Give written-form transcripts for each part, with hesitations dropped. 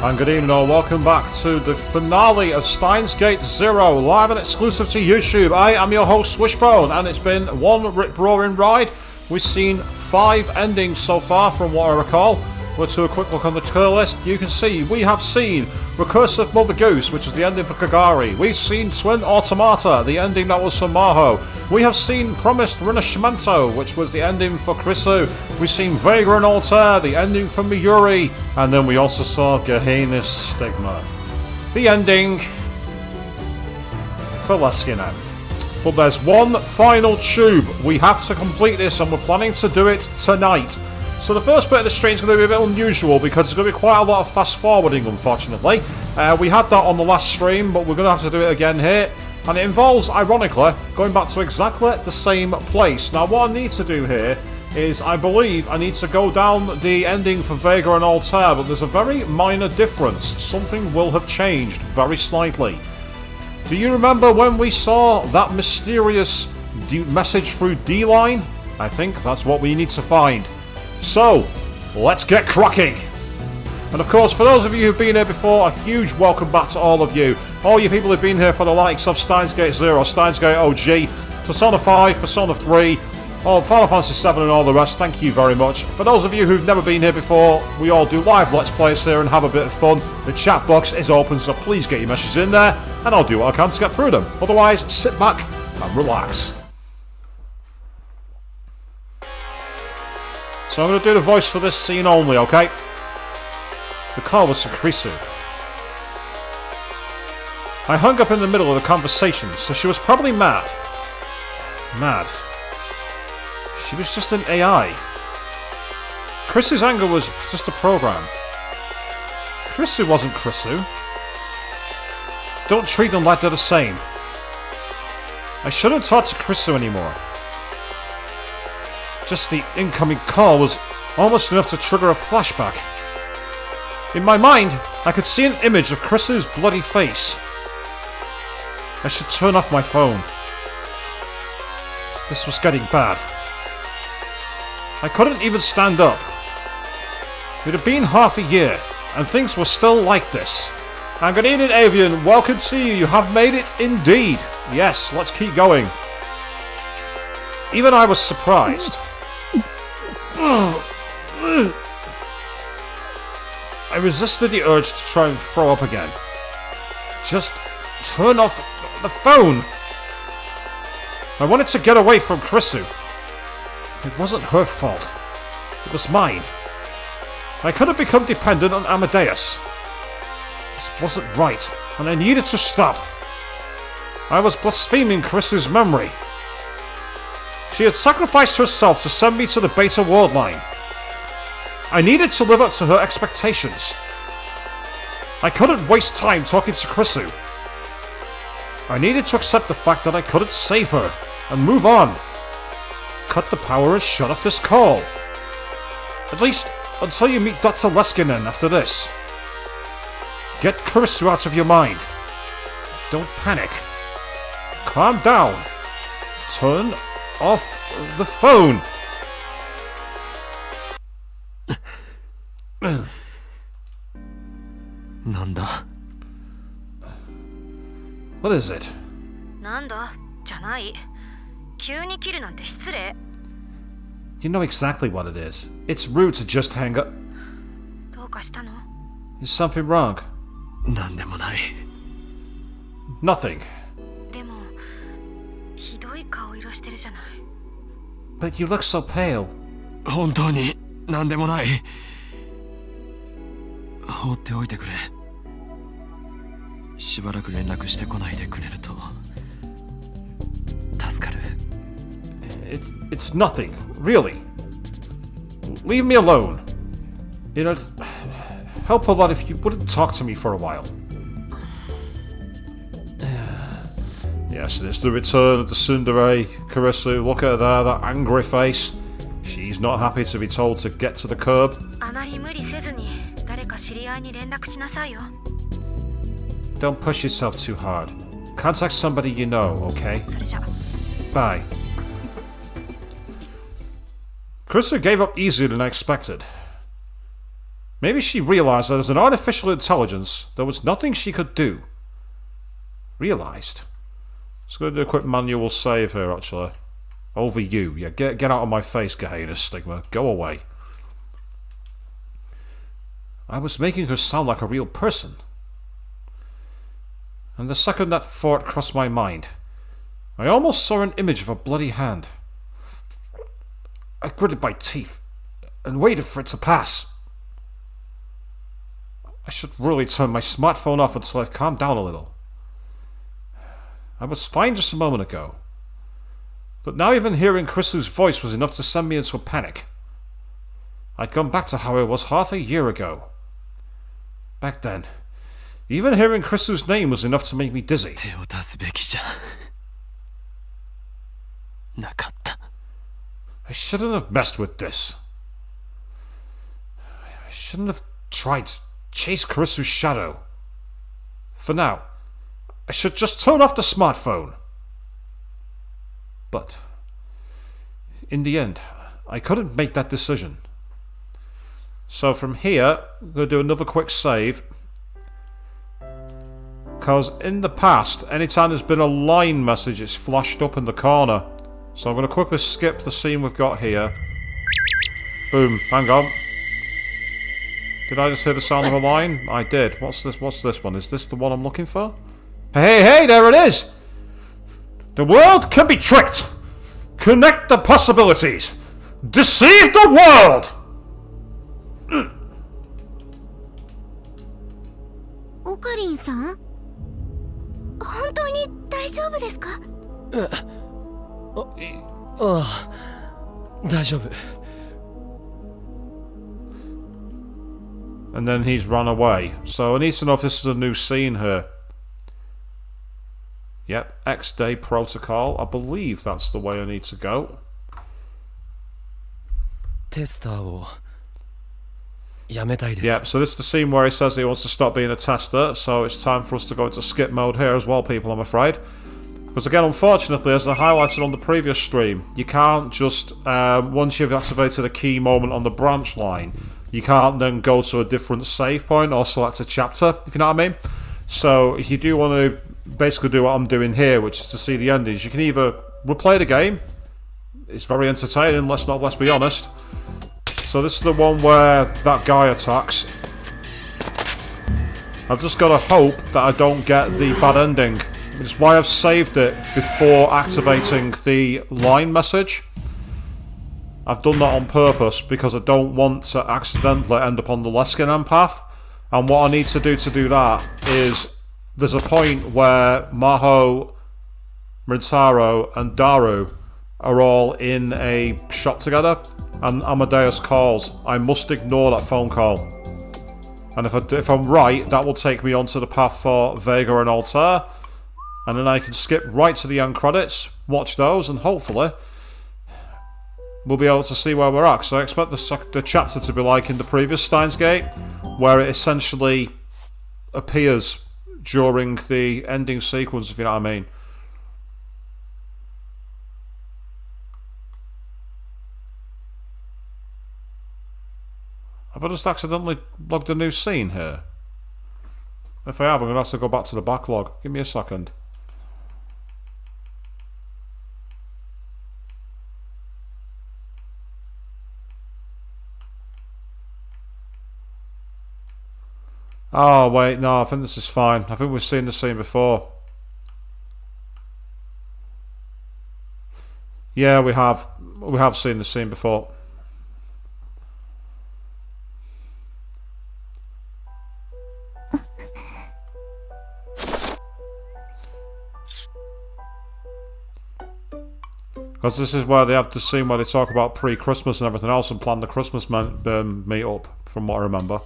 And good evening all, welcome back to the finale of Steins Gate 0, live and exclusive to YouTube. I am your host Swishbone, and it's been one rip-roaring ride. We've seen 5 endings so far from what I recall. We'll do a quick look on the tier list. You can see we have seen Recursive Mother Goose, which is the ending for Kagari. We've seen Twin Automata, the ending that was for Maho. We have seen Promised Rinashimento, which was the ending for Krisu. We've seen Vagrant Altair, the ending for Miyuri. And then we also saw Gehenna's Stigma, the ending for Leskinen. But there's one final tube. We have to complete this, and we're planning to do it tonight. So the first bit of the stream is going to be a bit unusual because there's going to be quite a lot of fast forwarding, unfortunately. We had that on the last stream, but we're going to have to do it again here. And it involves, ironically, going back to exactly the same place. Now what I need to do here is, I believe I need to go down the ending for Vega and Altair, but there's a very minor difference. Something will have changed very slightly. Do you remember when we saw that mysterious message through D-Line? I think that's what we need to find. So, let's get cracking! And of course, for those of you who've been here before, a huge welcome back to all of you. All you people who've been here for the likes of Steins Gate 0, Steins Gate OG, Persona 5, Persona 3, Final Fantasy 7 and all the rest, thank you very much. For those of you who've never been here before, we all do live Let's Plays here and have a bit of fun. The chat box is open, so please get your messages in there, and I'll do what I can to get through them. Otherwise, sit back and relax. So I'm going to do the voice for this scene only, okay? The call was for Krisu. I hung up in the middle of the conversation, so she was probably mad. Mad. She was just an AI. Krisu's anger was just a program. Krisu wasn't Krisu. Don't treat them like they're the same. I shouldn't talk to Krisu anymore. Just the incoming call was almost enough to trigger a flashback. In my mind, I could see an image of Krisu's bloody face. I should turn off my phone. This was getting bad. I couldn't even stand up. It had been half a year, and things were still like this. And good evening, Avian. Welcome to you. You have made it indeed. Yes, let's keep going. Even I was surprised. I resisted the urge to try and throw up again. Just turn off the phone. I wanted to get away from Krisu. It wasn't her fault. It was mine. I could have become dependent on Amadeus. This wasn't right, and I needed to stop. I was blaspheming Krisu's memory. She had sacrificed herself to send me to the Beta World Line. I needed to live up to her expectations. I couldn't waste time talking to Krisu. I needed to accept the fact that I couldn't save her, and move on. Cut the power and shut off this call. At least until you meet Dr. Leskinen after this. Get Krisu out of your mind. Don't panic. Calm down. Turn off the phone. Nanda. What is it? Nanda? じゃない。急に切るなんて失礼。You know exactly what it is. It's rude to just hang up. どうかしたの? Is something wrong? なんでもない。Nothing. でも、ひどい顔色してるじゃない。But you look so pale. 本当になんでもない。放っておいてくれ。しばらく連絡してこないでくれると助かる。It's nothing, really. Leave me alone. It'd help a lot if you wouldn't talk to me for a while. Yes, it is the return of the tsundere, Kurisu. Look at her there, that angry face. She's not happy to be told to get to the curb. あまり無理せずに誰か知り合いに連絡しなさいよ。Don't push yourself too hard. Contact somebody you know, okay? それじゃ。Bye. Kurisu gave up easier than I expected. Maybe she realised that as an artificial intelligence, there was nothing she could do. Realised. Just going to do a quick manual save here, actually. Over you. Yeah, get out of my face, Gehenna Stigma. Go away. I was making her sound like a real person. And the second that thought crossed my mind, I almost saw an image of a bloody hand. I gritted my teeth and waited for it to pass. I should really turn my smartphone off until I've calmed down a little. I was fine just a moment ago. But now even hearing Krisu's voice was enough to send me into a panic. I'd gone back to how I was half a year ago. Back then, even hearing Krisu's name was enough to make me dizzy. 手を出すべきじゃなかった。 I shouldn't have messed with this. I shouldn't have tried to chase Krisu's shadow. For now, I should just turn off the smartphone. But, in the end, I couldn't make that decision. So from here, I'm going to do another quick save. Because in the past, anytime there's been a line message, it's flashed up in the corner. So I'm going to quickly skip the scene we've got here. Boom, hang on. Did I just hear the sound of a line? I did. What's this one? Is this the one I'm looking for? Hey, there it is! The world can be tricked! Connect the possibilities! Deceive the world! オカリンさん、本当に大丈夫ですか？ああ、大丈夫。 And then he's run away. So I need to know if this is a new scene here. Yep, X-Day Protocol. I believe that's the way I need to go. テスターをやめたいです。 Yep, so this is the scene where he says he wants to stop being a tester. So it's time for us to go into skip mode here as well, people, I'm afraid. Because again, unfortunately, as I highlighted on the previous stream, you can't just, once you've activated a key moment on the branch line, you can't then go to a different save point or select a chapter, if you know what I mean. So if you do want to basically do what I'm doing here, which is to see the endings, you can either replay the game. It's very entertaining, let's be honest. So this is the one where that guy attacks. I've just got to hope that I don't get the bad ending. It's why I've saved it before activating the line message. I've done that on purpose because I don't want to accidentally end up on the Leskinen path. And what I need to do that is there's a point where Maho, Rintaro and Daru are all in a shop together and Amadeus calls. I must ignore that phone call. And if I'm right, that will take me onto the path for Vega and Altair. And then I can skip right to the end credits, watch those, and hopefully we'll be able to see where we're at. So I expect the chapter to be like in the previous Steins Gate, where it essentially appears during the ending sequence, if you know what I mean. Have I just accidentally logged a new scene here? If I have, I'm going to have to go back to the backlog. Give me a second. Oh, wait, no, I think this is fine. I think we've seen the scene before. Yeah, we have. We have seen the scene before. Because this is where they have the scene where they talk about pre-Christmas and everything else and plan the Christmas meet-up, from what I remember.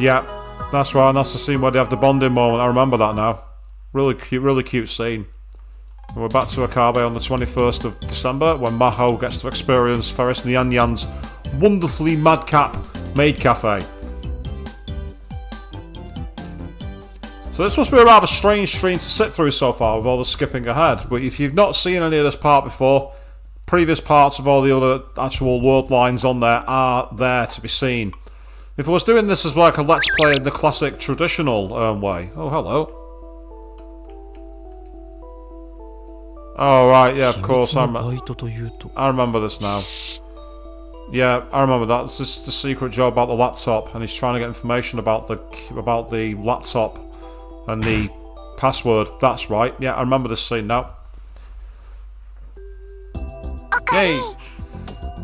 Yeah, that's right, and that's the scene where they have the bonding moment. I remember that now. Really cute scene. And we're back to Okabe on the 21st of December, when Maho gets to experience Ferris Nyan Nyan's wonderfully madcap maid cafe. So this must be a rather strange stream to sit through so far with all the skipping ahead, but if you've not seen any of this part before, previous parts of all the other actual word lines on there are there to be seen. If I was doing this as like a let's play in the classic traditional way. Oh, hello. Oh, right, yeah, of course. I remember this now. Yeah, I remember that. This is the secret job about the laptop, and he's trying to get information about the laptop and the password. That's right. Yeah, I remember this scene now. Yay!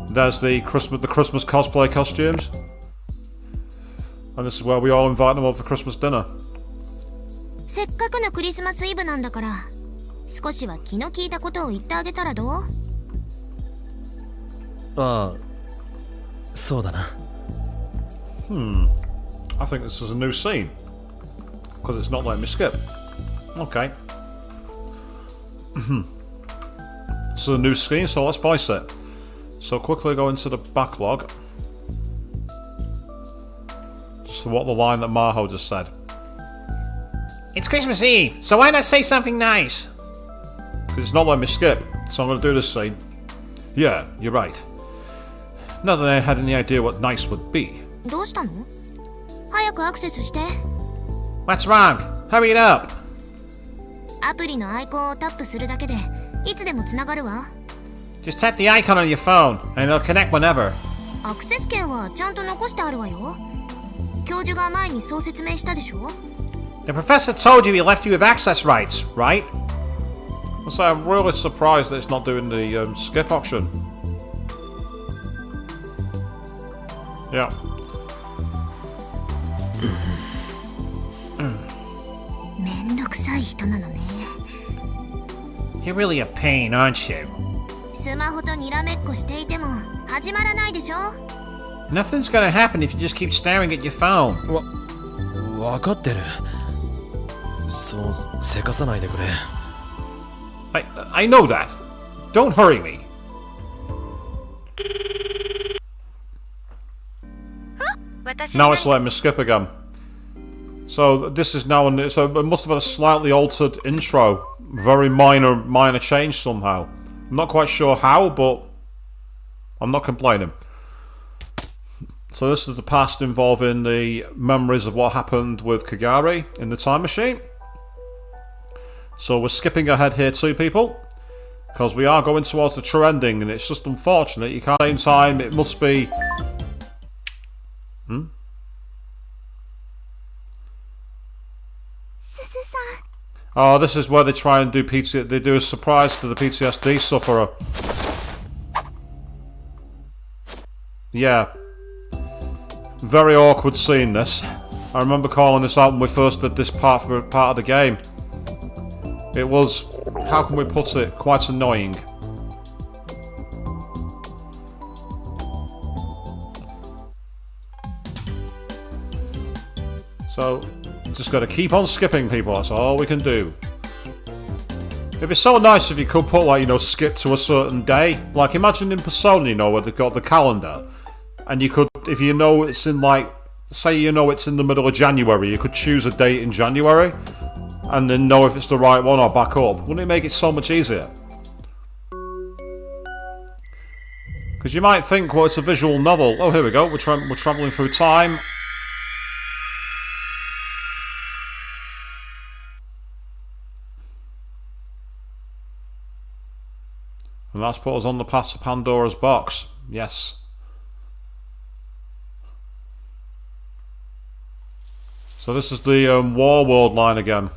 There's the Christmas cosplay costumes. And this is where we all invite them over for Christmas dinner. せっかくのクリスマスイブなんだから、少しは気の利いたことを言ってあげたらどう？ああ、そうだな。I think this is a new scene. Because it's not letting me skip. Okay. This is a new scene, so let's voice it. So quickly go into the backlog. Just for what the line that Maho just said. It's Christmas Eve, so why not say something nice? Because it's not letting me skip, so I'm going to do this scene. Yeah, you're right. Not that I had any idea what nice would be. どうしたの？早くアクセスして。What's wrong? Hurry it up. アプリのアイコンをタップするだけでいつでもつながるわ。Just tap the icon on your phone, and it'll connect whenever. アクセス権はちゃんと残してあるわよ。教授が前にそう説明したでしょ？ The professor told you he left you with access rights, right? So I'm really surprised that it's not doing the skip option. Yeah. You're really a pain, aren't you? スマホとにらめっこしていても始まらないでしょ？ Nothing's gonna happen if you just keep staring at your phone. わかってる。そうせかさないでくれ。I know that. Don't hurry me. Now it's letting me skip again. So this is now, so it must have had a slightly altered intro. Very minor change somehow. I'm not quite sure how, but I'm not complaining. So this is the past involving the memories of what happened with Kagari in the time machine. So we're skipping ahead here too, people, because we are going towards the true ending, and it's just unfortunate. You can't. At the same time, it must be. Oh, this is where they try and do They do a surprise to the PTSD sufferer. Yeah. Very awkward scene, this. I remember calling this out when we first did this part of the game. It was, how can we put it, quite annoying. So, just got to keep on skipping, people. That's all we can do. It'd be so nice if you could put, like, you know, skip to a certain day. Like, imagine in Persona, you know, where they've got the calendar. And you could, if you know it's in, like, say you know it's in the middle of January, you could choose a date in January. And then know if it's the right one or back up. Wouldn't it make it so much easier? Because you might think, well, it's a visual novel. Oh, here we go. We're travelling through time. And that's put us on the path to Pandora's box. Yes. So this is the War World line again.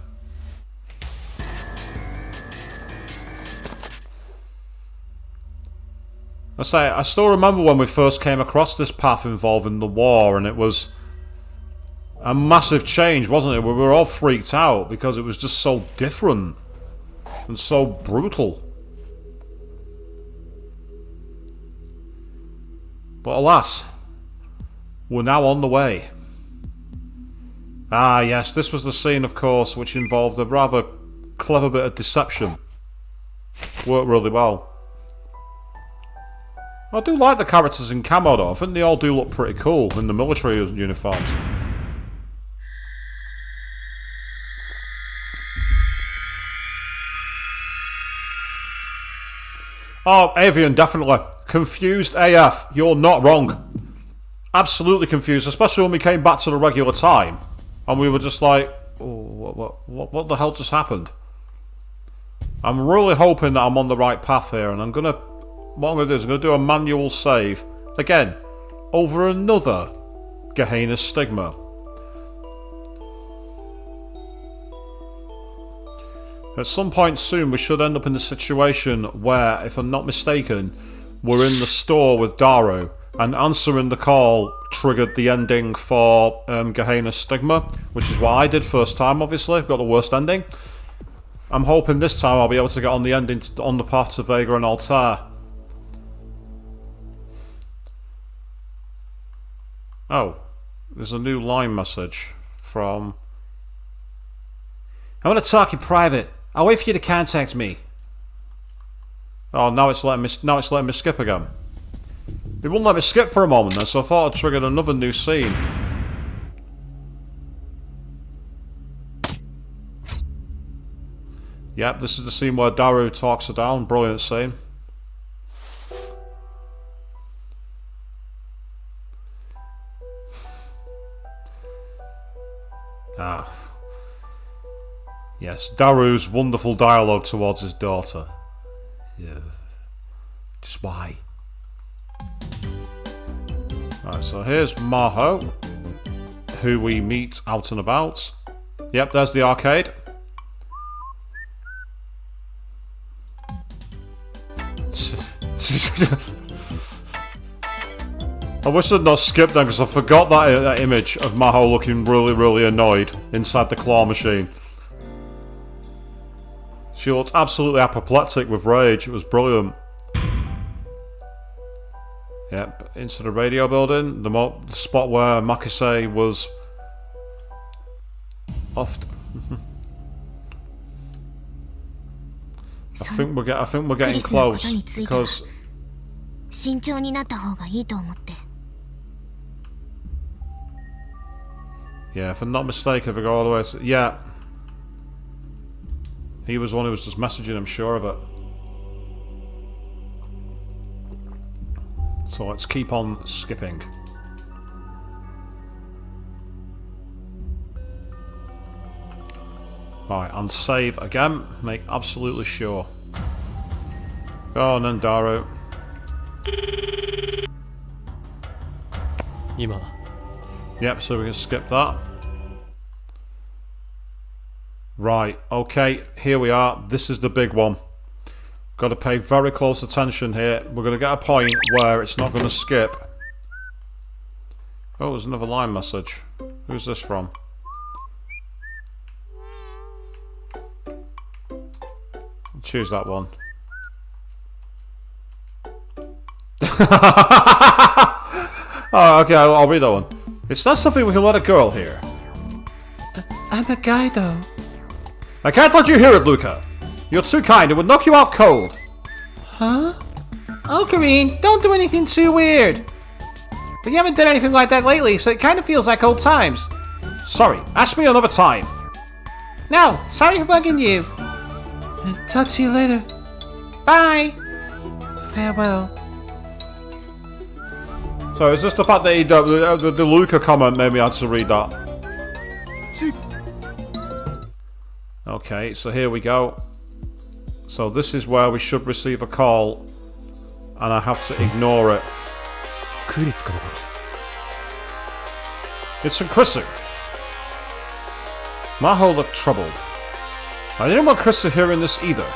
I still remember when we first came across this path involving the war, and it was a massive change, wasn't it? We were all freaked out because it was just so different and so brutal. But alas, we're now on the way. Ah yes, this was the scene, of course, which involved a rather clever bit of deception. Worked really well. I do like the characters in camo though. I think they all do look pretty cool in the military uniforms. Oh, Avian, definitely. Confused AF. You're not wrong. Absolutely confused, especially when we came back to the regular time. And we were just like, oh, what the hell just happened? I'm really hoping that I'm on the right path here, and what I'm gonna do is I'm gonna do a manual save. Again, over another Gehenna stigma. At some point soon, we should end up in the situation where, if I'm not mistaken, we're in the store with Daru, and answering the call triggered the ending for Gehenna Stigma, which is what I did first time, obviously. Got the worst ending. I'm hoping this time I'll be able to get on the ending on the path to Vega and Altair. Oh, there's a new line message from... I want to talk in private. I'll wait for you to contact me. Oh, now it's letting me skip again. It wouldn't let me skip for a moment then, so I thought I triggered another new scene. Yep, this is the scene where Daru talks her down. Brilliant scene. Ah. Yes, Daru's wonderful dialogue towards his daughter. Yeah. Just why? Alright, so here's Maho, who we meet out and about. Yep, there's the arcade. I wish I'd not skipped them because I forgot that image of Maho looking really, really annoyed inside the claw machine. She looked absolutely apoplectic with rage. It was brilliant. Yep, into the radio building. The spot where Makise was off. I think we're getting close because. Yeah, if I'm not mistaken, if I go all the way to... Yeah. He was one who was just messaging, I'm sure of it. So let's keep on skipping. Right, and save again. Make absolutely sure. Go on then, Daru. 今 Yep, so we can skip that. Right, okay, here we are. This is the big one. Got to pay very close attention here. We're going to get a point where it's not going to skip. Oh, there's another line message. Who's this from? Choose that one. Oh, okay, I'll read that one. It's not something we can let a girl hear. I'm a guy, though. I can't let you hear it, Luca. You're too kind. It would knock you out cold. Huh? Ocarine, don't do anything too weird. But you haven't done anything like that lately, so it kind of feels like old times. Sorry, ask me another time. No, sorry for bugging you. Talk to you later. Bye. Farewell. So is this the fact that the Luca comment made me have to read that? Okay, so here we go. So this is where we should receive a call, and I have to ignore it. It's from Chrisu. Maho looked troubled. I didn't want Chrisu hearing this either.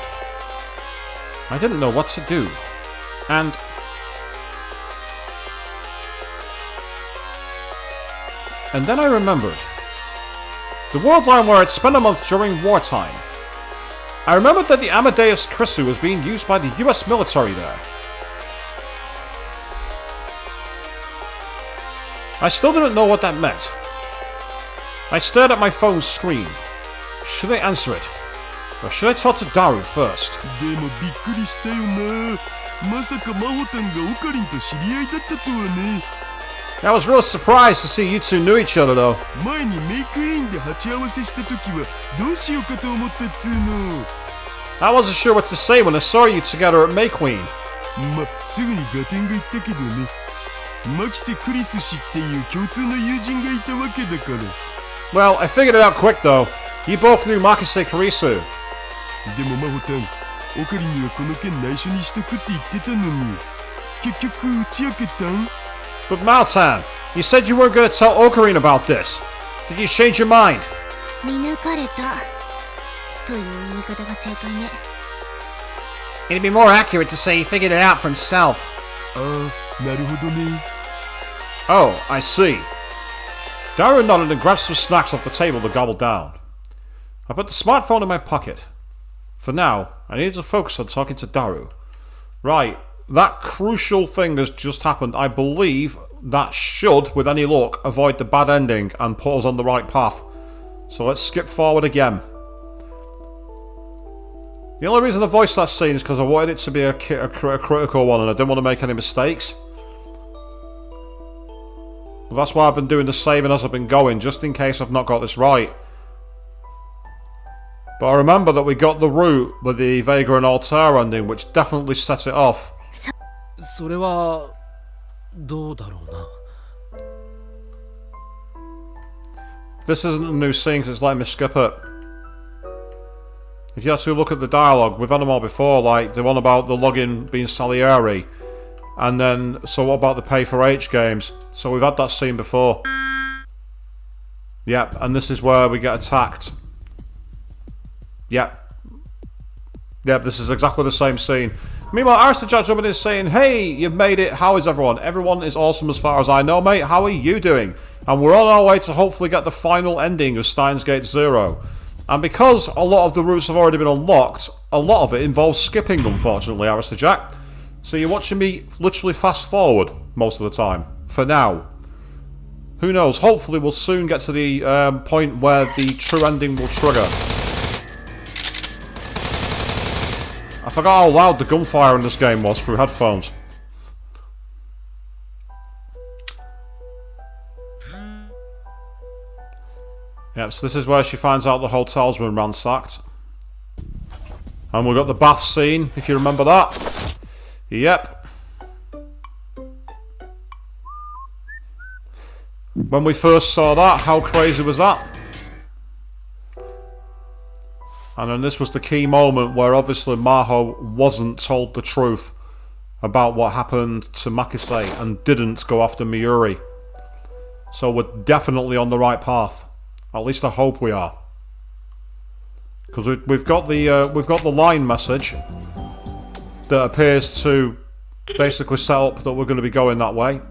I didn't know what to do. And then I remembered. The world line where I'd spent a month during wartime. I remembered that the Amadeus Chrisu was being used by the US military there. I still didn't know what that meant. I stared at my phone's screen. Should I answer it? Or should I talk to Daru first? でもびっくりしたよな。まさか真帆たんがオカリンと知り合いだったとはね。I was real surprised to see you two knew each other though. 前にメイクインで鉢合わせした時はどうしようかと思ったっつーの。 I wasn't sure what to say when I saw you together at May Queen. すぐに合点がいったけどね。牧瀬クリス氏っていう共通の友人がいたわけだから。Well, I figured it out quick though. You both knew Makise Kurisu. でも真帆たん、オカリンにはこの件内緒にしとくって言ってたのに、結局打ち明けたん？ But Maltan, you said you weren't going to tell Okarin about this. Did you change your mind? 見抜かれたという言い方が正解ね。 It'd be more accurate to say he figured it out for himself. ああ、なるほどね。Oh, I see. Daru nodded and grabbed some snacks off the table to gobble down. I put the smartphone in my pocket. For now, I needed to focus on talking to Daru. Right, that crucial thing has just happened. I believe that should, with any luck, avoid the bad ending and put us on the right path. So let's skip forward again. The only reason I voiced that scene is because I wanted it to be a critical one and I didn't want to make any mistakes. Well, that's why I've been doing the saving as I've been going, just in case I've not got this right. But I remember that we got the route with the Vega and Altair ending, which definitely set it off. それはどうだろうな。 This isn't a new scene because it's letting me skip it. If you actually look at the dialogue, we've had them all before, like the one about the login being Salieri. And then, so what about the pay for H games? So we've had that scene before. Yep, and this is where we get attacked. Yep. Yep, this is exactly the same scene. Meanwhile, Aristocrat jumping in saying, hey, you've made it, how is everyone? Everyone is awesome as far as I know, mate. How are you doing? And we're on our way to hopefully get the final ending of Steins Gate 0. And because a lot of the routes have already been unlocked, a lot of it involves skipping, unfortunately, Aristocrat. So you're watching me literally fast forward most of the time, for now. Who knows, hopefully we'll soon get to the point where the true ending will trigger. I forgot how loud the gunfire in this game was through headphones. Yep, so this is where she finds out the hotel's been ransacked. And we've got the bath scene, if you remember that. Yep. When we first saw that, how crazy was that? And then this was the key moment where obviously Maho wasn't told the truth about what happened to Makise and didn't go after Miuri. So we're definitely on the right path. At least I hope we are. Because we've got the line message that appears to basically set up that we're going to be going that way.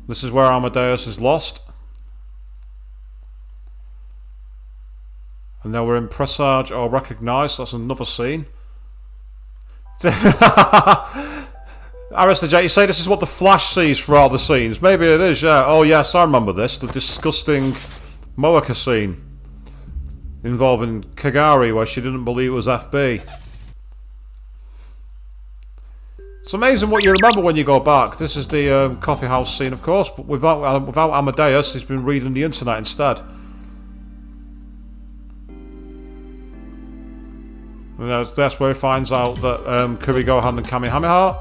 This is where Amadeus is lost. And now we're in Presage or Recognize. That's another scene. Aristocrat, you say this is what the Flash sees for all the scenes. Maybe it is, yeah. Oh yes, I remember this. The disgusting Moeka scene involving Kagari where she didn't believe it was FB. It's amazing what you remember when you go back. This is the coffee house scene, of course, but without Amadeus, he's been reading the internet instead. And that's where he finds out that Kurigohan and Kamehameha.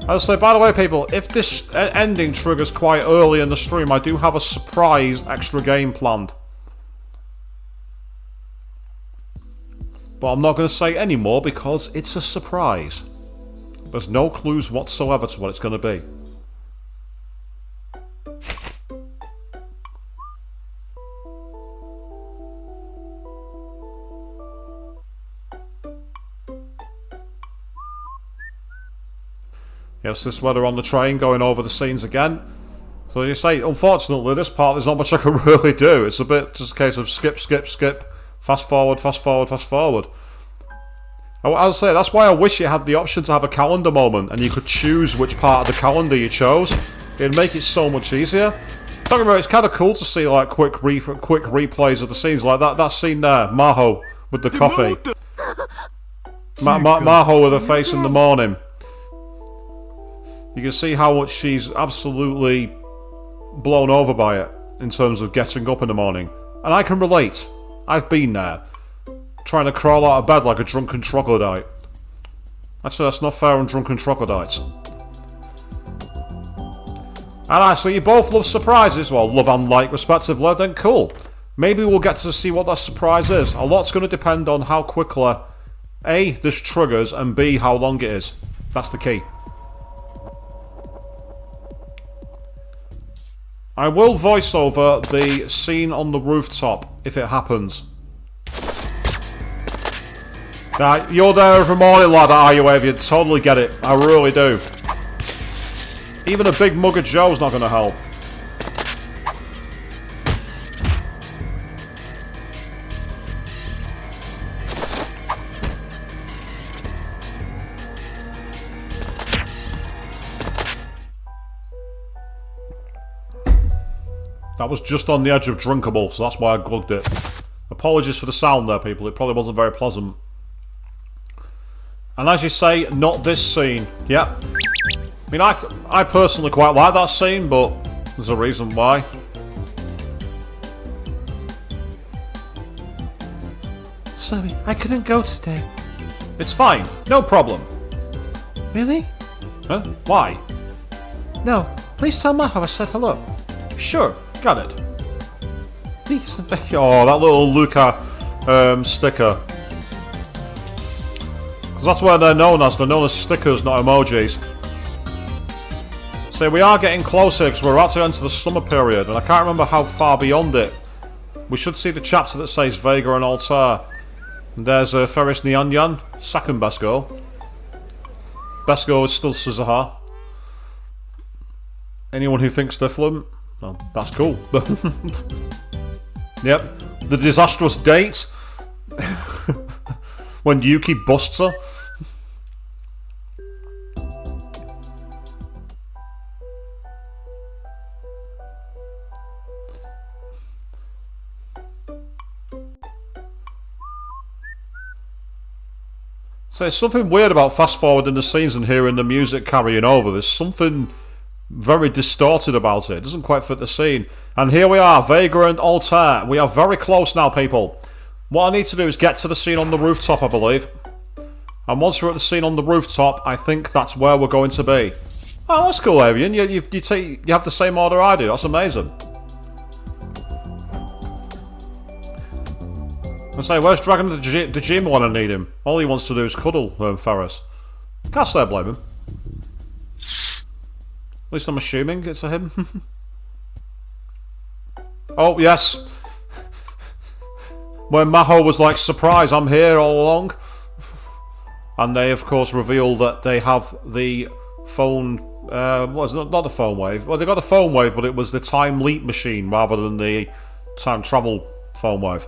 I'll say, by the way, people, if this ending triggers quite early in the stream, I do have a surprise extra game planned. But I'm not going to say any more because it's a surprise. There's no clues whatsoever to what it's going to be. Yes, this is where they're on the train going over the scenes again. So you say, unfortunately, this part there's not much I can really do. It's a bit just a case of skip, skip, skip, fast forward, fast forward, fast forward. I'll say that's why I wish you had the option to have a calendar moment and you could choose which part of the calendar you chose. It'd make it so much easier. Talking about, it's kind of cool to see like quick replays of the scenes like that scene there, Maho with the coffee, Maho with her face in the morning. You can see how much she's absolutely blown over by it in terms of getting up in the morning. And I can relate. I've been there. Trying to crawl out of bed like a drunken troglodyte. Actually, that's not fair on drunken troglodytes. And actually, you both love surprises. Well, love and like, respectively. Then cool. Maybe we'll get to see what that surprise is. A lot's going to depend on how quickly A, this triggers, and B, how long it is. That's the key. I will voice over the scene on the rooftop if it happens. Now, you're there every morning, lad, are you, Avian? Totally get it. I really do. Even a big mug of Joe's not going to help. That was just on the edge of drinkable, so that's why I glugged it. Apologies for the sound there, people. It probably wasn't very pleasant. And as you say, not this scene. Yep. I mean, I personally quite like that scene, but there's a reason why. Sorry, I couldn't go today. It's fine. No problem. Really? Huh? Why? No, please tell Maho I said hello. Sure. Got it. Please. Oh, that little Luca sticker. Because that's what they're known as. They're known as stickers, not emojis. So we are getting closer because we're about to enter the summer period, and I can't remember how far beyond it. We should see the chapter that says Vega and Altair. And there's Ferris Nyanyan, second best girl. Best girl is still Suzuha. Anyone who thinks different, well, that's cool. Yep. The disastrous date. When Yuki busts her. So there's something weird about fast forwarding the scenes and hearing the music carrying over. There's something very distorted about it. It doesn't quite fit the scene. And here we are, Vega and Altair. We are very close now, people. What I need to do is get to the scene on the rooftop, I believe. And once we're at the scene on the rooftop, I think that's where we're going to be. Oh, that's cool, Avian. You have the same order I do. That's amazing. I say, where's Dragon the Djima when I need him? All he wants to do is cuddle Ferris. Can't say I blame him. At least I'm assuming it's a him. Oh, yes. When Maho was like, surprise, I'm here all along. And they, of course, reveal that they have the phone... what is it? Not the phone wave. Well, they got the phone wave, but it was the time leap machine rather than the time travel phone wave.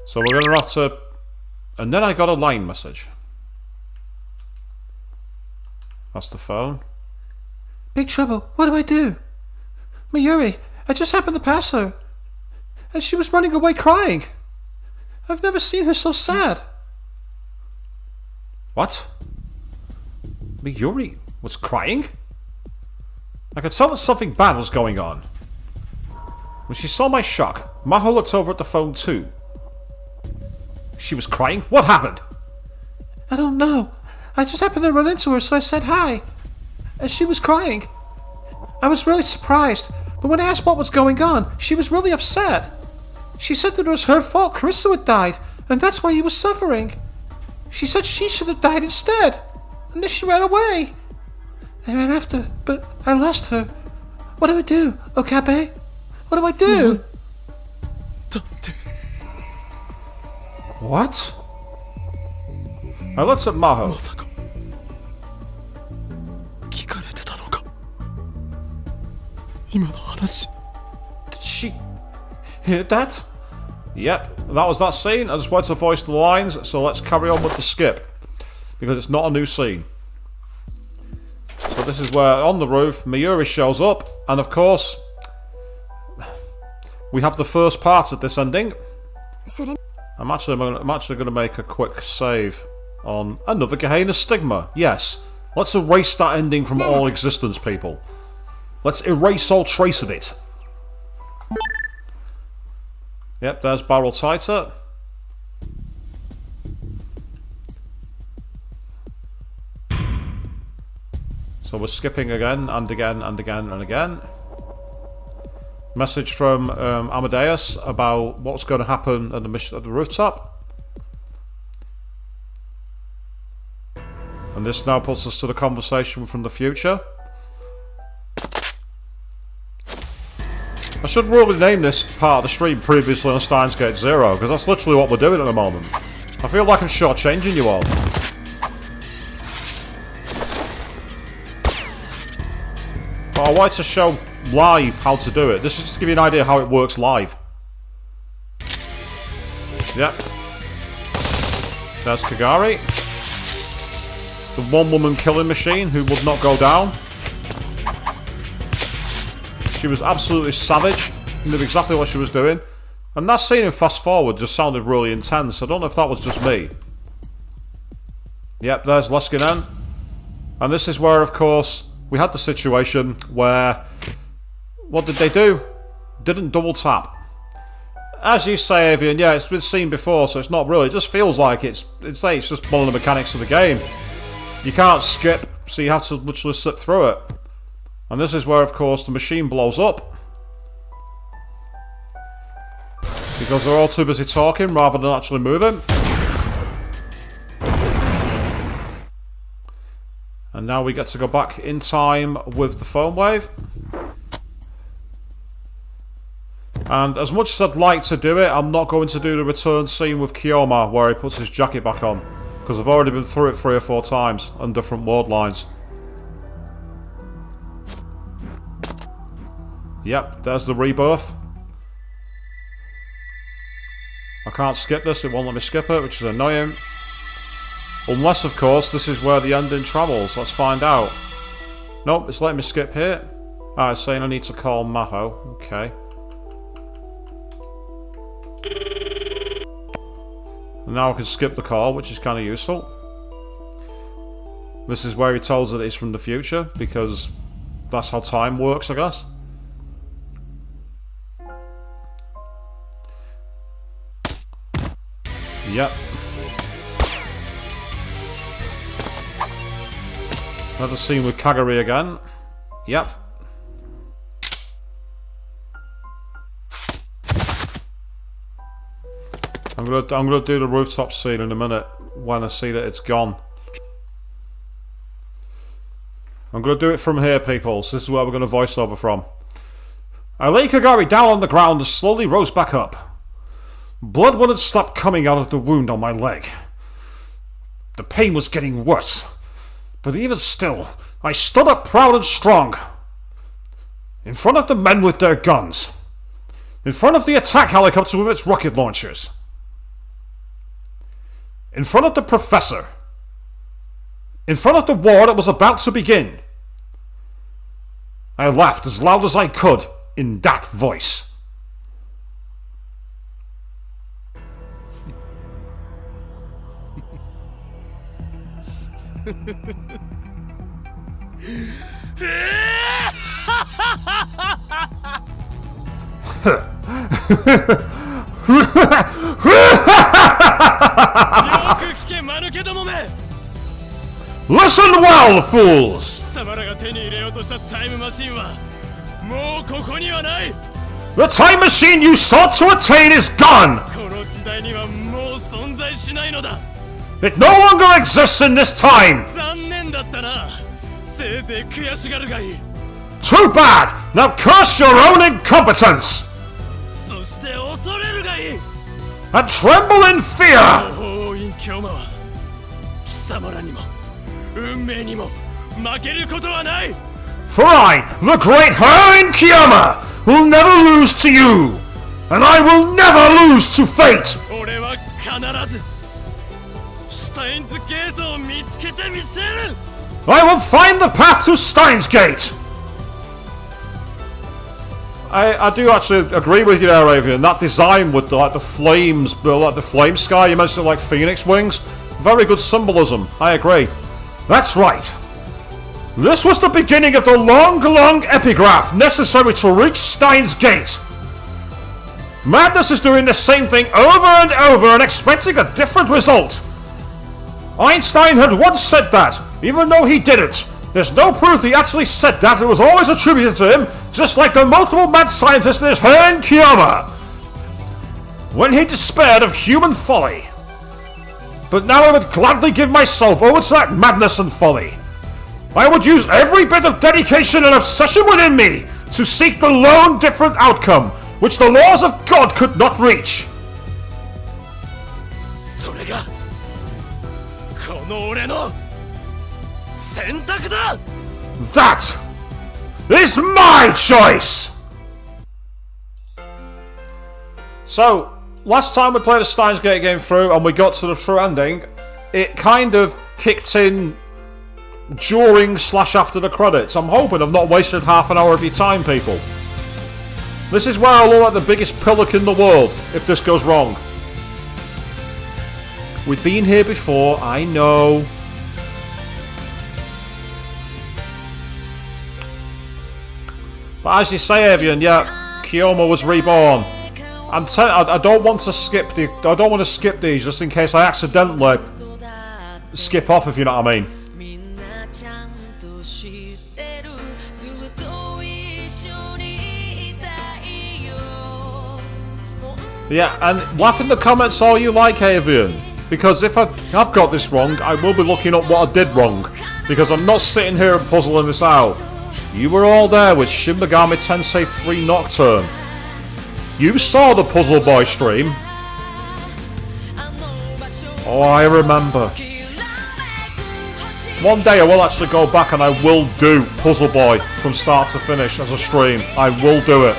So we're going to have to... And then I got a line message. That's the phone. Big trouble. What do I do? Mayuri, I just happened to pass her. And she was running away crying. I've never seen her so sad. What? Mayuri was crying? I could tell that something bad was going on. When she saw my shock, Maho looked over at the phone too. She was crying? What happened? I don't know. I just happened to run into her, so I said hi. And she was crying. I was really surprised, but when I asked what was going on, she was really upset. She said that it was her fault Carissa had died, and that's why he was suffering. She said she should have died instead, and then she ran away. I ran after, but I lost her. What do I do, Okabe? What do I do? What? I looked at Maho. Did she hear that? Yep, that was that scene. I just wanted to voice the lines, so let's carry on with the skip. Because it's not a new scene. So this is where, on the roof, Mayuri shows up, and of course, we have the first part of this ending. I'm actually going to make a quick save on another Gehenna Stigma. Yes, let's erase that ending from all existence, people. Let's erase all trace of it. Yep, there's Barrel Tighter. So we're skipping again, and again, and again, and again. Message from Amadeus about what's going to happen at the mission at the rooftop. And this now puts us to the conversation from the future. I should really name this part of the stream Previously on Steins Gate 0, because that's literally what we're doing at the moment. I feel like I'm shortchanging you all. But I wanted to show live how to do it. This is just to give you an idea how it works live. Yep. There's Kagari. The one-woman killing machine who would not go down. She was absolutely savage. Knew exactly what she was doing. And that scene in Fast Forward just sounded really intense. I don't know if that was just me. Yep, there's Leskinen. And this is where, of course, we had the situation where... What did they do? Didn't double tap. As you say, Avian, yeah, it's been seen before, so it's not really. It just feels like it's just one of the mechanics of the game. You can't skip, so you have to literally slip through it. And this is where, of course, the machine blows up. Because they're all too busy talking rather than actually moving. And now we get to go back in time with the phone wave. And as much as I'd like to do it, I'm not going to do the return scene with Kiyoma where he puts his jacket back on. Because I've already been through it 3 or 4 times on different word lines. Yep, there's the rebirth. I can't skip this, it won't let me skip it, which is annoying. Unless, of course, this is where the ending travels. Let's find out. Nope, it's letting me skip here. Ah, it's saying I need to call Maho. Okay. And now I can skip the call, which is kind of useful. This is where he tells that it's from the future, because that's how time works, I guess. Yep. Another scene with Kagari again. Yep. I'm gonna do the rooftop scene in a minute when I see that it's gone. I'm gonna do it from here, people. So this is where we're gonna voice over from. I lay Kagari down on the ground and slowly rose back up. Blood wouldn't stop coming out of the wound on my leg. The pain was getting worse. But even still, I stood up proud and strong. In front of the men with their guns. In front of the attack helicopter with its rocket launchers. In front of the professor. In front of the war that was about to begin. I laughed as loud as I could in that voice. Listen well, fools! The time machine you sought to attain is gone! It no longer exists in this time! Too bad! Now curse your own incompetence! And tremble in fear! For I, the great Harin Kiyama, will never lose to you! And I will never lose to fate! I will find the path to Steins Gate! I do actually agree with you there, Avian. That design with the flames, like the flame sky, you mentioned like phoenix wings. Very good symbolism, I agree. That's right. This was the beginning of the long epigraph necessary to reach Steins Gate. Madness is doing the same thing over and over and expecting a different result. Einstein had once said that, even though he didn't, There's no proof he actually said that. It was always attributed to him, just like the multiple mad scientists in his hand Kiyama, when he despaired of human folly. But now I would gladly give myself over to that madness and folly. I would use every bit of dedication and obsession within me to seek the lone different outcome, which the laws of God could not reach. それがこの俺の選択だ。 That is my choice! So, last time we played a Steins Gate game through and we got to the true ending, it kind of kicked in during / after the credits. I'm hoping I've not wasted half an hour of your time, people. This is where I'll look like the biggest pillock in the world if this goes wrong. We've been here before, I know. But as you say, Avian, yeah, Kiyoma was reborn. I don't want to skip I don't want to skip these just in case I accidentally skip off, if you know what I mean. Yeah, and laugh in the comments all you like, Avian, because if I've got this wrong, I will be looking up what I did wrong, because I'm not sitting here and puzzling this out. You were all there with Shin Megami Tensei 3 Nocturne. You saw the Puzzle Boy stream. Oh, I remember. One day I will actually go back and I will do Puzzle Boy from start to finish as a stream. I will do it.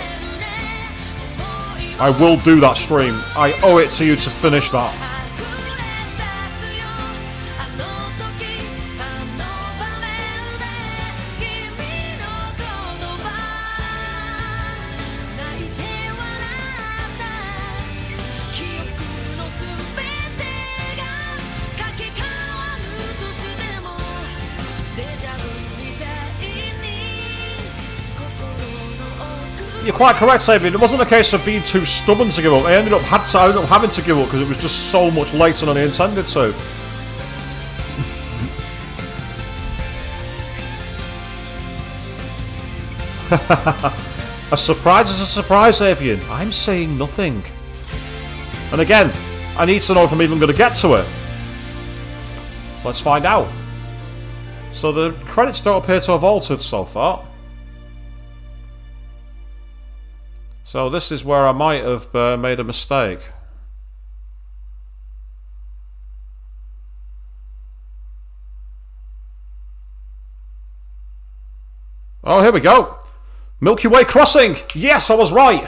I will do that stream. I owe it to you to finish that. You're quite correct, Sabian. It wasn't a case of being too stubborn to give up. I ended up having to give up because it was just so much later than I intended to. A surprise is a surprise, Avian. I'm saying nothing. And again, I need to know if I'm even going to get to it. Let's find out. So the credits don't appear to have altered so far. So this is where I might have made a mistake. Oh, here we go. Milky Way Crossing. Yes, I was right.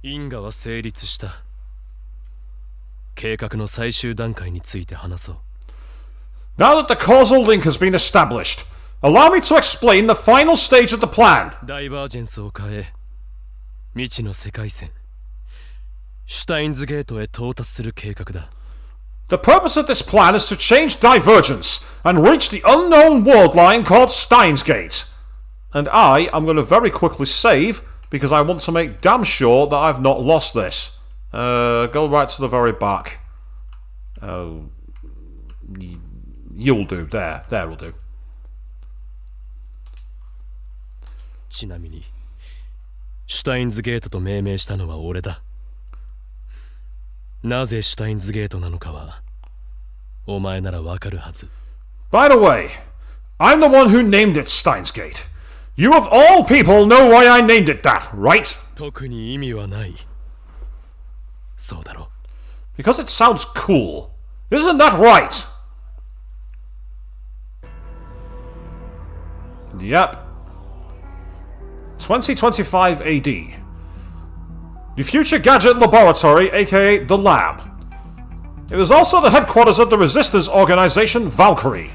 因果は成立した。計画の最終段階について話そう。Now that the causal link has been established, allow me to explain the final stage of the plan. ダイバージェンスを変え、未知の世界線、シュタインズゲートへ到達する計画だ。The purpose of this plan is to change divergence and reach the unknown world line called Steins Gate. And I am going to very quickly save because I want to make damn sure that I've not lost this. Go right to the very back. You'll do. There will do. ちなみに、シュタインズゲートと命名したのは俺だ。なぜシュタインズゲートなのかは、お前ならわかるはず。By the way, I'm the one who named it Steins Gate. You of all people know why I named it that, right? 特に意味はない。そうだろ。Because it sounds cool. Isn't that right? Yep. 2025 AD. The Future Gadget Laboratory, aka the Lab. It was also the headquarters of the resistance organization Valkyrie.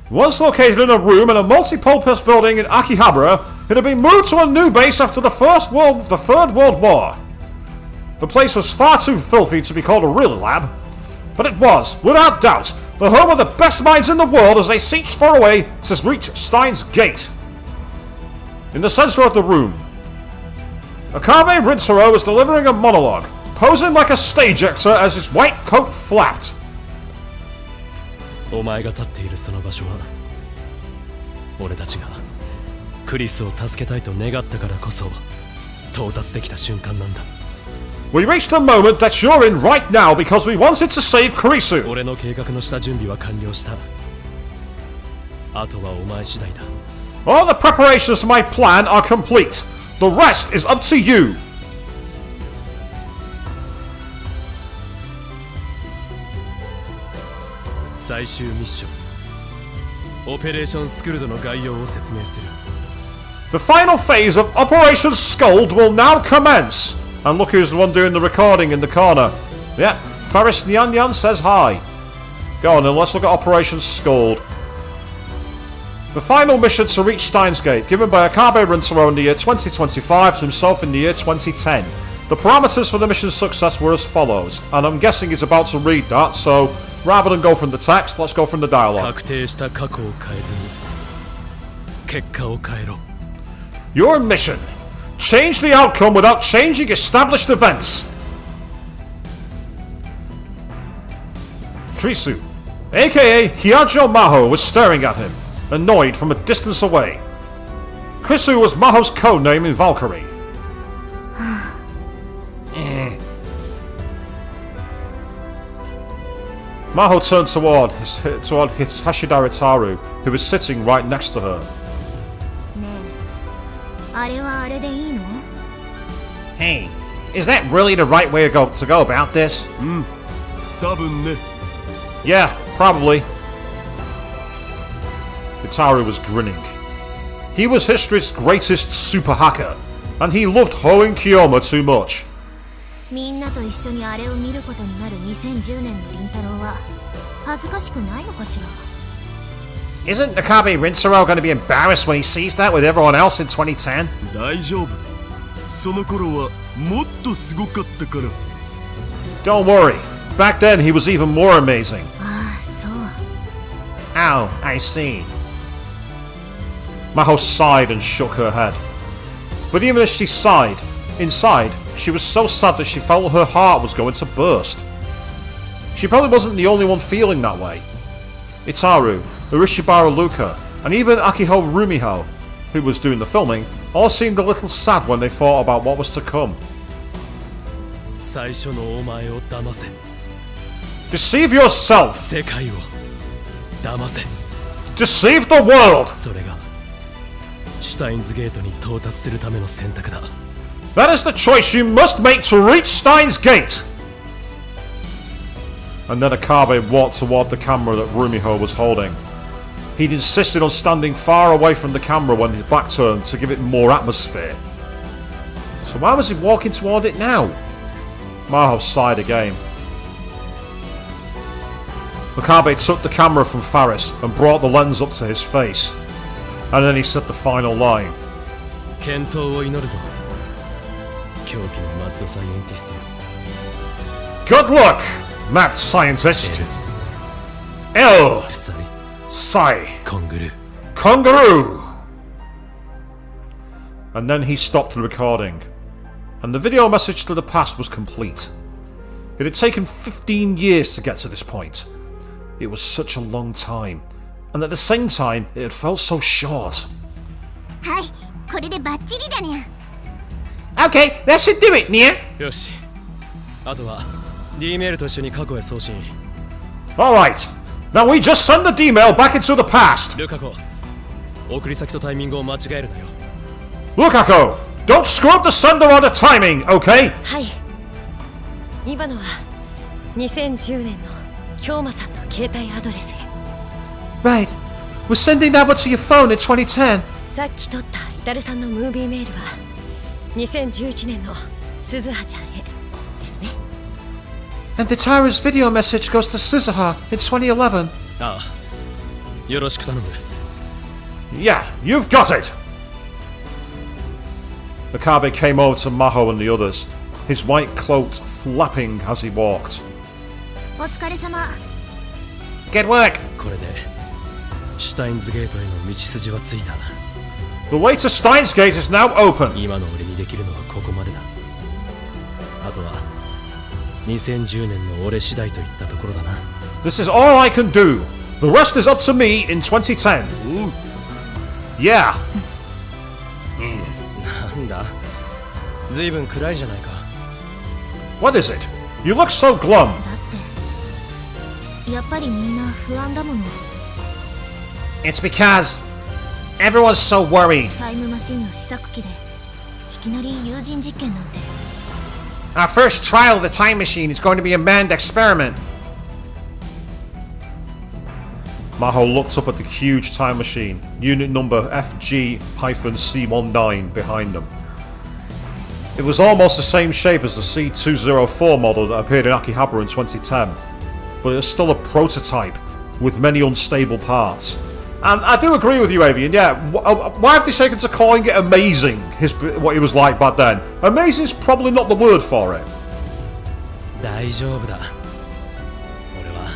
Once located in a room in a multi-purpose building in Akihabara, it had been moved to a new base after the Third World War. The place was far too filthy to be called a real lab, but it was, without doubt, the home of the best minds in the world as they searched for a way to reach Steins Gate. In the center of the room, Okabe Rinsero was delivering a monologue, posing like a stage actor as his white coat flapped. お前が立っているその場所は俺たちがクリスを助けたいと願ったからこそ到達できた瞬間なんだ。 We reached the moment that you're in right now because we wanted to save Kurisu. 俺の計画の下準備は完了した。あとはお前次第だ。 All the preparations for my plan are complete. The rest is up to you. 最終ミッションオペレーションスクルドの概要を説明する。 The final phase of Operation Scold will now commence. And look who's the one doing the recording in the corner. Yeah, Ferris Nyan Nyan says hi. Go on then, let's look at Operation Scold. The final mission to reach Steins Gate, given by Okabe Rintaro in the year 2025 to himself in the year 2010. The parameters for the mission's success were as follows, and I'm guessing he's about to read that, so rather than go from the text, let's go from the dialogue. 確定した過去を変えずに結果を変えろ。 Your mission. Change the outcome without changing established events. Krisu, aka Hyajo Maho, was staring at him, annoyed from a distance away. Krisu was Maho's code name in Valkyrie. Maho turned toward his Hashidara Taru, who was sitting right next to her. あれはあれでいいの？ Hey, is that really the right way to go about this? 多分ね。 Yeah, probably. Itaru was grinning. He was history's greatest super hacker, and he loved hoeing Kiyoma too much. みんなと一緒にあれを見ることになる2010年の凛太郎は恥ずかしくないのかしら？ Isn't Okabe Rintaro going to be embarrassed when he sees that with everyone else in 2010? 大丈夫。その頃はもっとすごかったから。 Don't worry. Back then he was even more amazing. ああ、そう。 Oh, I see. Maho sighed and shook her head. But even as she sighed, inside, she was so sad that she felt her heart was going to burst. She probably wasn't the only one feeling that way. Itaru, Urishibara Luka, and even Akiho Rumiho, who was doing the filming, all seemed a little sad when they thought about what was to come. 最初のお前を騙せ。 Deceive yourself! 世界を騙せ。 Deceive the world! それがシュタインズゲートに到達するための選択だ。 That is the choice you must make to reach Steins Gate! And then Okabe walked toward the camera that Rumiho was holding. He'd insisted on standing far away from the camera when his back turned to give it more atmosphere. So why was he walking toward it now? Maho sighed again. Okabe took the camera from Faris and brought the lens up to his face. And then he said the final line. 健闘を祈るぞ。狂気のマッドサイエンティストよ。 Good luck, mad scientist! L. サイ Sai. コングル Kangaroo! And then he stopped the recording. And the video message to the past was complete. It had taken 15 years to get to this point. It was such a long time. And at the same time, it had felt so short. はい、これでバッチリだね。 Okay, that should do it, Nia. よし。あとは D メールと一緒に過去へ送信。 Alright. Now we just send the D-mail back into the past. ルカコ、送り先とタイミングを間違えるなよ。 Lukako, don't screw up the sender or the timing, okay? はい。今のは2010年の京馬さんの携帯アドレスへ。 Right. We're sending that one to your phone in 2010. さっき撮ったイタルさんのムービーメールは2011年の鈴葉ちゃんへですね。 And Itaru's video message goes to Suzuha in 2011. ああ、よろしく頼む。 Yeah, you've got it! Okabe came over to Maho and the others, his white cloak flapping as he walked. お疲れ様。 Good work! これでシュタインズゲートへの道筋はついたな。 The way to Steins Gate is now open! 今の俺にできるのはここまでだ。あとは2010年の俺次第といったところだな。 This is all I can do. The rest is up to me in 2010. Yeah. なんだずいぶん暗いじゃないか。 What is it? You look so glum. だってやっぱりみんな不安だもの。 It's because everyone's so worried. タイムマシンの試作機でいきなり有人実験なんて。 Our first trial of the time machine is going to be a manned experiment. Maho looked up at the huge time machine, unit number FG-C19 behind them. It was almost the same shape as the C204 model that appeared in Akihabara in 2010, but it was still a prototype with many unstable parts. And I do agree with you, Avian, yeah, why have they taken to calling it amazing, what he was like back then? Amazing is probably not the word for it. 大丈夫だ。俺は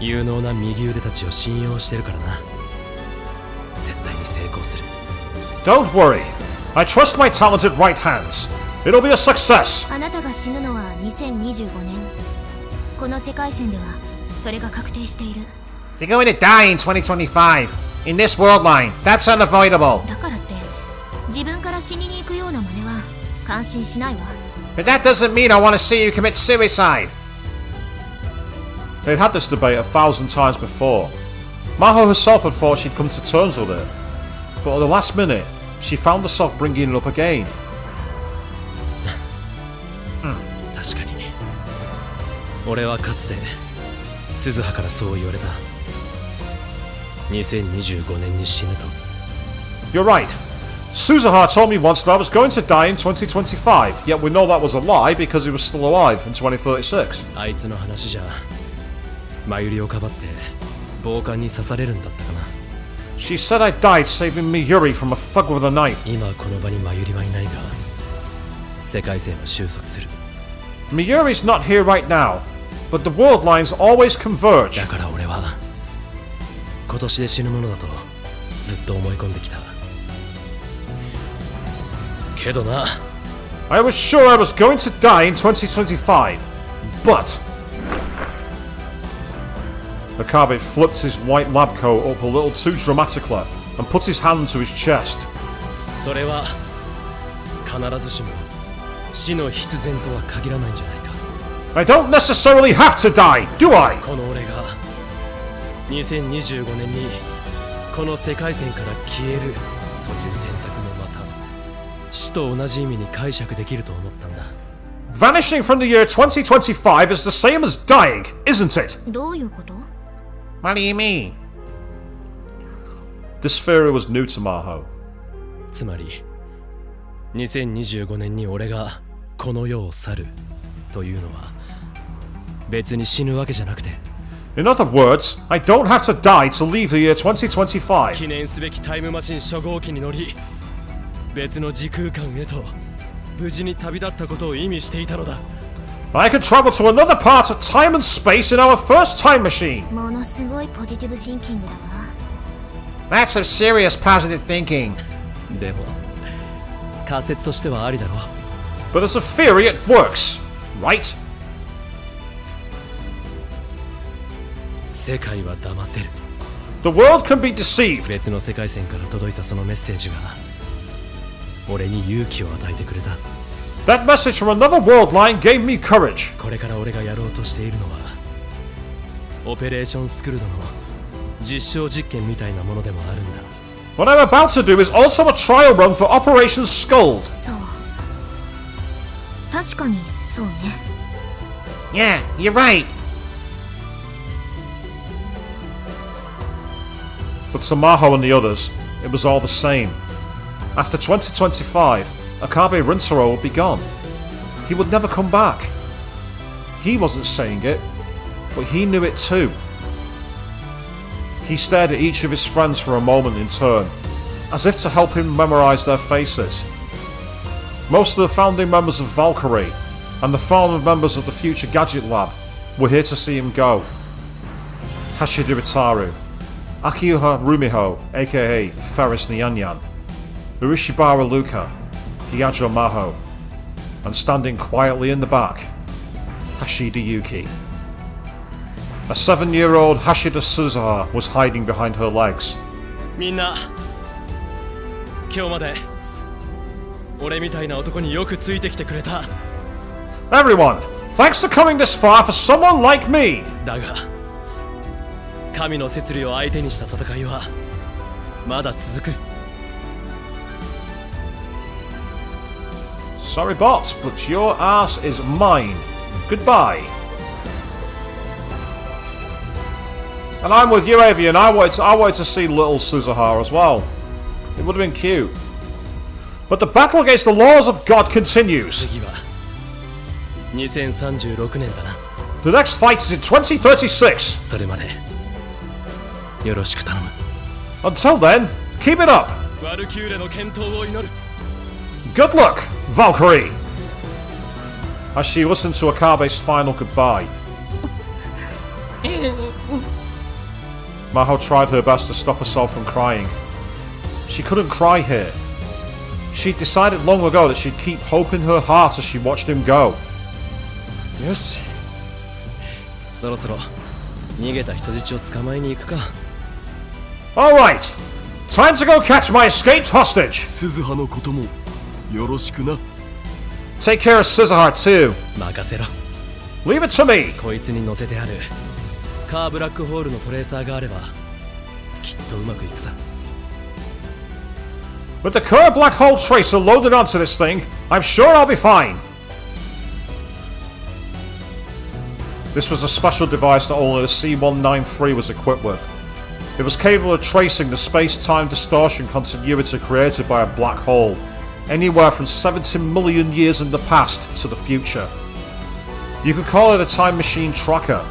有能な右腕たちを信用してるからな。絶対に成功する。 Don't worry, I trust my talented right hands. It'll be a success. あなたが死ぬのは2025年。この世界線ではそれが確定している。 You're going to die in 2025. In this world line. That's unavoidable. だからって自分から死にに行くような真似は感心しないわ。 But that doesn't mean I want to see you commit suicide. They'd had this debate 1,000 times before. Maho herself had thought she'd come to terms with it, but at the last minute, she found herself bringing it up again. 確かに。俺はかつて鈴葉からそう言われた。2025年に死ぬと。 You're right. Suzuha told me once that I was going to die in 2025, yet we know that was a lie because he was still alive in 2036. あいつの話じゃ真由里をかばって暴漢に刺されるんだったかな。 She said I died saving Miyuri from a thug with a knife. 今この場に真由里はいないが世界線は収束する。 Miyuri's not here right now, but the world lines always converge. だから俺は今年で死ぬものだとずっと思い込んできた。けどな。 I was sure I was going to die in 2025, but... Okabe flipped his white lab coat up a little too dramatically and put his hand to his chest. それは必ずしも死の必然とは限らないんじゃないか。 I don't necessarily have to die, do I? この俺が2025年にこの世界線から消えるという選択もまた死と同じ意味に解釈できると思ったんだ。 Vanishing from the year 2025 is the same as dying, isn't it? どういうこと？ What do you mean? This theory was new to Maho. つまり2025年に俺がこの世を去るというのは別に死ぬわけじゃなくて、 In other words, I don't have to die to leave the year 2025. 記念すべきタイムマシン初号機に乗り別の時空間へと無事に旅立ったことを意味していたのだ。 I can travel to another part of time and space in our first time machine. ものすごいポジティブシンキングだわ。 That's some serious positive thinking. でも仮説としてはありだろう。 But as a theory, it works, right? 世界は騙せる。 The world can be deceived. 別の世界線から届いたそのメッセージが俺に勇気を与えてくれた。 That message from another world line gave me courage. これから俺がやろうとしているのはオペレーションスクルドの実証実験みたいなものでもあるんだ。 What I'm about to do is also a trial run for Operation Scold. そう。確かにそうね。 Yeah, you're right. But to Maho and the others, it was all the same. After 2025, Okabe Rintaro would be gone. He would never come back. He wasn't saying it, but he knew it too. He stared at each of his friends for a moment in turn, as if to help him memorize their faces. Most of the founding members of Valkyrie and the former members of the Future Gadget Lab were here to see him go. Hashida Itaru, Akiuha Rumiho, aka Ferris Nyanyan, Urishibara Luka, Hiyajo Maho, and standing quietly in the back, Hashida Yuki. A 7-year-old Hashida Suzuha was hiding behind her legs. みんな今日まで俺みたいな男によくついてきてくれた。 Everyone, thanks for coming this far for someone like me. だが神の摂理を相手にした戦いはまだ続く。 Sorry bots, but your ass is mine. Goodbye. And I'm with you, Avian. I wanted to see little Suzuha as well. It would have been cute. But the battle against the laws of God continues. 次は2036年だな。 The next fight is in 2036. それまでよろしく頼む。 Until then, keep it up. ワルキューレの健闘を祈る。 Good luck, Valkyrie. As she listened to Okabe's final goodbye, Maho tried her best to stop herself from crying. She couldn't cry here. She'd decided long ago that she'd keep hope in her heart as she watched him go. よし、そろそろ逃げた人質を捕まえに行くか。 Alright, time to go catch my escaped hostage. 鈴葉のこともよろしくな。 Take care of Suzuha too. 任せろ。 Leave it to me. こいつに乗せてあるカーブラックホールのトレーサーがあればきっとうまくいくさ。 With the Kerr black hole tracer loaded onto this thing, I'm sure I'll be fine. This was a special device that only the C-193 was equipped with. It was capable of tracing the space-time distortion continuity created by a black hole, anywhere from 70 million years in the past to the future. You could call it a time machine tracker.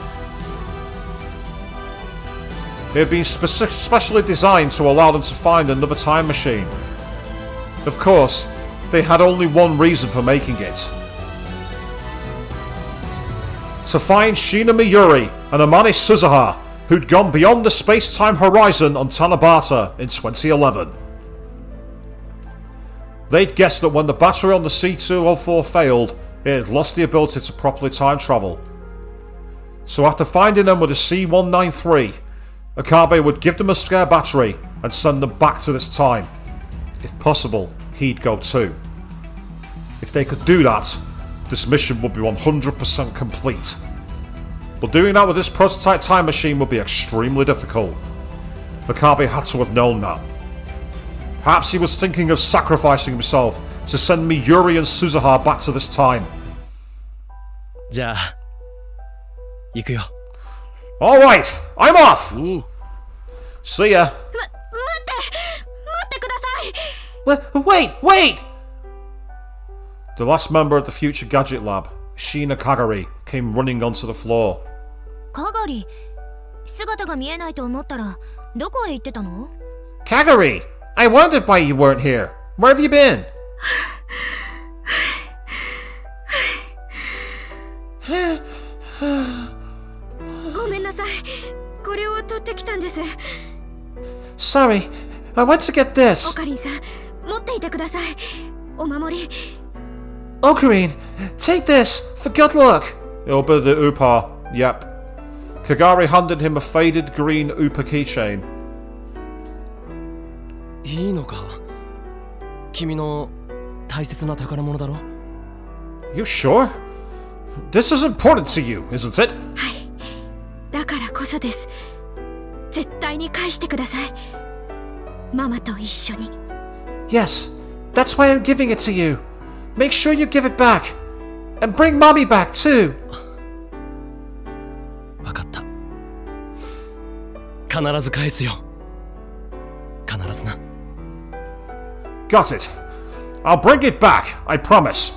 It had been specially designed to allow them to find another time machine. Of course, they had only one reason for making it. To find Shina Miyuri and Amane Suzuha, who'd gone beyond the space-time horizon on Tanabata in 2011. They'd guessed that when the battery on the C-204 failed, it had lost the ability to properly time travel. So after finding them with a C-193, Okabe would give them a spare battery and send them back to this time. If possible, he'd go too. If they could do that, this mission would be 100% complete. But doing that with this prototype time machine would be extremely difficult. Okabe had to have known that. Perhaps he was thinking of sacrificing himself to send Miyuri and Suzuha back to this time. じゃあ行くよ。 Alright, I'm off! おう See ya! 待ってください。 Wait! The last member of the Future Gadget Lab, Shina Kagari, came running onto the floor. カガリ、姿が見えないと思ったらどこへ行ってたの？ Kagari! I wondered why you weren't here. Where have you been? ごめんなさい。これを取ってきたんです。 Sorry, I went to get オ this. カリンさん、持っていてください。お守り。 Ocarine, take this for good luck. It'll be the Upa, yep. Kagari handed him a faded green Upa keychain. いいのか？君の大切な宝物だろ？ You sure? This is important to you, isn't it? はい。だからこそです。絶対に返してください。ママと一緒に。 Yes, that's why I'm giving it to you. Make sure you give it back. And bring Mommy back too. わかった。必ず返すよ。必ずな。 Got it. I'll bring it back, I promise.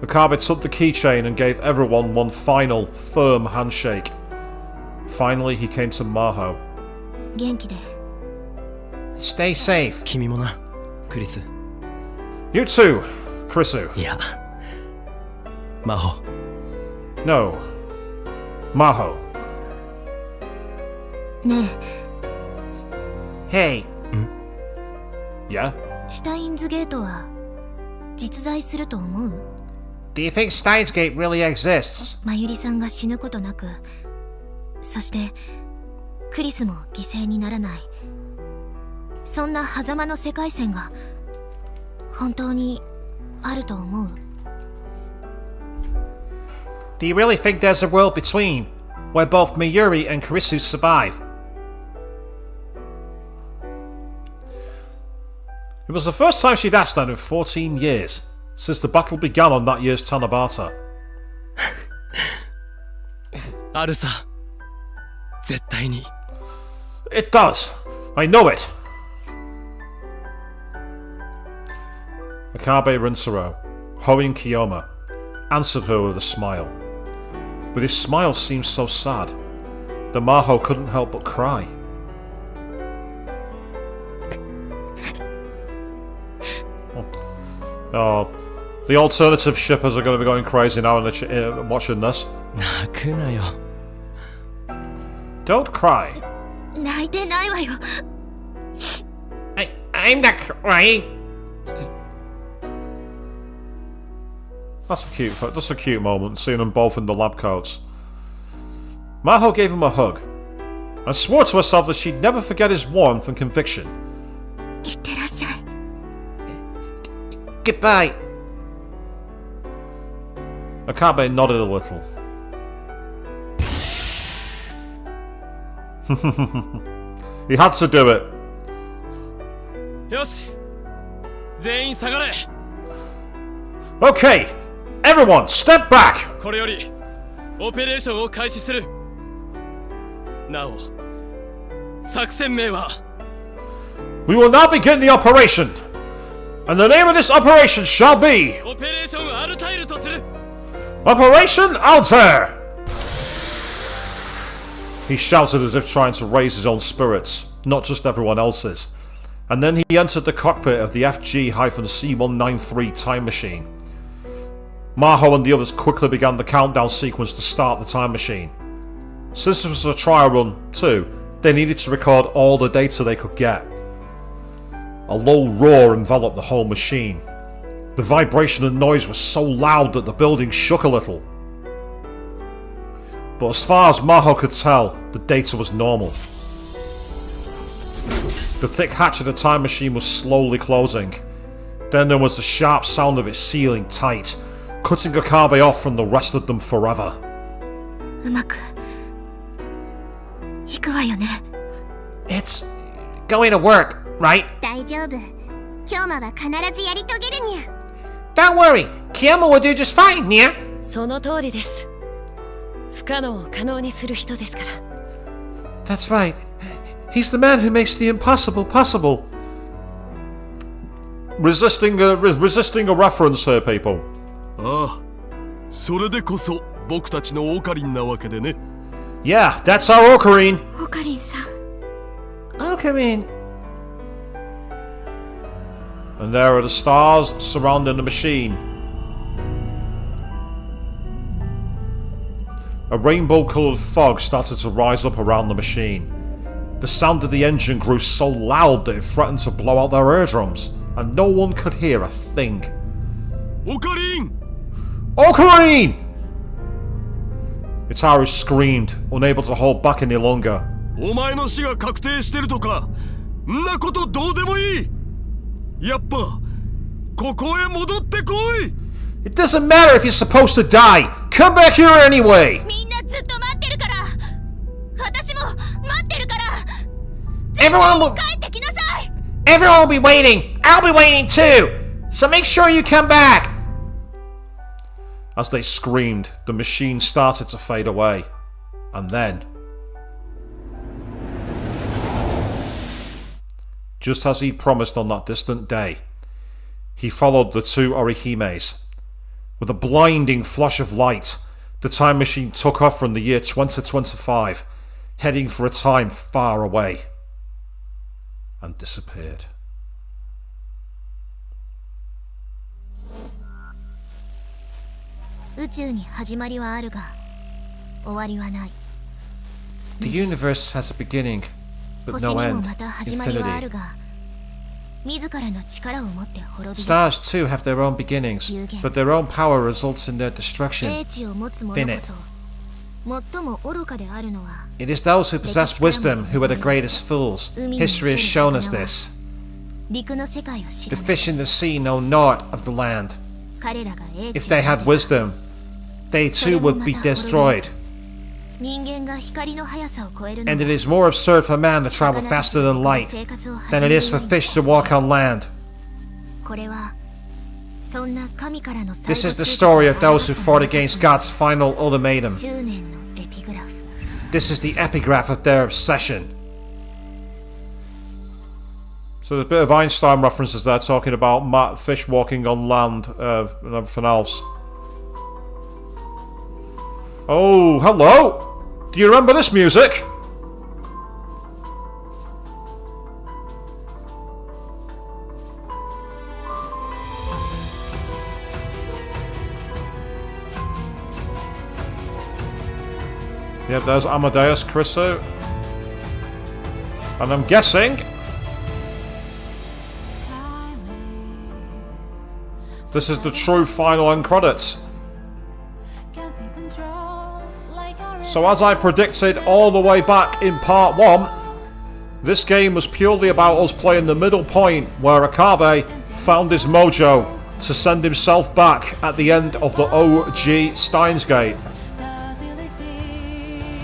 Okabe took the keychain and gave everyone one final, firm handshake. Finally, he came to Maho. 元気で。 Stay safe. 君もな、クリス。 You too, Krisu. いや、魔法。 No, Maho. ね Hey, Yeah? え、シュタインズゲートは実在すると思う？ What? シュタインズゲートって何？ What? シュタインズゲートって何？ What? うん。 What? 実在すると思う？ Do you think Steins Gate really exists? まゆりさんが死ぬことなく、そしてクリスも犠牲にならない、そんな狭間の世界線が本当にあると思う？ Do you really think there's a world between, where both Mayuri and Karisu survive? It was the first time she'd asked that in 14 years, since the battle began on that year's Tanabata. あるさ、絶対に。 It does. I know it. Okabe Rinsaro, Hoin Kiyoma, answered her with a smile. But his smile seemed so sad that Maho couldn't help but cry. Oh, the alternative shippers are going to be going crazy now and watching this. 泣くなよ。 Don't cry. 泣いてないわよ。 I'm not crying. That's a cute moment, seeing them both in the lab coats. Maho gave him a hug, and swore to herself that she'd never forget his warmth and conviction. いってらっしゃい。 Goodbye. Okabe nodded a little. He had to do it. よし、全員下がれ。 Okay, everyone, step back! これよりオペレーションを開始する。なお、作戦名は We will now begin the operation, and the name of this operation shall be オペレーションアルタイルとする。 Operation Altair! He shouted as if trying to raise his own spirits, not just everyone else's. And then he entered the cockpit of the FG-C193 time machine. Maho and the others quickly began the countdown sequence to start the time machine. Since this was a trial run, too, they needed to record all the data they could get. A low roar enveloped the whole machine. The vibration and noise was so loud that the building shook a little. But as far as Maho could tell, the data was normal. The thick hatch of the time machine was slowly closing. Then there was the sharp sound of it sealing tight, cutting Okabe off from the rest of them forever. うまくいくわよね。 It's going to work, right? 大丈夫。今日は必ずやり遂げるにゃ。 Don't worry, Kiyama will do just fine, Nia. その通りです。不可能を可能にする人ですから。 That's right. He's the man who makes the impossible possible. Resisting a reference here, people. ああ、それでこそ僕たちのオカリンなわけでね。 Yeah, that's our Ocarine. オカリンさん。 Okarin. And there are the stars surrounding the machine. A rainbow-coloured fog started to rise up around the machine. The sound of the engine grew so loud that it threatened to blow out their eardrums, and no one could hear a thing. オカリン！ Ocarine! Itaru screamed, unable to hold back any longer. お前の死が確定してるとか、んなことどうでもいい。やっぱここへ戻ってこい。 It doesn't matter if you're supposed to die. Come back here anyway. みんなずっと待ってるから。私も待ってるから。 Everyone will, 帰ってきなさい。 everyone will be waiting. I'll be waiting too. So make sure you come back. As they screamed, the machine started to fade away. And then, just as he promised on that distant day, he followed the two Orihimes. With a blinding flash of light, the time machine took off from the year 2025, heading for a time far away, and disappeared. The The universe has a beginning, but no 星にも end. また始まりはあるが、 Infinity. 星にもまた始まりはあるが、 星にもまた始まりはあるが、 Infinity. 星にもまた始まりはあるが、 Infinity. 自らの力を持って滅びる。 Stars too have their own beginnings, but their own power results in their 英 destruction. 知を持つ者こそ最も愚かであるのは It is those who possess wisdom who are the greatest fools. History has shown us this. 陸の世界を知 The らない。 fish in the sea know naught of the land. 彼らが英 If 知 they を持 had てば wisdom, they too would be destroyed. 人間が光の速さを超えるの And は it is more absurd for man to travel 魚たち faster が than 陸の light 生活を than 始 it める is for ように fish to walk on land. これはそんな神からの最 This 後 is the 通告 story が of those who 現 fought れた against God's final ultimatum. 執念のエピグラフ。 This is the epigraph of their obsession. So there's a bit of Einstein references there talking about fish walking on land and everything else. Oh, hello! Do you remember this music? Yep, there's Amadeus Chryso. And I'm guessing this is the true final end credits. So as I predicted all the way back in part 1, this game was purely about us playing the middle point where Okabe found his mojo to send himself back at the end of the OG Steins Gate.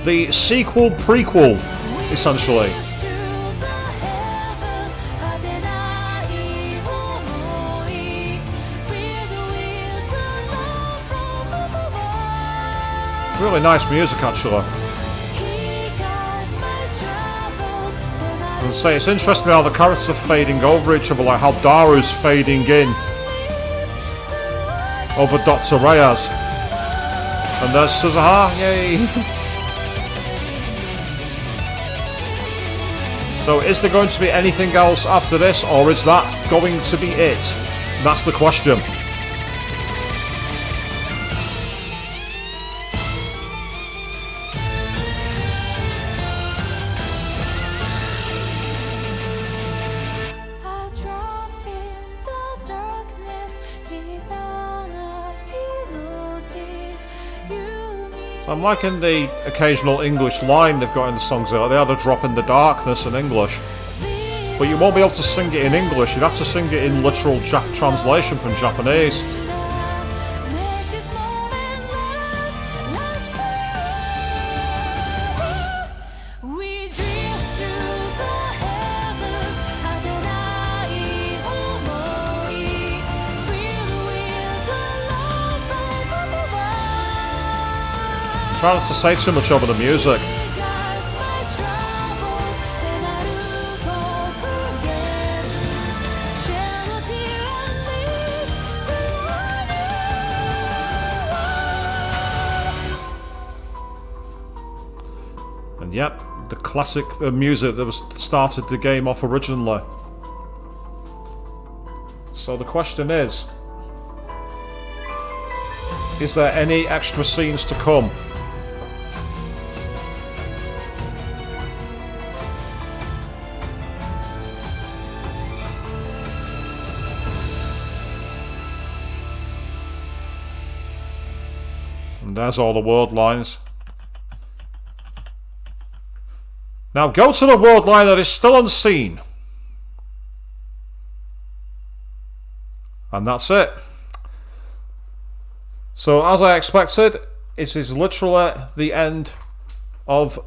The sequel prequel, essentially. Really nice music, actually. And say it's interesting how the characters are fading over each other, like how Daru's fading in over Dr. Reyes. And there's Suzuha, yay! So is there going to be anything else after this, or is that going to be it? That's the question. I'm liking the occasional English line they've got in the songs there. They had a drop in the darkness in English. But you won't be able to sing it in English, you'd have to sing it in literal translation from Japanese. Try not to say too much over the music. And yep, the classic music that was started the game off originally. So the question is there any extra scenes to come? And there's all the word lines. Now go to the word line that is still unseen. And that's it. So as I expected, it is literally the end of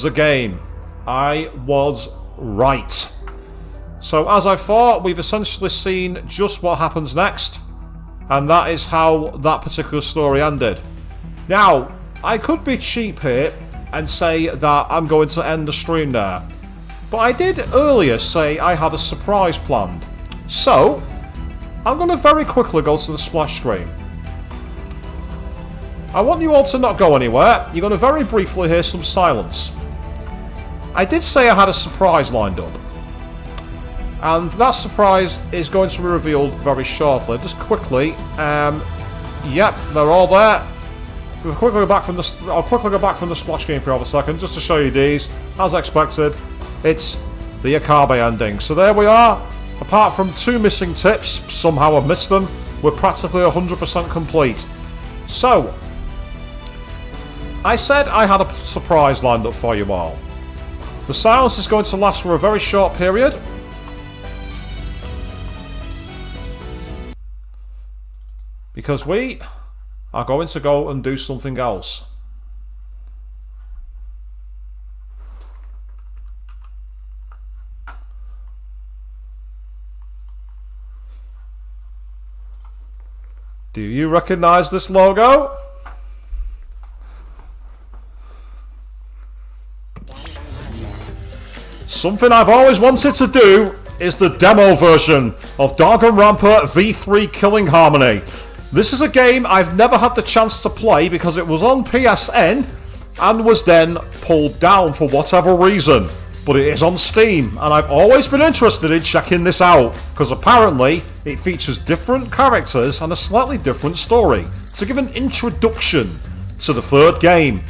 the game. I was right. So as I thought, we've essentially seen just what happens next. And that is how that particular story ended. Now, I could be cheap here and say that I'm going to end the stream there. But I did earlier say I had a surprise planned. So, I'm going to very quickly go to the splash screen. I want you all to not go anywhere. You're going to very briefly hear some silence. I did say I had a surprise lined up. And that surprise is going to be revealed very shortly. Just quickly, yep, they're all there. I'll quickly go back from the splash screen for a second, just to show you these. As expected, it's the Okabe ending. So there we are. Apart from 2 missing tips, somehow I've missed them, we're practically 100% complete. So, I said I had a surprise lined up for you all. The silence is going to last for a very short period. Because we are going to go and do something else. Do you recognize this logo? Something I've always wanted to do is the demo version of Danganronpa V3 Killing Harmony. This is a game I've never had the chance to play because it was on PSN and was then pulled down for whatever reason. But it is on Steam, and I've always been interested in checking this out, because apparently it features different characters and a slightly different story, to give an introduction to the third game.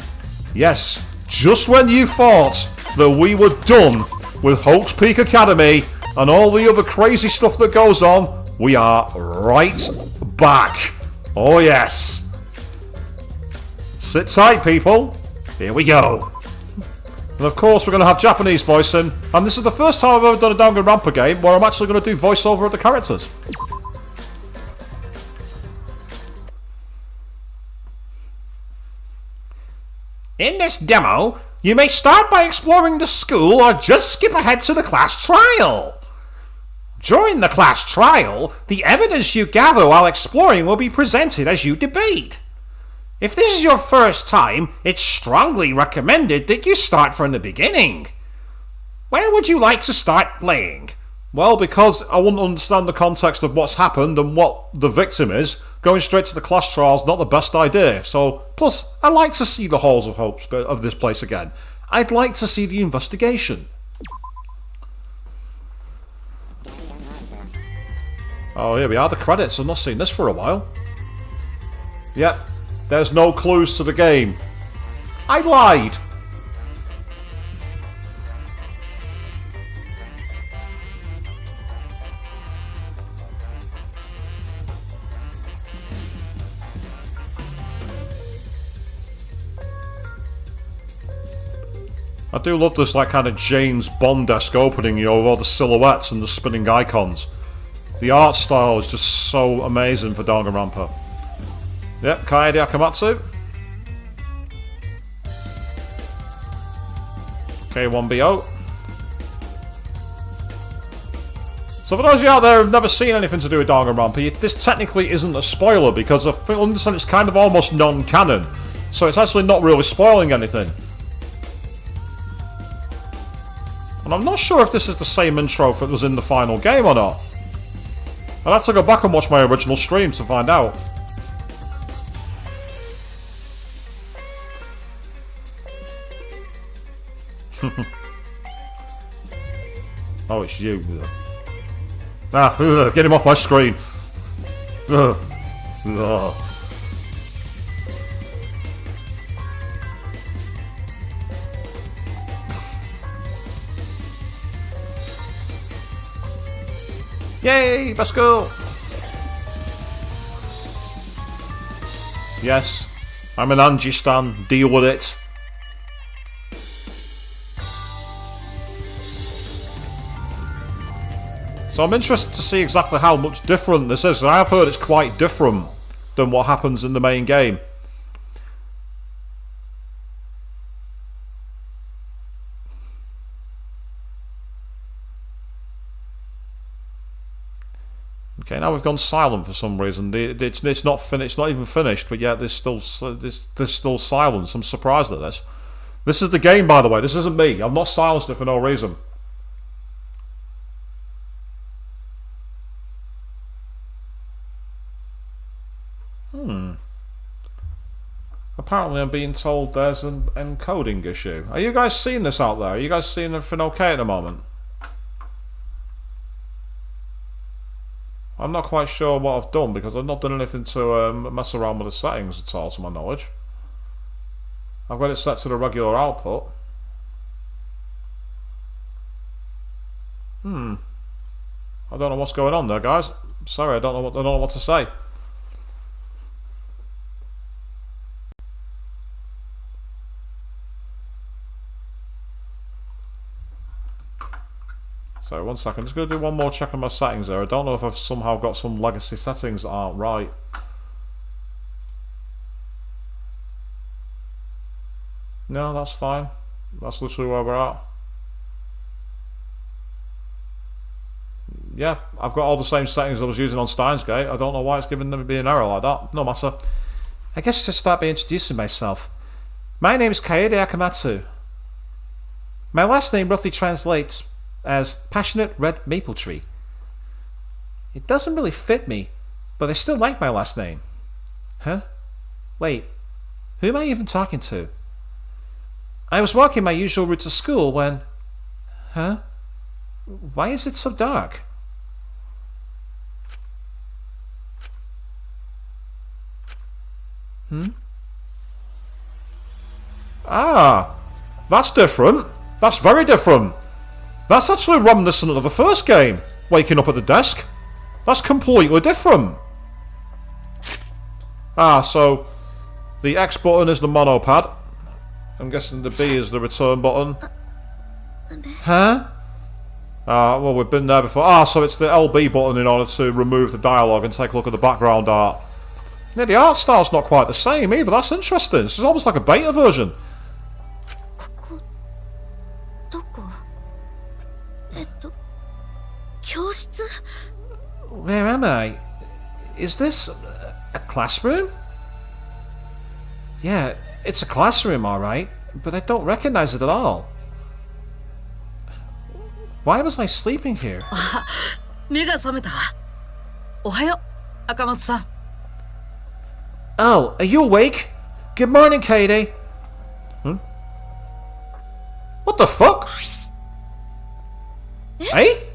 Yes, just when you thought that we were done with Hope's Peak Academy and all the other crazy stuff that goes on, we are right back. Oh yes. Sit tight, people. Here we go. And of course we're going to have Japanese voicing, and this is the first time I've ever done a Danganronpa game where I'm actually going to do voiceover of the characters. In this demo, you may start by exploring the school or just skip ahead to the class trial. During the class trial, the evidence you gather while exploring will be presented as you debate. If this is your first time, it's strongly recommended that you start from the beginning. Where would you like to start playing? Well, because I wouldn't understand the context of what's happened and what the victim is, going straight to the class trial is not the best idea. So, plus, I like to see the halls of hope of this place again. I'd like to see the investigation. Oh, here we are, the credits. I've not seen this for a while. Yep. There's no clues to the game. I lied. I do love this like kind of James Bond-esque opening, you know, with all the silhouettes and the spinning icons. The art style is just so amazing for Danganronpa. Yep, Kaede Akamatsu. K1BO. So for those of you out there who've never seen anything to do with Danganronpa, this technically isn't a spoiler because I understand it's kind of almost non-canon. So it's actually not really spoiling anything. And I'm not sure if this is the same intro that was in the final game or not. I'll have to go back and watch my original stream to find out. Oh, it's you. Ah, get him off my screen. Ugh. Ugh. Yay, let's go. Yes, I'm an Angie stan. Deal with it. So I'm interested to see exactly how much different this is. I've heard it's quite different than what happens in the main game. Okay, now we've gone silent for some reason. It's not finished. It's not even finished, but yet there's still silence. I'm surprised at this. This is the game, by the way. This isn't me. I've not silenced it for no reason. Apparently I'm being told there's an encoding issue. Are you guys seeing this out there? Are you guys seeing everything okay at the moment? I'm not quite sure what I've done because I've not done anything to mess around with the settings at all, to my knowledge. I've got it set to the regular output. I don't know what's going on there, guys. Sorry, I don't know what to say. Sorry, 1 second. I'm just going to do one more check on my settings there. I don't know if I've somehow got some legacy settings that aren't right. No, that's fine. That's literally where we're at. Yeah, I've got all the same settings I was using on Steins Gate. I don't know why it's giving them an error like that. No matter. I guess I should start by introducing myself. My name is Kaede Akamatsu. My last name roughly translates as Passionate Red Maple Tree. It doesn't really fit me, but I still like my last name. Huh? Wait, who am I even talking to? I was walking my usual route to school when... Huh? Why is it so dark? Ah, that's different. That's very different. That's actually reminiscent of the first game, waking up at the desk. That's completely different. Ah, so the X button is the monopad. I'm guessing the B is the return button. Huh? Ah, well, we've been there before. Ah, so it's the LB button in order to remove the dialogue and take a look at the background art. Yeah, the art style's not quite the same either. That's interesting. This is almost like a beta version. どこ教室 Where am I? Is this a classroom? Yeah, it's a classroom, alright, but I don't recognize it at all. Why was I sleeping here? 目が覚めた。おはよう、赤松さん。 Oh, are you awake? Good morning, Katie. What the fuck? Hey?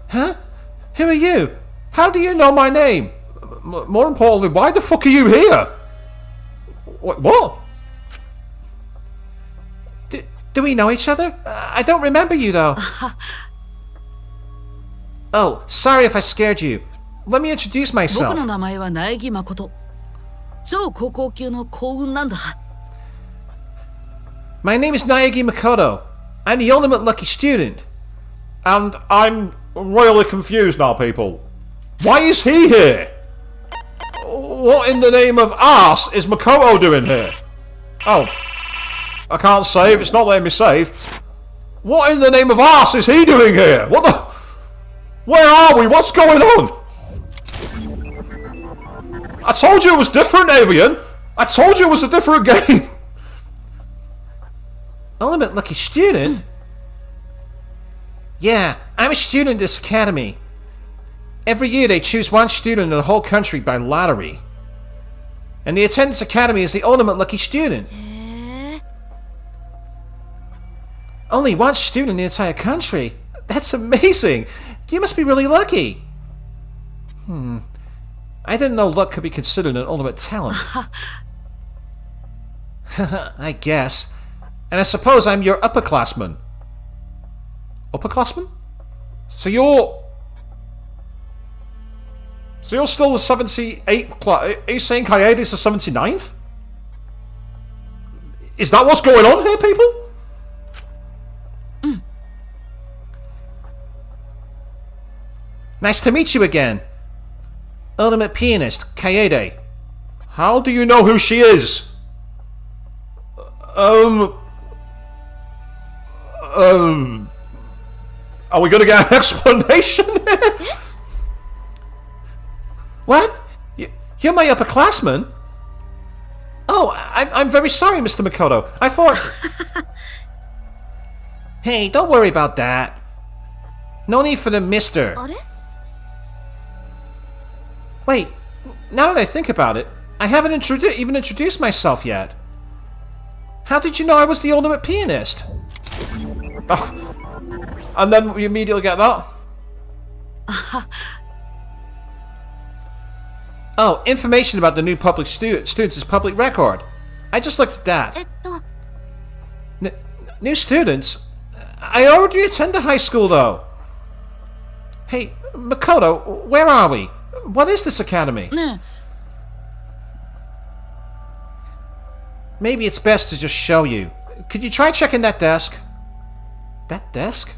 Huh? Who are you? How do you know my name? More importantly, why the fuck are you here? What? Do we know each other? I don't remember you, though. Oh, sorry if I scared you. Let me introduce 僕の myself. 名前は苗木誠。超高校級の幸運なんだ。 My name is Naegi Makoto. I'm the ultimate lucky student. And I'm royally confused now, people. Why is he here? What in the name of arse is Makoto doing here? Oh. I can't save. It's not letting me save. What in the name of arse is he doing here? What the... Where are we? What's going on? I told you it was different, Avian. I told you it was a different game. Ultimate lucky student? Yeah, I'm a student in this academy. Every year they choose one student in the whole country by lottery. And the attendance academy is the ultimate lucky student. Only one student in the entire country? That's amazing! You must be really lucky. I didn't know luck could be considered an ultimate talent. I guess. And I suppose I'm your upperclassman. Upperclassman? So you're still the 78th class? Are you saying Kaede's the 79th? Is that what's going on here, people? Nice to meet you again. Ultimate pianist, Kaede. How do you know who she is? Are we gonna get an explanation here? What? You're my upperclassman? Oh, I'm very sorry, Mr. Makoto. I thought... Hey, don't worry about that. No need for the mister. あれ Wait, now that I think about it, I haven't even introduced myself yet. How did you know I was the ultimate pianist? Oh. And then we immediately get that? Oh, information about the new public students is public record. I just looked at that. New students? I already attended high school, though. Hey, Makoto, where are we? What is this academy? ね Maybe it's best to just show you. Could you try checking that desk? That desk?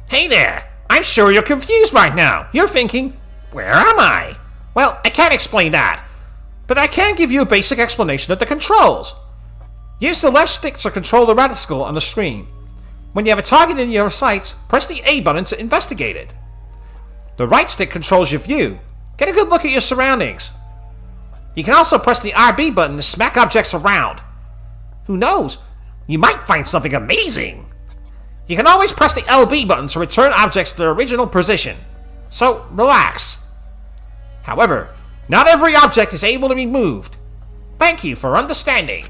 Hey there! I'm sure you're confused right now. You're thinking, where am I? Well, I can't explain that. But I can give you a basic explanation of the controls. Use the left stick to control the reticle on the screen. When you have a target in your sights, press the A button to investigate it. The right stick controls your view. Get a good look at your surroundings. You can also press the RB button to smack objects around. Who knows? You might find something amazing. You can always press the LB button to return objects to their original position. So, relax. However, not every object is able to be moved. Thank you for understanding.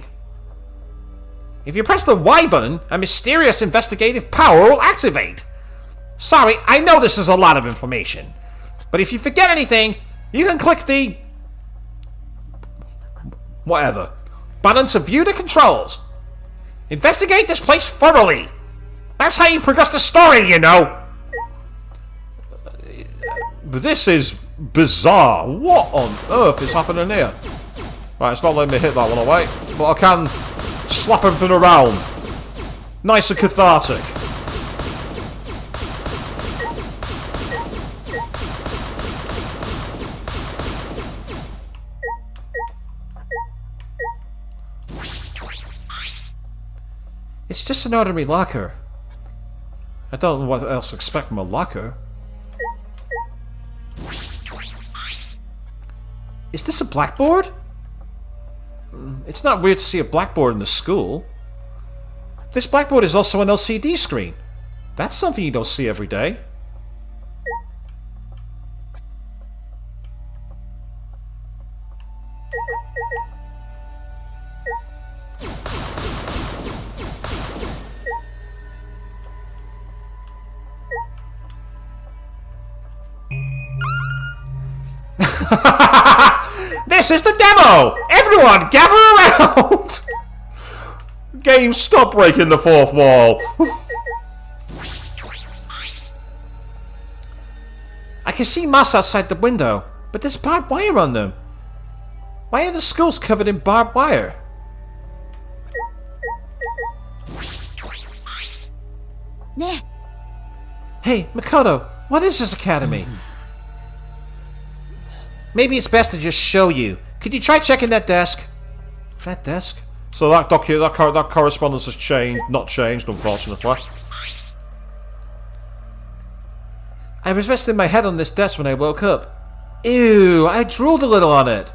If you press the Y button, a mysterious investigative power will activate. Sorry, I know this is a lot of information. But if you forget anything, you can click the... whatever button to view the controls. Investigate this place thoroughly. That's how you progress the story, you know. This is bizarre. What on earth is happening here? Right, it's not letting me hit that one away, but I can slap everything around. Nice and cathartic. It's just an ordinary locker. I don't know what else to expect from a locker. Is this a blackboard? It's not weird to see a blackboard in the school. This blackboard is also an LCD screen. That's something you don't see every day. This is the demo! Everyone, gather around! Game, stop breaking the fourth wall! I can see moss outside the window, but there's barbed wire on them. Why are the schools covered in barbed wire? Ne. Hey, Makoto, what is this academy? Maybe it's best to just show you. Could you try checking that desk? That desk? So that that correspondence has changed, not changed, unfortunately. I was resting my head on this desk when I woke up. Ew, I drooled a little on it.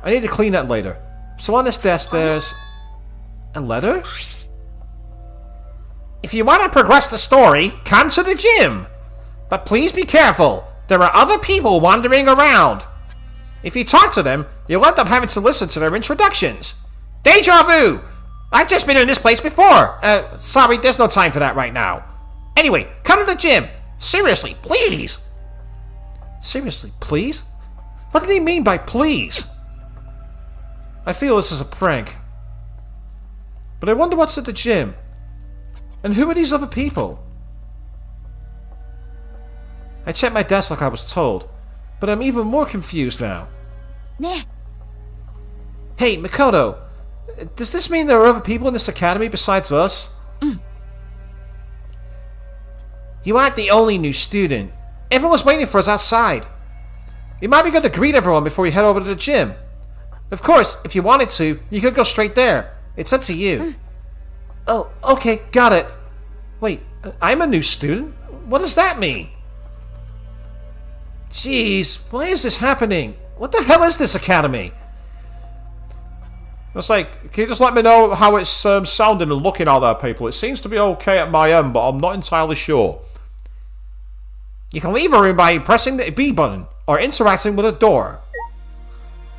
I need to clean that later. So on this desk there's... a letter? If you want to progress the story, come to the gym. But please be careful. There are other people wandering around. If you talk to them, you'll end up having to listen to their introductions. Deja vu! I've just been in this place before. Sorry, there's no time for that right now. Anyway, come to the gym. Seriously, please. Seriously, please? What do they mean by please? I feel this is a prank. But I wonder what's at the gym. And who are these other people? I checked my desk like I was told, but I'm even more confused now. Ne. Hey, Makoto, does this mean there are other people in this academy besides us? You aren't the only new student. Everyone's waiting for us outside. It might be good to greet everyone before we head over to the gym. Of course, if you wanted to, you could go straight there. It's up to you. Oh, okay, got it. Wait, I'm a new student? What does that mean? Jeez, why is this happening? What the hell is this academy? It's like, can you just let me know how it's sounding and looking out there, people? It seems to be okay at my end, but I'm not entirely sure. You can leave a room by pressing the B button or interacting with a door.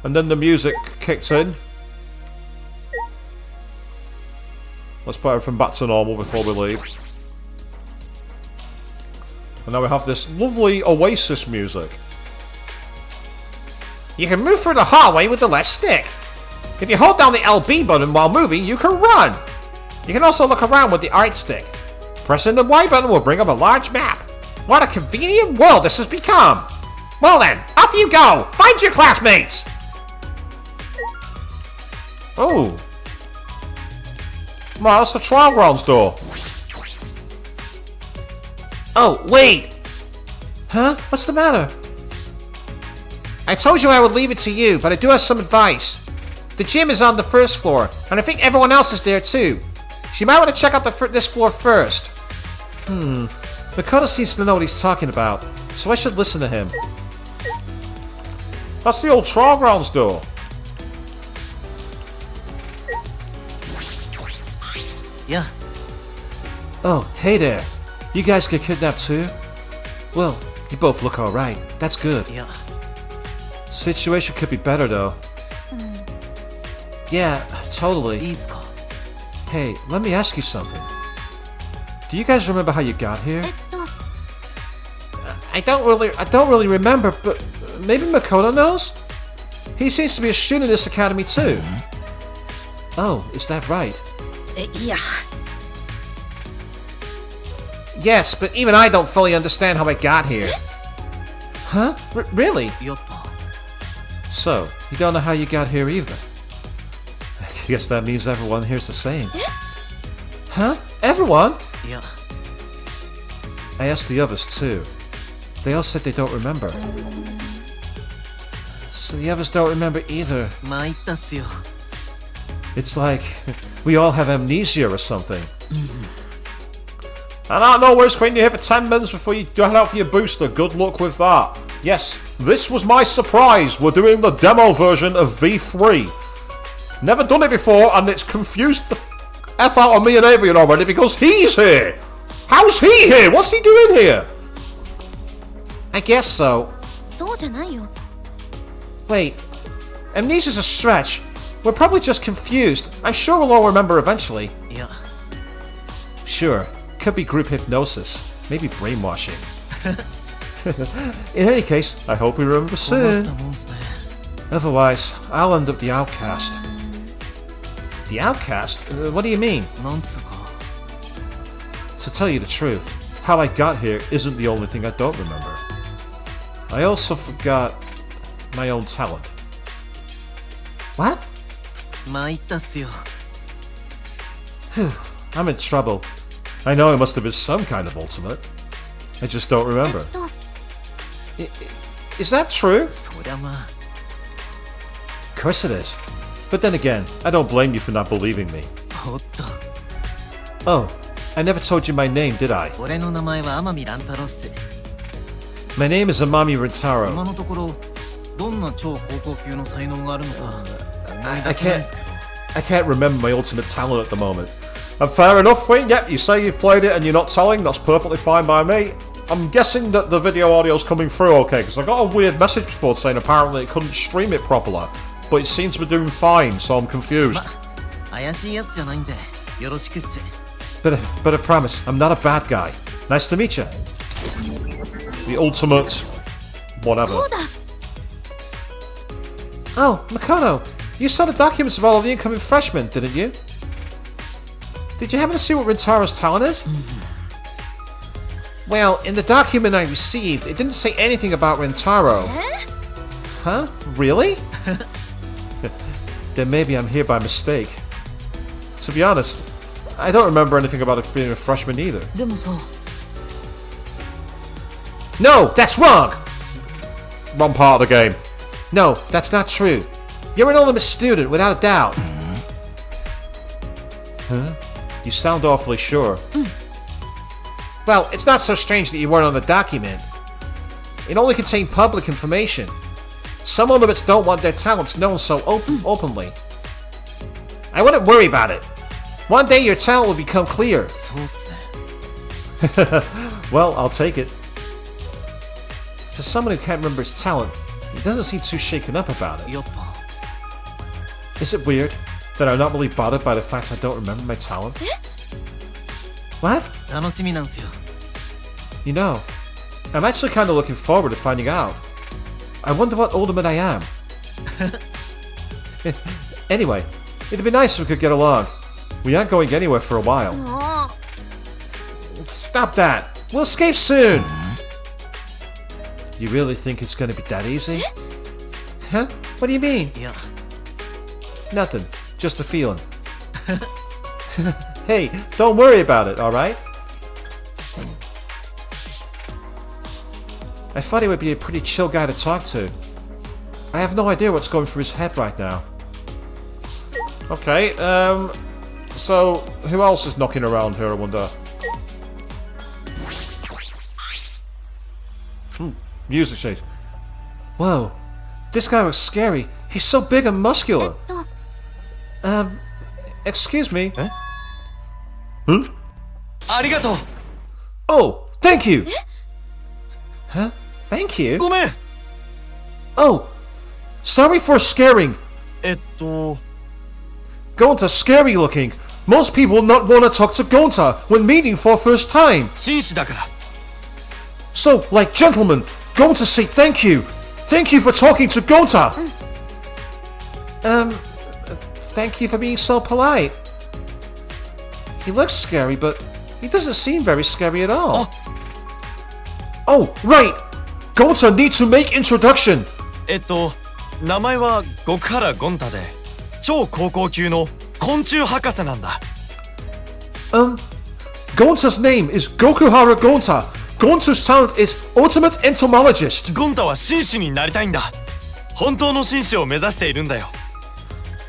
And then the music kicked in. Let's put everything back to normal before we leave. And now we have this lovely Oasis music. You can move through the hallway with the left stick. If you hold down the LB button while moving, you can run. You can also look around with the art stick. Pressing the Y button will bring up a large map. What a convenient world this has become. Well then, off you go. Find your classmates. Oh. Right, that's the trial grounds door. Oh, wait. Huh? What's the matter? I told you I would leave it to you, but I do have some advice. The gym is on the first floor, and I think everyone else is there too. So you might want to check out this floor first. Makoto seems to know what he's talking about, so I should listen to him. That's the old trial grounds door. Yeah. Oh, hey there. You guys get kidnapped too? Well, you both look alright. That's good. Yeah. Situation could be better though. Yeah, totally. いいっすか? Hey, let me ask you something. Do you guys remember how you got here? I don't really remember, but maybe Makoto knows? He seems to be a student in this academy too. Oh, is that right? いや Yes, but even I don't fully understand how I got here. Huh? Really? やっぱ So, you don't know how you got here either? I guess that means everyone here's the same. Huh? Everyone? いや I asked the others too. They all said they don't remember. So the others don't remember either. 参ったっすよ It's like we all have amnesia or something. And I know we're screening you here for 10 minutes before you head out for your booster. Good luck with that. Yes, this was my surprise. We're doing the demo version of V3. Never done it before, and it's confused the F out of me and Avian already because he's here. How's he here? What's he doing here? I guess so. そうじゃないよ Wait, amnesia's a stretch. We're probably just confused. I'm sure we'll all remember eventually. いや Sure, could be group hypnosis. Maybe brainwashing. In any case, I hope we remember 困っ soon. たもんっすね Otherwise, I'll end up the outcast. The outcast? What do you mean? なんつうか To tell you the truth, how I got here isn't the only thing I don't remember. I also forgot my own talent. What? 参ったっすよ I'm in trouble. I know it must have been some kind of ultimate. I just don't remember. Is that true? そりゃまあ Of course it is. But then again, I don't blame you for not believing me. おっと Oh, I never told you my name, did I? 俺の名前は天海乱太郎っす My name is Amami 今 Rintaro. のところどんな超高校級の才能があるのか思い I 出せないんすけど I can't remember my ultimate talent at the moment. And fair enough, Queen. Yep, you say you've played it and you're not telling. That's perfectly fine by me. I'm guessing that the video audio's coming through okay, because I got a weird message before saying apparently it couldn't stream it properly. But it seems to be doing fine, so I'm confused. ま怪しいやつじゃないんでよろしくっす But I promise, I'm not a bad guy. Nice to meet you. The ultimate... whatever. Oh, Makoto, you saw the documents of all of the incoming freshmen, didn't you? Did you happen to see what Rintaro's talent is? Well, in the document I received, it didn't say anything about Rintaro. Huh? Really? Then maybe I'm here by mistake. To be honest, I don't remember anything about it being a freshman either. でもさ No, that's wrong! Wrong part of the game. No, that's not true. You're an ultimate student, without a doubt. Huh? You sound awfully sure. Well, it's not so strange that you weren't on the document. It only contained public information. Some ultimates don't want their talents known so openly. I wouldn't worry about it. One day your talent will become clear. そうっすね Well, I'll take it. For someone who can't remember his talent, he doesn't seem too shaken up about it. やっぱ Is it weird that I'm not really bothered by the fact I don't remember my talent? What? 楽しみなんすよ You know, I'm actually kind of looking forward to finding out. I wonder what ultimate I am. Anyway, it'd be nice if we could get along. We aren't going anywhere for a while. もう Stop that! We'll escape soon! You really think it's gonna be that easy? Huh? What do you mean? いや Nothing. Just a feeling. Hey, don't worry about it, alright? I thought he would be a pretty chill guy to talk to. I have no idea what's going through his head right now. Okay, so who else is knocking around here, I wonder? Music shade. Whoa, this guy looks scary. He's so big and muscular. Excuse me. Eh? Huh? ありがとう Oh, thank you. Huh? Thank you? ごめん Oh, sorry for scaring. Gonta, scary looking. Most people would not want to talk to Gonta when meeting for first time. 紳士だから So, like gentlemen, Gonta say thank you. Thank you for talking to Gonta. Thank you for being so polite. He looks scary, but he doesn't seem very scary at all. Oh, right. Gonta need to make introduction. 名前は極原ゴンタで超高校級の昆虫博士なんだ Gonta's name is Gokuhara Gonta. Gonta's talent is ultimate entomologist. ゴンタは紳士になりたいんだ本当の紳士を目指しているんだよ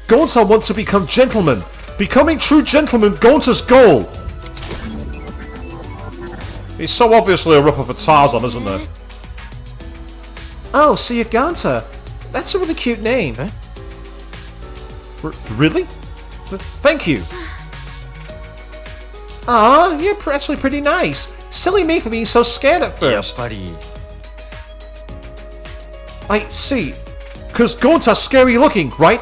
Gonta wants to become gentleman. Becoming true gentleman, Gonta's goal. He's so obviously a rip-off of Tarzan, isn't it? Oh, so you're Gonta. That's a really cute name. Eh? Really? Thank you. Aw, you're actually pretty nice. Silly me for being so scared at やっ first. ぱり I see. Cause Gonta's scary looking, right?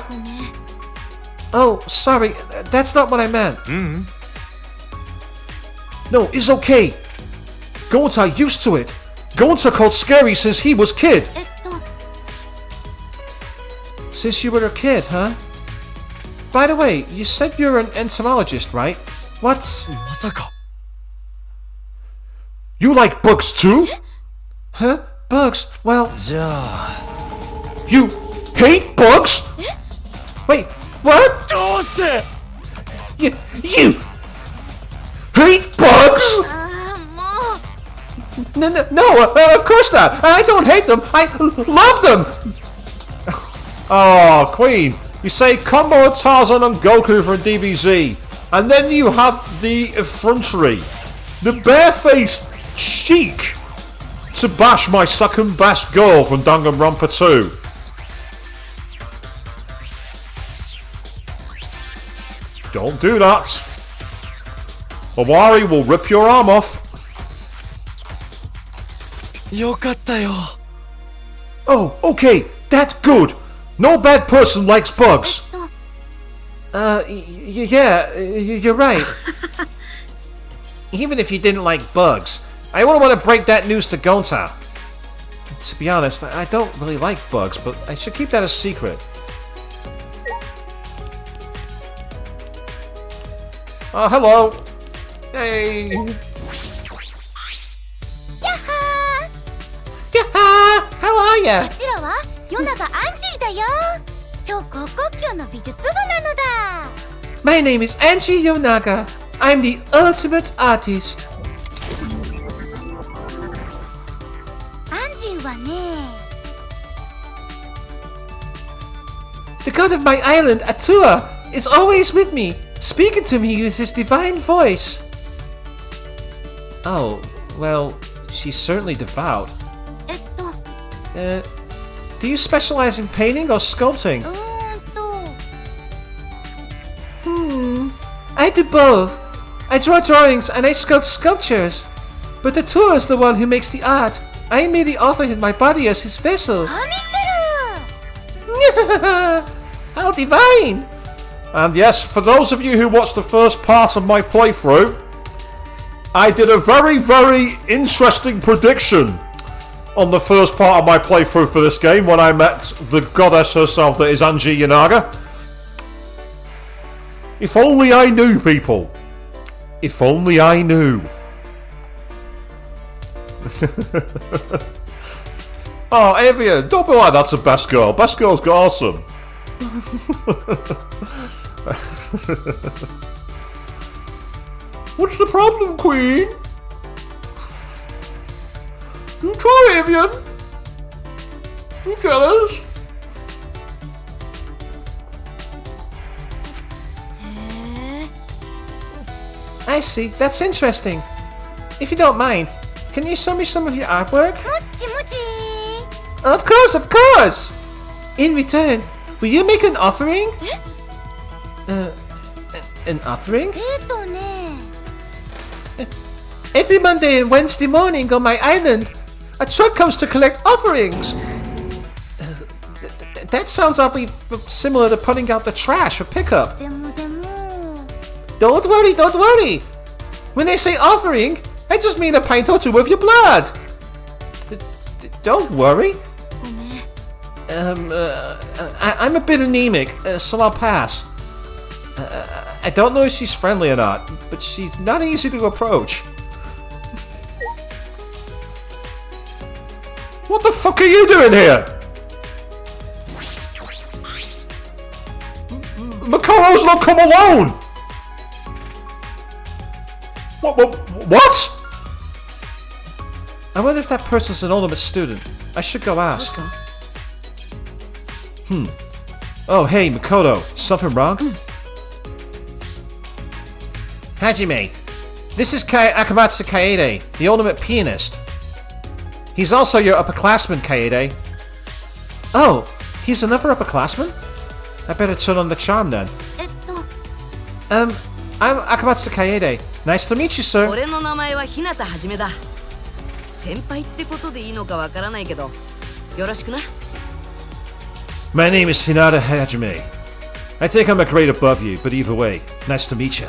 Oh, sorry. That's not what I meant. No, it's okay. Gonta used to it. Gonta called scary since he was kid. Since you were a kid, huh? By the way, you said you're an entomologist, right? What's... まさか You like bugs too? Huh? Bugs? Well, じゃあ you hate bugs? Wait, what? どうして You hate bugs? ああもう No, of course not. I don't hate them. I love them. Oh, Queen. You say combo Tarzan and Goku from DBZ. And then you have the effrontery, the barefaced cheek to bash my second best girl from Danganronpa 2. Don't do that. Owari will rip your arm off. よかったよ Oh, okay, that's good. No bad person likes bugs. Yeah, you're right. Even if you didn't like bugs, I wouldn't want to break that news to Gonta. To be honest, I don't really like bugs, but I should keep that a secret. Oh, hello. Hey. Yaha! How are ya? こちらはヨナがアンジーだよ超高校級の美術部なのだ My name is Angie Yonaga. I'm the ultimate artist. アンジーはね The god of my island, Atua, is always with me, speaking to me with his divine voice. Oh, well, she's certainly devout. と Do you specialize in painting or sculpting? I do both. I draw drawings and I sculpt sculptures. But Atua is the one who makes the art. I merely offer him my body as his vessel. はみて How divine! And yes, for those of you who watched the first part of my playthrough, I did a very, very interesting prediction on the first part of my playthrough for this game when I met the goddess herself that is Angie Yonaga. If only I knew, people. If only I knew. Oh, Avian, don't be like that's the best girl. Best girl's awesome. What's the problem, Queen? You try, Avian. You jealous? I see. That's interesting. If you don't mind, can you show me some of your artwork? Of course, of course! In return, will you make an offering? An offering? Every Monday and Wednesday morning on my island, a truck comes to collect offerings. That sounds awfully similar to putting out the trash for pickup. Don't worry, don't worry. When I say offering, I just mean a pint or two of your blood. Don't worry. I'm a bit anemic, so I'll pass. I don't know if she's friendly or not, but she's not easy to approach. What the fuck are you doing here? Makoto's not come alone! What? I wonder if that person's an ultimate student. I should go ask. Oh, hey, Makoto. Something wrong? Hajime, this is Akamatsu Kaede, the ultimate pianist. He's also your upperclassman, Kaede. Oh, he's another upperclassman? I better turn on the charm then. I'm Akamatsu Kaede. Nice to meet you, sir. 俺の名前は日向はじめだ。先輩ってことでいいのかわからないけど、よろしくな。My name is Hinata Hajime. I think I'm a grade above you, but either way, nice to meet you.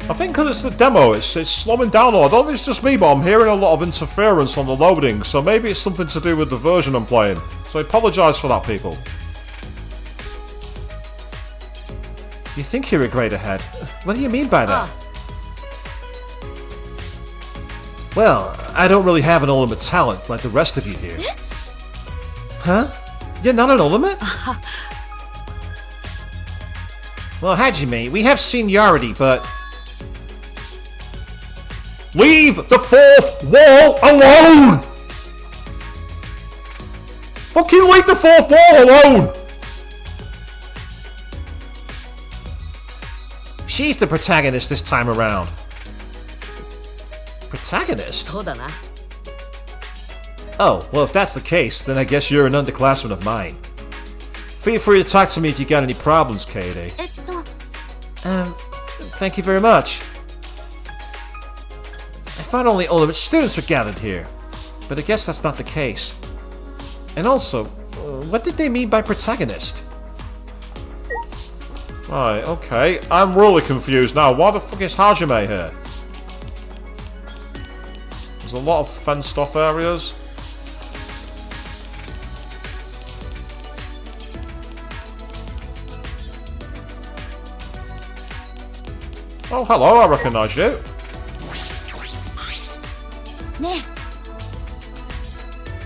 I think because it's the demo, it's slowing down a lot. I don't think it's just me, but I'm hearing a lot of interference on the loading, so maybe it's something to do with the version I'm playing. So I apologise for that, people. You think you're a grade ahead? What do you mean by that? Well, I don't really have an ultimate talent like the rest of you here. Huh? You're not an ultimate? Well, Hajime, we have seniority, but... Leave the fourth wall alone! Fucking leave the fourth wall alone! She's the protagonist this time around. Protagonist? そうだな。 Oh, well, if that's the case, then I guess you're an underclassman of mine. Feel free to talk to me if you got any problems, Kaede. Thank you very much. I thought only ultimate students were gathered here, but I guess that's not the case. And also, what did they mean by protagonist? Right, okay. I'm really confused now. Why the fuck is Hajime here? There's a lot of fenced off areas. Oh, hello, I recognise you.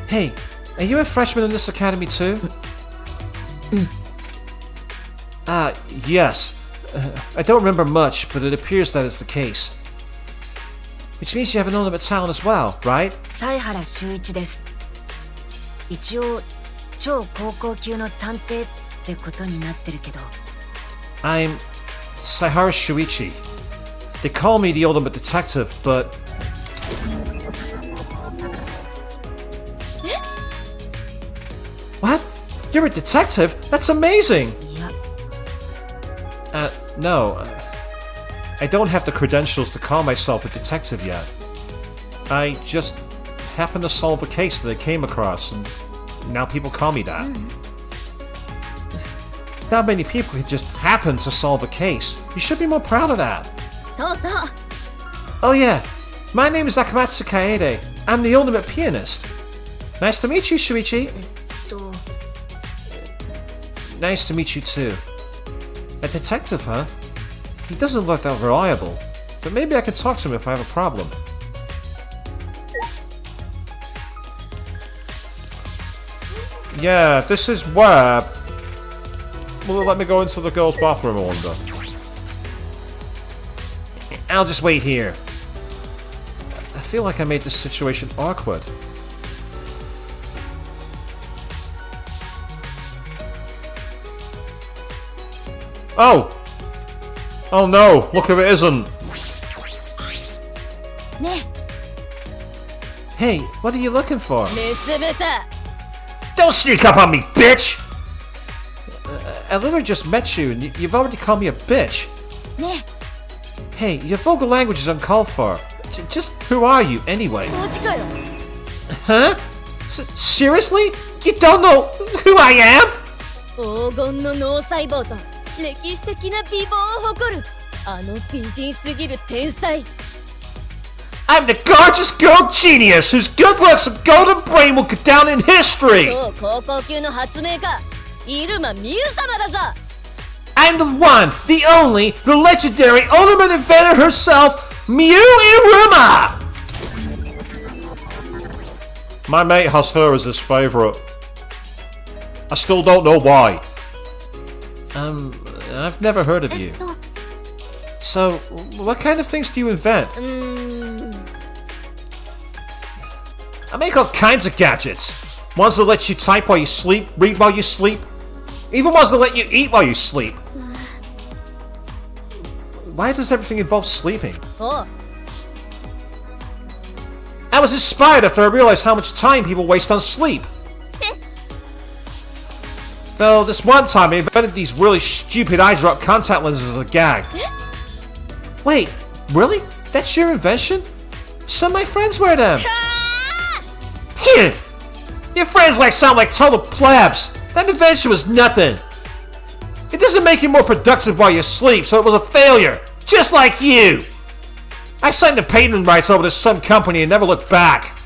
Hey, are you a freshman in this academy too? Yes. I don't remember much, but it appears that is the case. Which means you have an ultimate talent as well, right? 犀原修一です。一応超高校級の探偵ってことになってるけど。I'm Saihara Shuichi. They call me the ultimate detective, but... What? You're a detective? That's amazing! いや、No. I don't have the credentials to call myself a detective yet. I just happened to solve a case that I came across, and now people call me that. Not many people can just happen to solve a case. You should be more proud of that. そうそう。 Oh yeah, my name is Akamatsu Kaede. I'm the ultimate pianist. Nice to meet you, Shuichi. Nice to meet you too. A detective, huh? He doesn't look that reliable, but maybe I can talk to him if I have a problem. Yeah, this is where... Will it let me go into the girls' bathroom, I wonder? I'll just wait here. I feel like I made this situation awkward. Oh! Oh no, look if it isn't. Hey, what are you looking for? Don't sneak up on me, bitch! I literally just met you and you've already called me a bitch. Hey, your vulgar language is uncalled for. Just who are you anyway? Huh? Seriously? You don't know who I am? 黄金の脳細胞と歴史的な美貌を誇るあの美人すぎる天才 I'm the gorgeous girl genius whose good looks and golden brain will go down in history! 超高校級の発明家入間美優様だぞ I'm the one, the only, the legendary ornament inventor herself, Miu Iruma! My mate has her as his favourite. I still don't know why. I've never heard of you. So, what kind of things do you invent? I make all kinds of gadgets. Ones that let you type while you sleep, read while you sleep. Even ones that let you eat while you sleep. Why does everything involve sleeping? Oh. I was inspired after I realized how much time people waste on sleep. Though this one time I invented these really stupid eye drop contact lenses as a gag. Wait, really? That's your invention? Some of my friends wear them. Phew! Your friends sound like total plebs. That invention was nothing. It doesn't make you more productive while you sleep, so it was a failure. Just like you. I signed the patent rights over to some company and never looked back.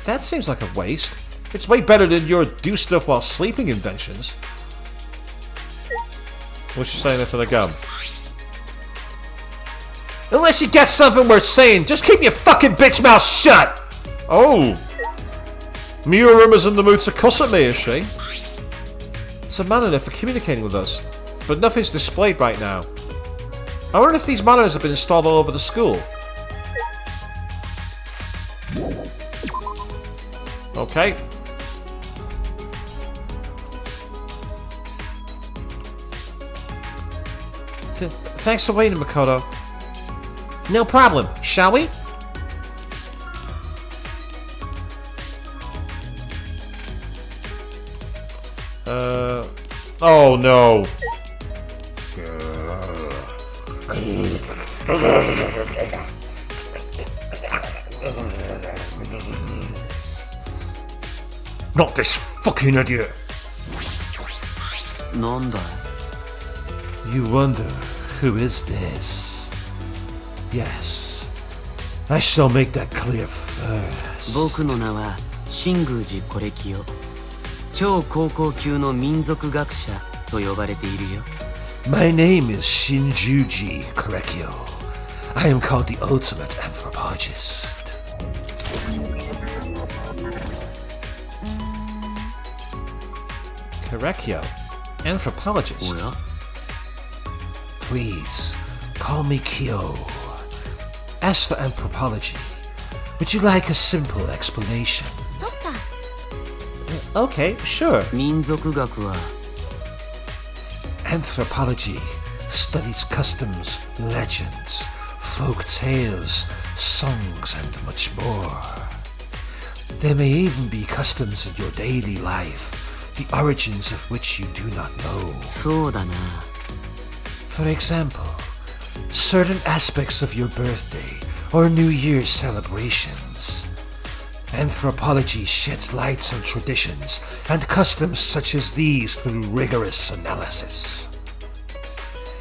That seems like a waste. It's way better than your do stuff while sleeping inventions. What's she saying there for the gum? Unless you get something worth saying, just keep your fucking bitch mouth shut! Oh. Miuruma's in the mood to cuss at me, is she? It's a manner for communicating with us, but nothing's displayed right now. I wonder if these monitors have been installed all over the school. Okay. Thanks for waiting, Makoto. No problem, shall we? Oh no. Not this fucking idiot. Nanda. You wonder, who is this? Yes. I shall make that clear first. 僕の名は新宮寺コレキヨ。超高校級の民族学者と呼ばれているよ。My name is Shinjuji Korekyo. I am called the ultimate anthropologist. Korekyo? Anthropologist? おや Please, call me Kyo. As for anthropology, would you like a simple explanation? そっか Okay, sure. 民族学は Anthropology studies customs, legends, folk tales, songs, and much more. There may even be customs in your daily life, the origins of which you do not know. そうだな。 For example, certain aspects of your birthday or New Year's celebrations. Anthropology sheds light on traditions and customs such as these through rigorous analysis.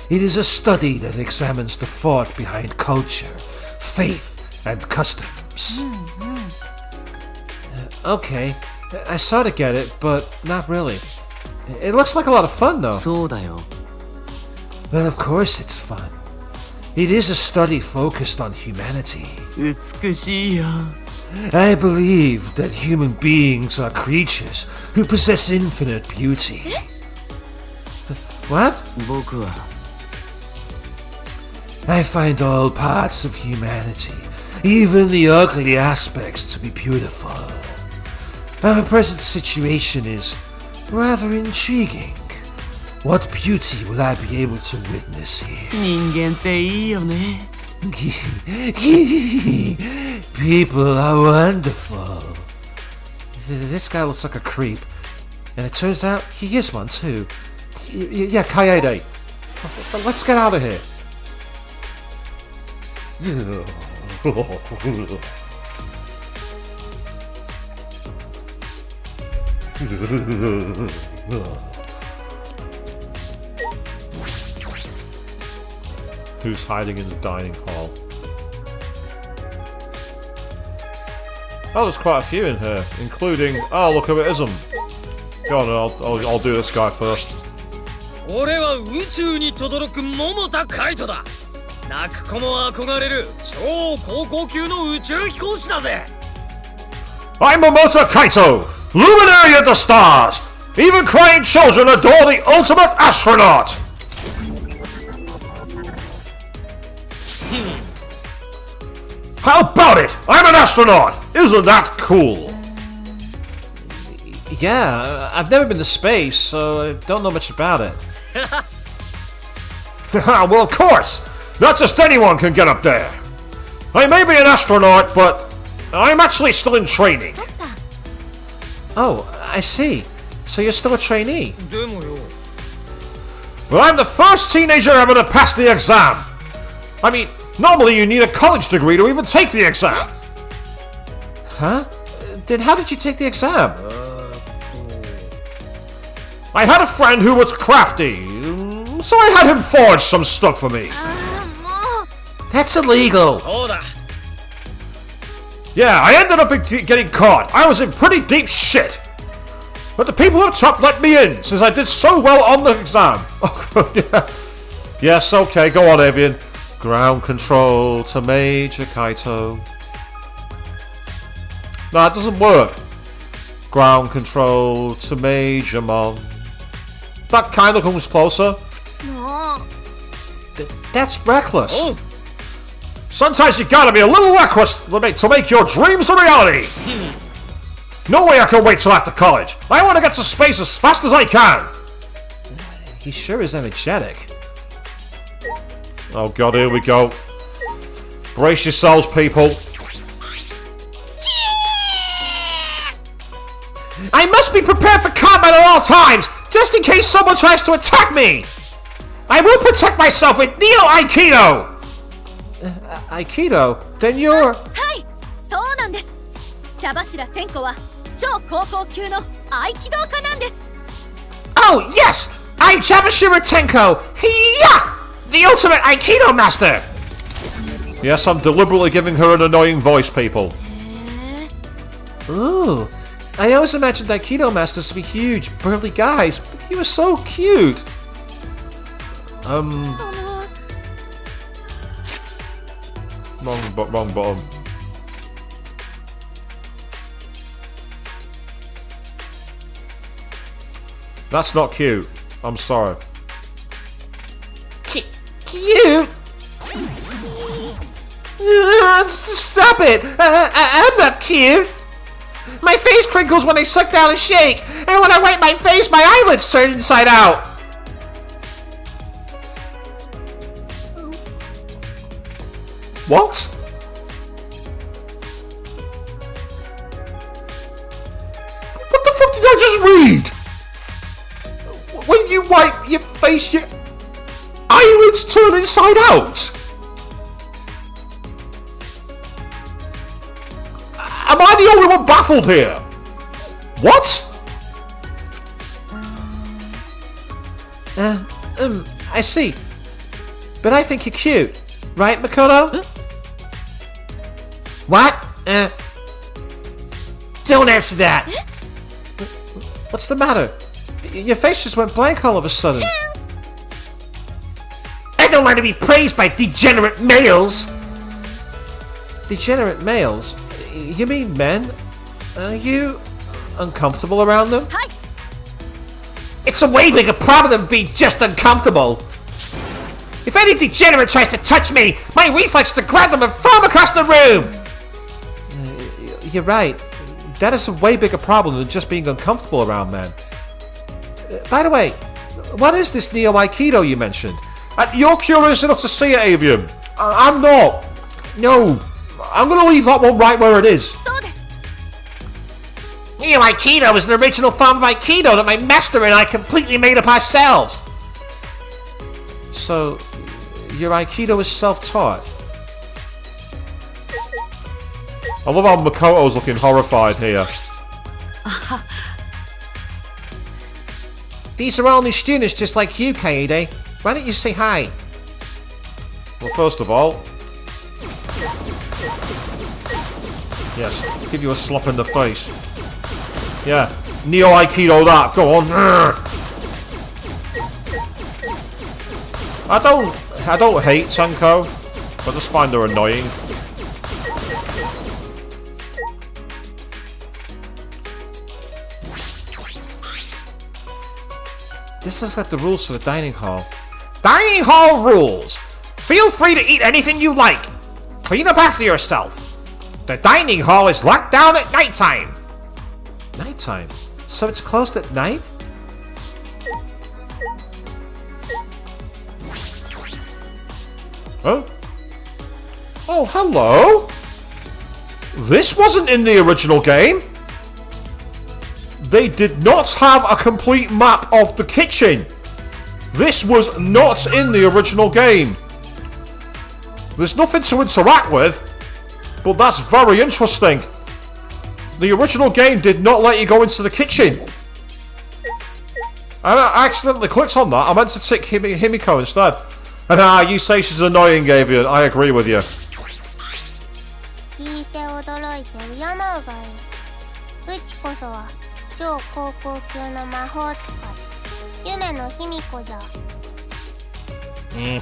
It is a study that examines the thought behind culture, faith, and customs. Okay, I sort of get it, but not really. It looks like a lot of fun, though. そうだよ。 Well, of course it's fun. It is a study focused on humanity. 美しいよ。 I believe that human beings are creatures who possess infinite beauty. What? 僕は I find all parts of humanity, even the ugly aspects, to be beautiful. Our present situation is rather intriguing. What beauty will I be able to witness here? 人間っていいよね。 People are wonderful. This guy looks like a creep, and it turns out he is one too. Yeah, Kaede. Let's get out of here. Who's hiding in the dining hall? Oh, there's quite a few in here, including... Oh, look who it isn't. Go on, I'll do this guy first. 俺は宇宙に轟く桃田カイトだ。泣く子も憧れる超高校級の宇宙飛行士だぜ。 I'm Momota Kaito, luminary of the stars. Even crying children adore the ultimate astronaut. How about it? I'm an astronaut. Isn't that cool? Yeah, I've never been to space, so I don't know much about it. Well, of course. Not just anyone can get up there. I may be an astronaut, but I'm actually still in training. Oh, I see. So you're still a trainee? でもよ。 Well, I'm the first teenager ever to pass the exam. I mean, normally you need a college degree to even take the exam. Huh? Then how did you take the exam? I had a friend who was crafty, so I had him forge some stuff for me. That's illegal. そうだ。 Yeah, I ended up getting caught. I was in pretty deep shit. But the people up top let me in, since I did so well on the exam. Yeah. Yes, okay, go on, Avian. Ground control to Major Kaito. No, it doesn't work. Ground control to Major Mon. That kind of comes closer. That's reckless. Oh. Sometimes you gotta be a little reckless to make your dreams a reality. No way I can wait till after college. I want to get to space as fast as I can. He sure is energetic. Oh god, here we go. Brace yourselves, people. I must be prepared for combat at all times, just in case someone tries to attack me. I will protect myself with Neo Aikido. Aikido? Then you're... はいそうなんです。茶柱天子は超高校級の合気道家なんです。 Oh, yes! I'm Chabashira Tenko! Hiya! The ultimate Aikido master! Yes, I'm deliberately giving her an annoying voice, people. Ooh. I always imagined Aikido masters to be huge, burly guys, but he was so cute. Wrong button. That's not cute. I'm sorry. Cute? Stop it! I'm not cute! My face crinkles when I suck down and shake, and when I wipe my face, my eyelids turn inside out! What? What the fuck did I just read? When you wipe your face, your eyelids turn inside out? Am I the only one baffled here? What? I see. But I think you're cute. Right, Makoto? Huh? What? Don't answer that! What's the matter? Your face just went blank all of a sudden. I don't want to be praised by degenerate males! Degenerate males? You mean men? Are you uncomfortable around them? Hi. It's a way bigger problem than being just uncomfortable. If any degenerate tries to touch me, my reflex is to grab them and throw them across the room! You're right. That is a way bigger problem than just being uncomfortable around men. By the way, what is this Neo Aikido you mentioned? You're curious enough to see it, Avian. I'm not. No. I'm going to leave that one right where it is. Neo Aikido is an original form of Aikido that my master and I completely made up ourselves. So, your Aikido is self-taught? I love how Makoto's looking horrified here. These are all new students just like you, Kaede. Why don't you say hi? Well, first of all... Yes, give you a slap in the face. Yeah, Neo Aikido that, go on. I don't hate Senko, I just find her annoying. This is like the rules for the dining hall. Dining hall rules! Feel free to eat anything you like. Clean up after yourself. The dining hall is locked down at nighttime. Nighttime? So it's closed at night? Huh? Oh, hello? This wasn't in the original game. They did not have a complete map of the kitchen. This was not in the original game. There's nothing to interact with, but that's very interesting. The original game did not let you go into the kitchen. I accidentally clicked on that. I meant to tick Himiko instead. And you say she's annoying, Avian. I agree with you. 聞いて驚いて敬うがいい。うちこそは超高校級の魔法使い、夢の卑弥呼じゃ。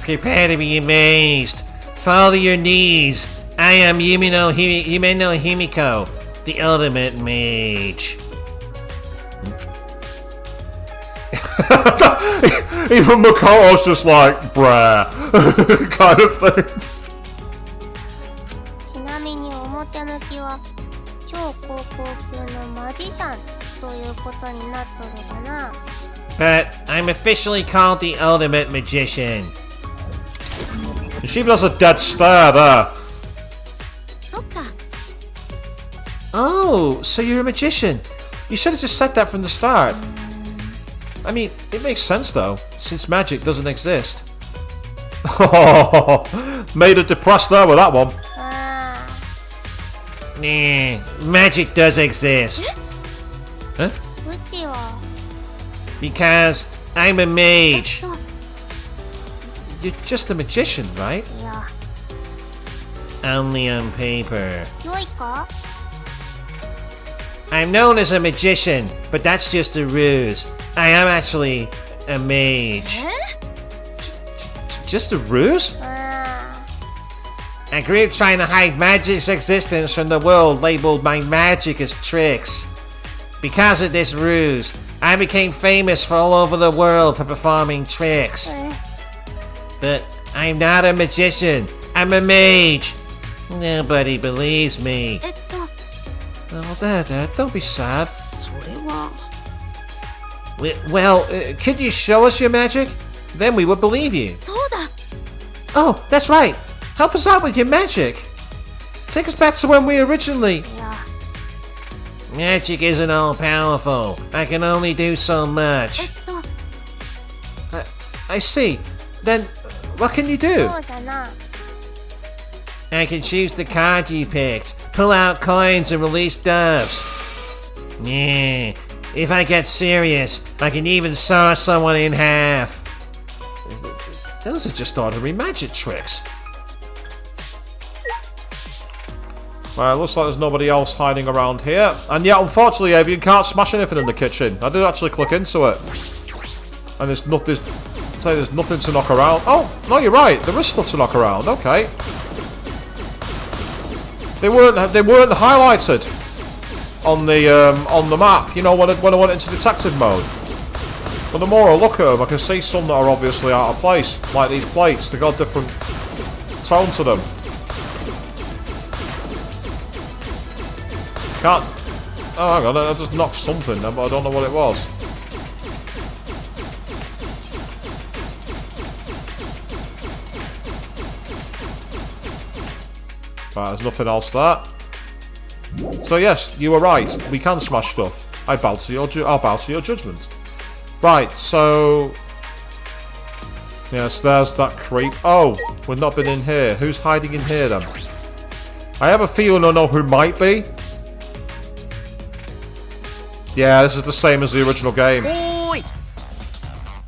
Prepare to be amazed. Fall to your knees. I am Yume no Himiko, the ultimate mage. Even Makoto's just like, bruh, kind of thing. ちなみに表向きは超高校級のマジシャンということになっとるかな。But I'm officially called the ultimate magician. She even has a dead stare there. Oh, so you're a magician. You should have just said that from the start. I mean, it makes sense though, since magic doesn't exist. Made her depressed there with that one. Nah, magic does exist. Huh? うちは Because I'm a mage. You're just a magician, right? いや Only on paper. 良いか I'm known as a magician, but that's just a ruse. I am actually a mage. Just a ruse? A group trying to hide magic's existence from the world labeled my magic as tricks. Because of this ruse, I became famous for all over the world for performing tricks. But I'm not a magician. I'm a mage. Nobody believes me. Oh, there, don't be sad. Well, could you show us your magic? Then we would believe you. Oh, that's right. Help us out with your magic. Take us back to when we originally... Magic isn't all powerful. I can only do so much. I see. Then, what can you do? そうじゃな。 I can choose the card you picked, pull out coins and release doves. Yeah, if I get serious, I can even saw someone in half. Those are just ordinary magic tricks. Right, looks like there's nobody else hiding around here. And yet, unfortunately, Avian can't smash anything in the kitchen. I did actually click into it. And there's nothing to knock around. Oh, no, you're right. There is stuff to knock around. Okay. They weren't highlighted on the map, you know, when I went into detective mode. But the more I look at them, I can see some that are obviously out of place. Like these plates, they got a different tone to them. Can't... Oh, hang on, I just knocked something, but I don't know what it was. Right, there's nothing else there. So yes, you were right. We can smash stuff. I'll bow to your judgment. Right, so... Yes, there's that creep. Oh, we've not been in here. Who's hiding in here then? I have a feeling I know who might be. Yeah, this is the same as the original game.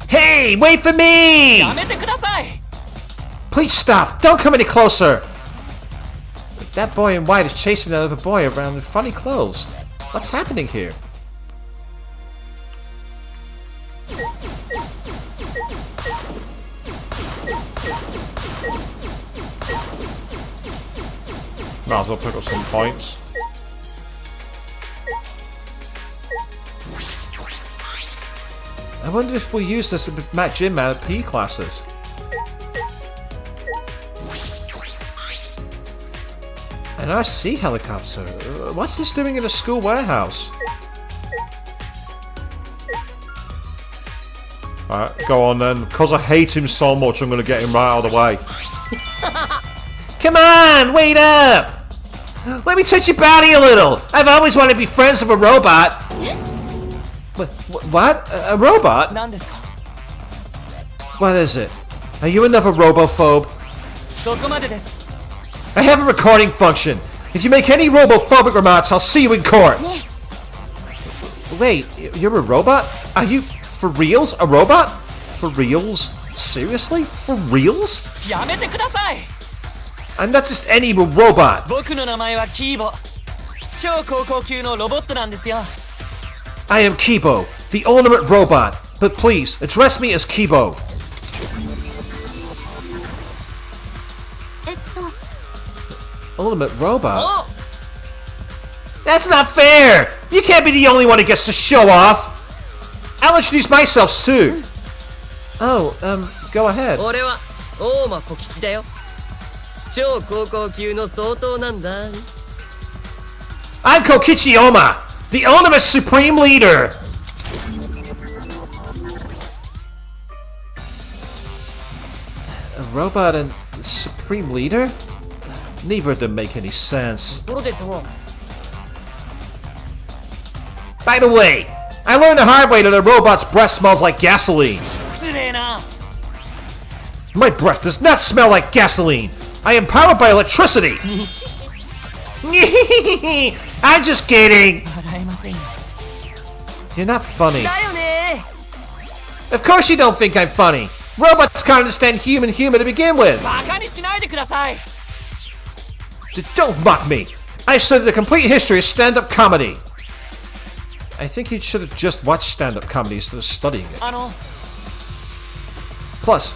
Hey, wait for me! Please stop! Don't come any closer! That boy in white is chasing that other boy around in funny clothes. What's happening here? Might as well pick up some points. I wonder if we'll use this to match Jim out of P classes. An RC helicopter? What's this doing in a school warehouse? Alright, go on then. Because I hate him so much, I'm going to get him right out of the way. Come on, wait up! Let me touch your body a little! I've always wanted to be friends with a robot! What? A robot? What is it? Are you another robophobe? I have a recording function. If you make any robophobic remarks, I'll see you in court. Wait, you're a robot? Are you for reals a robot? For reals? Seriously? For reals? I'm not just any robot. I am Kibo, the ultimate robot. But please, address me as Kibo. Ultimate robot? That's not fair! You can't be the only one who gets to show off! I'll introduce myself too! Oh, go ahead. I'm Kokichi Oma, the ultimate supreme leader! A robot and supreme leader? Neither of them make any sense. By the way, I learned the hard way that a robot's breath smells like gasoline. My breath does not smell like gasoline. I am powered by electricity. I'm just kidding. You're not funny. Of course you don't think I'm funny. Robots can't understand human humor to begin with. Don't mock me! I studied the complete history of stand-up comedy! I think you should have just watched stand-up comedy instead of studying it. Plus,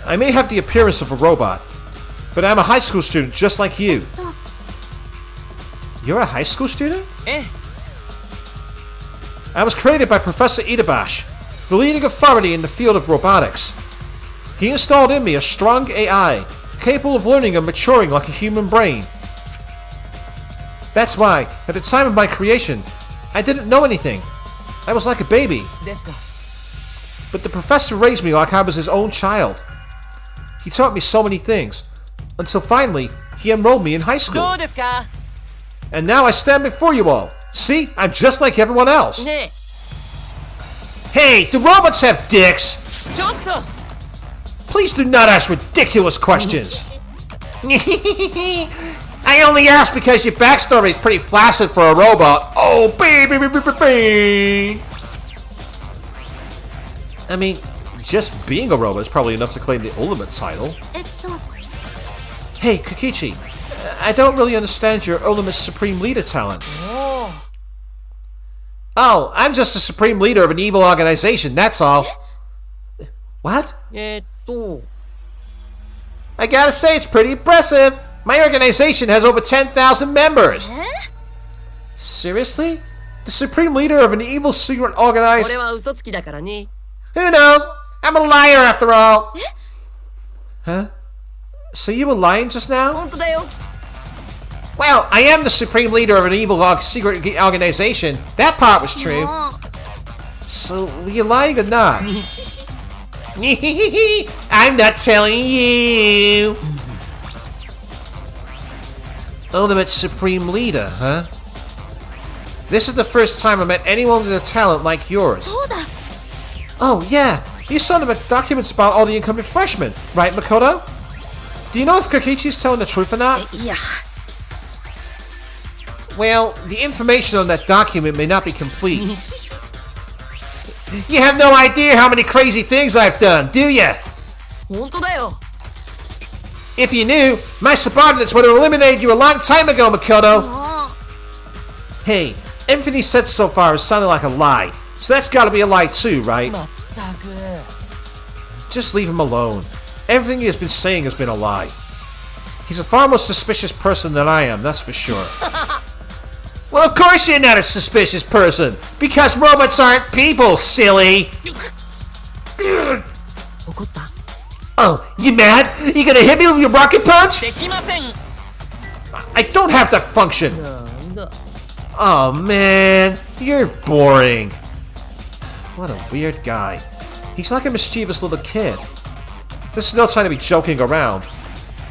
I may have the appearance of a robot, but I'm a high school student just like you. You're a high school student? I was created by Professor Itabashi, the leading authority in the field of robotics. He installed in me a strong AI, capable of learning and maturing like a human brain. That's why, at the time of my creation, I didn't know anything. I was like a baby. But the professor raised me like I was his own child. He taught me so many things, until finally, he enrolled me in high school. And now I stand before you all. See, I'm just like everyone else. Hey, do robots have dicks? Please do not ask ridiculous questions. I only ask because your backstory is pretty flaccid for a robot. Oh, baby. I mean, just being a robot is probably enough to claim the ultimate title. Hey, Kokichi, I don't really understand your ultimate supreme leader talent. Oh, I'm just a supreme leader of an evil organization, that's all. What? I gotta say, it's pretty impressive. My organization has over 10,000 members. Seriously? The supreme leader of an evil secret organization? Who knows? I'm a liar after all. Huh? So you were lying just now? Well, I am the supreme leader of an evil secret organization. That part was true. So, were you lying or not? I'm not telling you. Ultimate supreme leader, huh? This is the first time I met anyone with a talent like yours. Oh, yeah. You saw the documents about all the incoming freshmen, right, Makoto? Do you know if Kokichi's telling the truth or not? Yeah. Well, the information on that document may not be complete. You have no idea how many crazy things I've done, do you? If you knew, my subordinates would have eliminated you a long time ago, Makoto. Hey, everything he said so far has sounded like a lie, so that's gotta be a lie too, right? Just leave him alone. Everything he has been saying has been a lie. He's a far more suspicious person than I am, that's for sure. Well, of course you're not a suspicious person, because robots aren't people, silly! Oh, you mad? You gonna hit me with your rocket punch? I don't have that function! Oh man, you're boring. What a weird guy. He's like a mischievous little kid. This is no time to be joking around.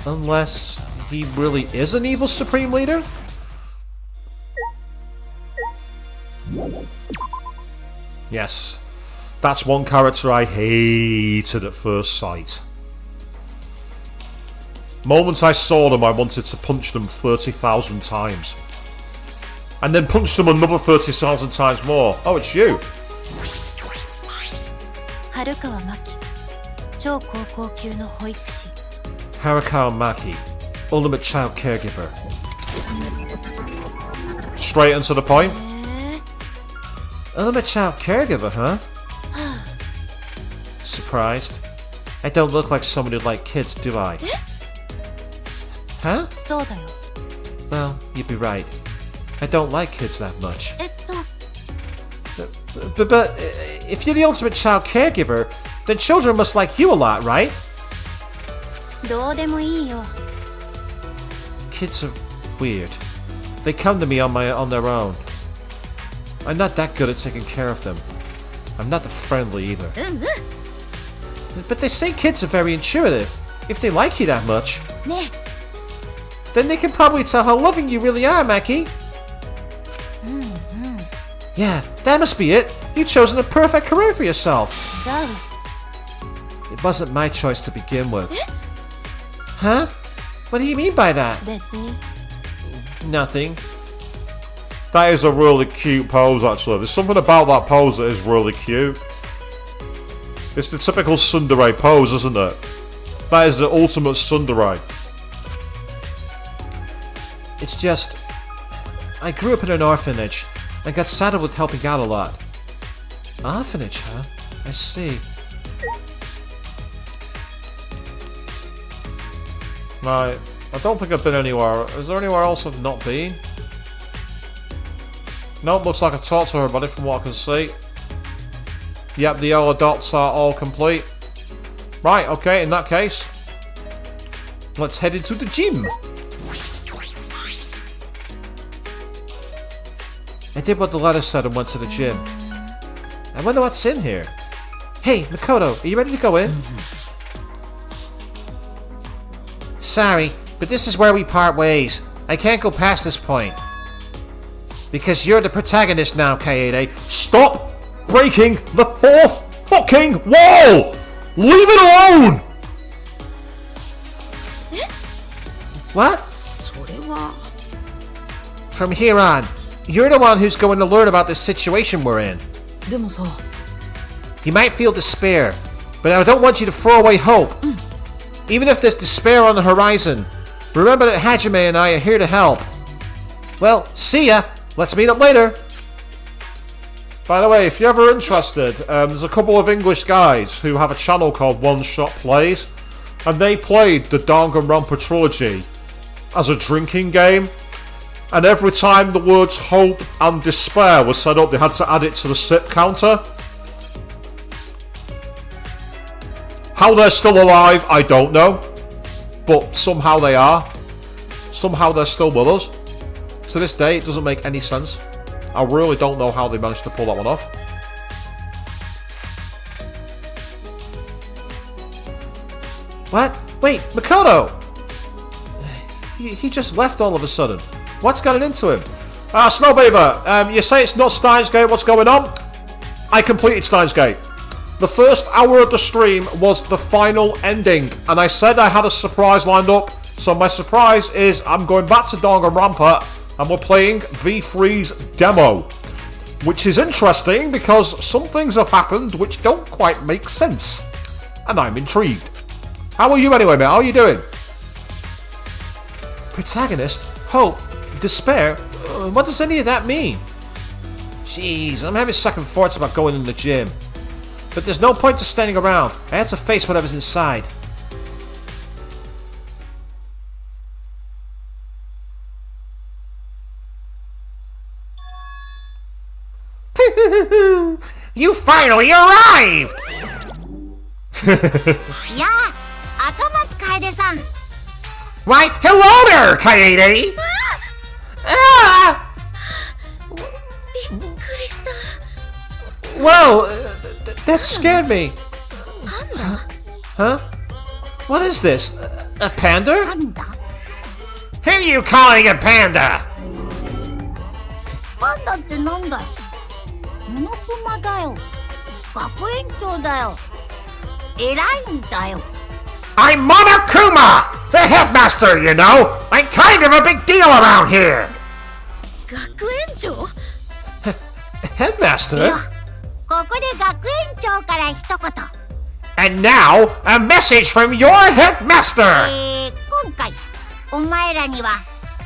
Unless he really is an evil supreme leader? Yes, that's one character I hated at first sight. Moment I saw them, I wanted to punch them 30,000 times. And then punch them another 30,000 times more. Oh, it's you. Harukawa Maki, 超高校級の保育士. Harukawa Maki, ultimate child caregiver. Straight and to the point. Ultimate child caregiver, huh? Surprised? I don't look like somebody who'd like kids, do I? Huh? そうだよ. Well, you'd be right. I don't like kids that much. But if you're the ultimate child caregiver, then children must like you a lot, right? どうでもいいよ. Kids are weird. They come to me on their own. I'm not that good at taking care of them. I'm not that friendly either. But they say kids are very intuitive. If they like you that much, then they can probably tell how loving you really are, Maki. Yeah, that must be it. You've chosen a perfect career for yourself. It wasn't my choice to begin with. Huh? What do you mean by that? 別に. Nothing. That is a really cute pose, actually. There's something about that pose that is really cute. It's the typical tsundere pose, isn't it? That is the ultimate tsundere. It's just... I grew up in an orphanage and got saddled with helping out a lot. Orphanage, huh? I see. Right. I don't think I've been anywhere. Is there anywhere else I've not been? Nope, looks like I talked to everybody from what I can see. Yep, the yellow dots are all complete. Right, okay, in that case, let's head into the gym. I did what the letter said and went to the gym. I wonder what's in here. Hey, Makoto, are you ready to go in? Sorry, but this is where we part ways. I can't go past this point. Because you're the protagonist now, Kaede. Stop breaking the fourth fucking wall! Leave it alone! What? From here on, you're the one who's going to learn about the situation we're in. You might feel despair, but I don't want you to throw away hope. Even if there's despair on the horizon, Remember that Hajime and I are here to help. Well, see ya. Let's meet up later. By the way, if you're ever interested, there's a couple of English guys who have a channel called One Shot Plays, and they played the Danganronpa trilogy as a drinking game, and every time the words hope and despair were said up, they had to add it to the sip counter. How they're still alive, I don't know, but somehow they are. Somehow they're still with us. To this day, it doesn't make any sense. I really don't know how they managed to pull that one off. What? Wait, Makoto! He just left all of a sudden. What's gotten into him? Snowbeaver, you say it's not Steins Gate, what's going on? I completed Steins Gate. The first hour of the stream was the final ending, and I said I had a surprise lined up, so my surprise is I'm going back to Danganronpa, and we're playing V3's Demo, which is interesting because some things have happened which don't quite make sense, and I'm intrigued. How are you anyway, mate? How are you doing? Protagonist? Hope? Despair? What does any of that mean? Jeez, I'm having second thoughts about going in the gym. But there's no point to standing around. I have to face whatever's inside. You finally arrived! Yeah, Akamatsu Kaede-san. Why, hello there, Kaede! Ah! Whoa! That scared me. Huh? What is this? A panda? Who are you calling a panda? パンダってなんだよ。モノクマだよ。学園長だよ。偉いんだよ。 I'm Monokuma, the headmaster, you know. I'm kind of a big deal around here. 学園長 Headmaster? では、ここで学園長から一言。 And now, a message from your headmaster. 今回、お前らには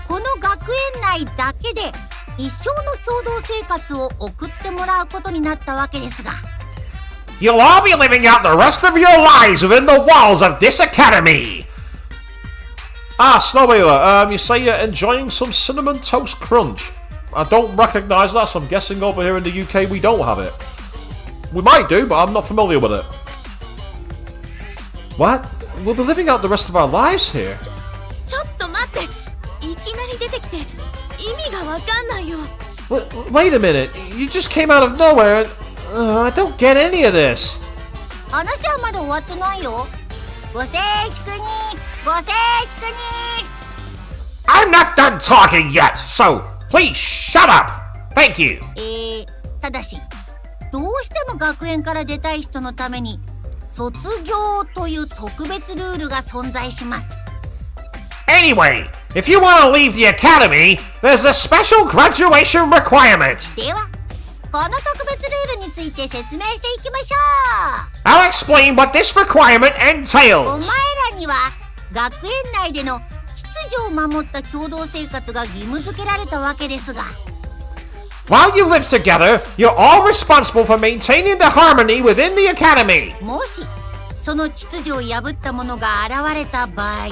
この学園内だけで一生の共同生活を送ってもらうことになったわけですが。 You'll all be living out the rest of your lives within the walls of this academy. Snowbeaver, you say you're enjoying some cinnamon toast crunch. I don't recognise that, so I'm guessing over here in the UK we don't have it. We might do, but I'm not familiar with it. What? We'll be living out the rest of our lives here? ちょっと待って。いきなり出てきて意味がわかんないよ。Wait a minute. You just came out of nowhere and... I don't get any of this. 話はまだ終わってないよ。ご静粛に、ご静粛に。 I'm not done talking yet, so please shut up. Thank you. ただし、どうしても学園から出たい人のために卒業という特別ルールが存在します。 Anyway, if you want to leave the academy, there's a special graduation requirement. では、この特別ルールについて説明していきましょ I'll explain what this requirement う。お entails. 前らには学園内での秩序を守った共同生活が義務付けられたわけですが、 While you live together, you're all responsible for maintaining the harmony within the academy. もしその秩序を破った者が現れた場合、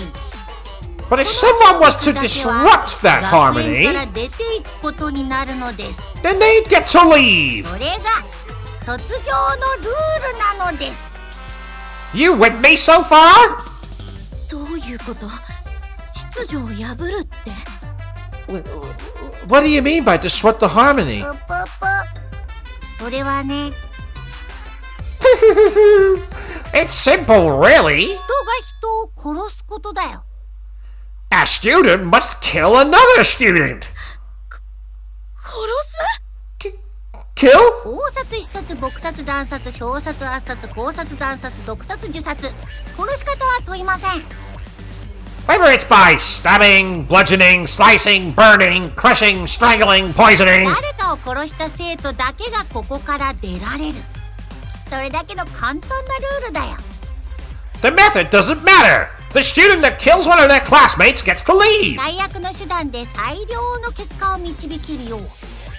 But if someone was to disrupt that 学園 harmony, から出ていくことになるのです。 then they'd get to leave. それが卒業のルールなのです。 You with me so far? どういうこと？秩序を破るって。 What do you mean by disrupt the harmony? ぷぷぷ。それはね、 It's simple, really. 人が人を殺すことだよ。 A student must kill another student. 殺す？ Kill? 強殺、一殺、撲殺、惨殺、小殺、圧殺、絞殺、惨殺、毒殺、自殺。殺し方は問いません。 Whether it's by stabbing, bludgeoning, slicing, burning, crushing, strangling, poisoning. 誰かを殺した生徒だけがここから出られる。それだけの簡単なルールだよ。 The method doesn't matter. The student that kills one of their classmates gets to leave. 最悪の手段で最良の結果を導けるよう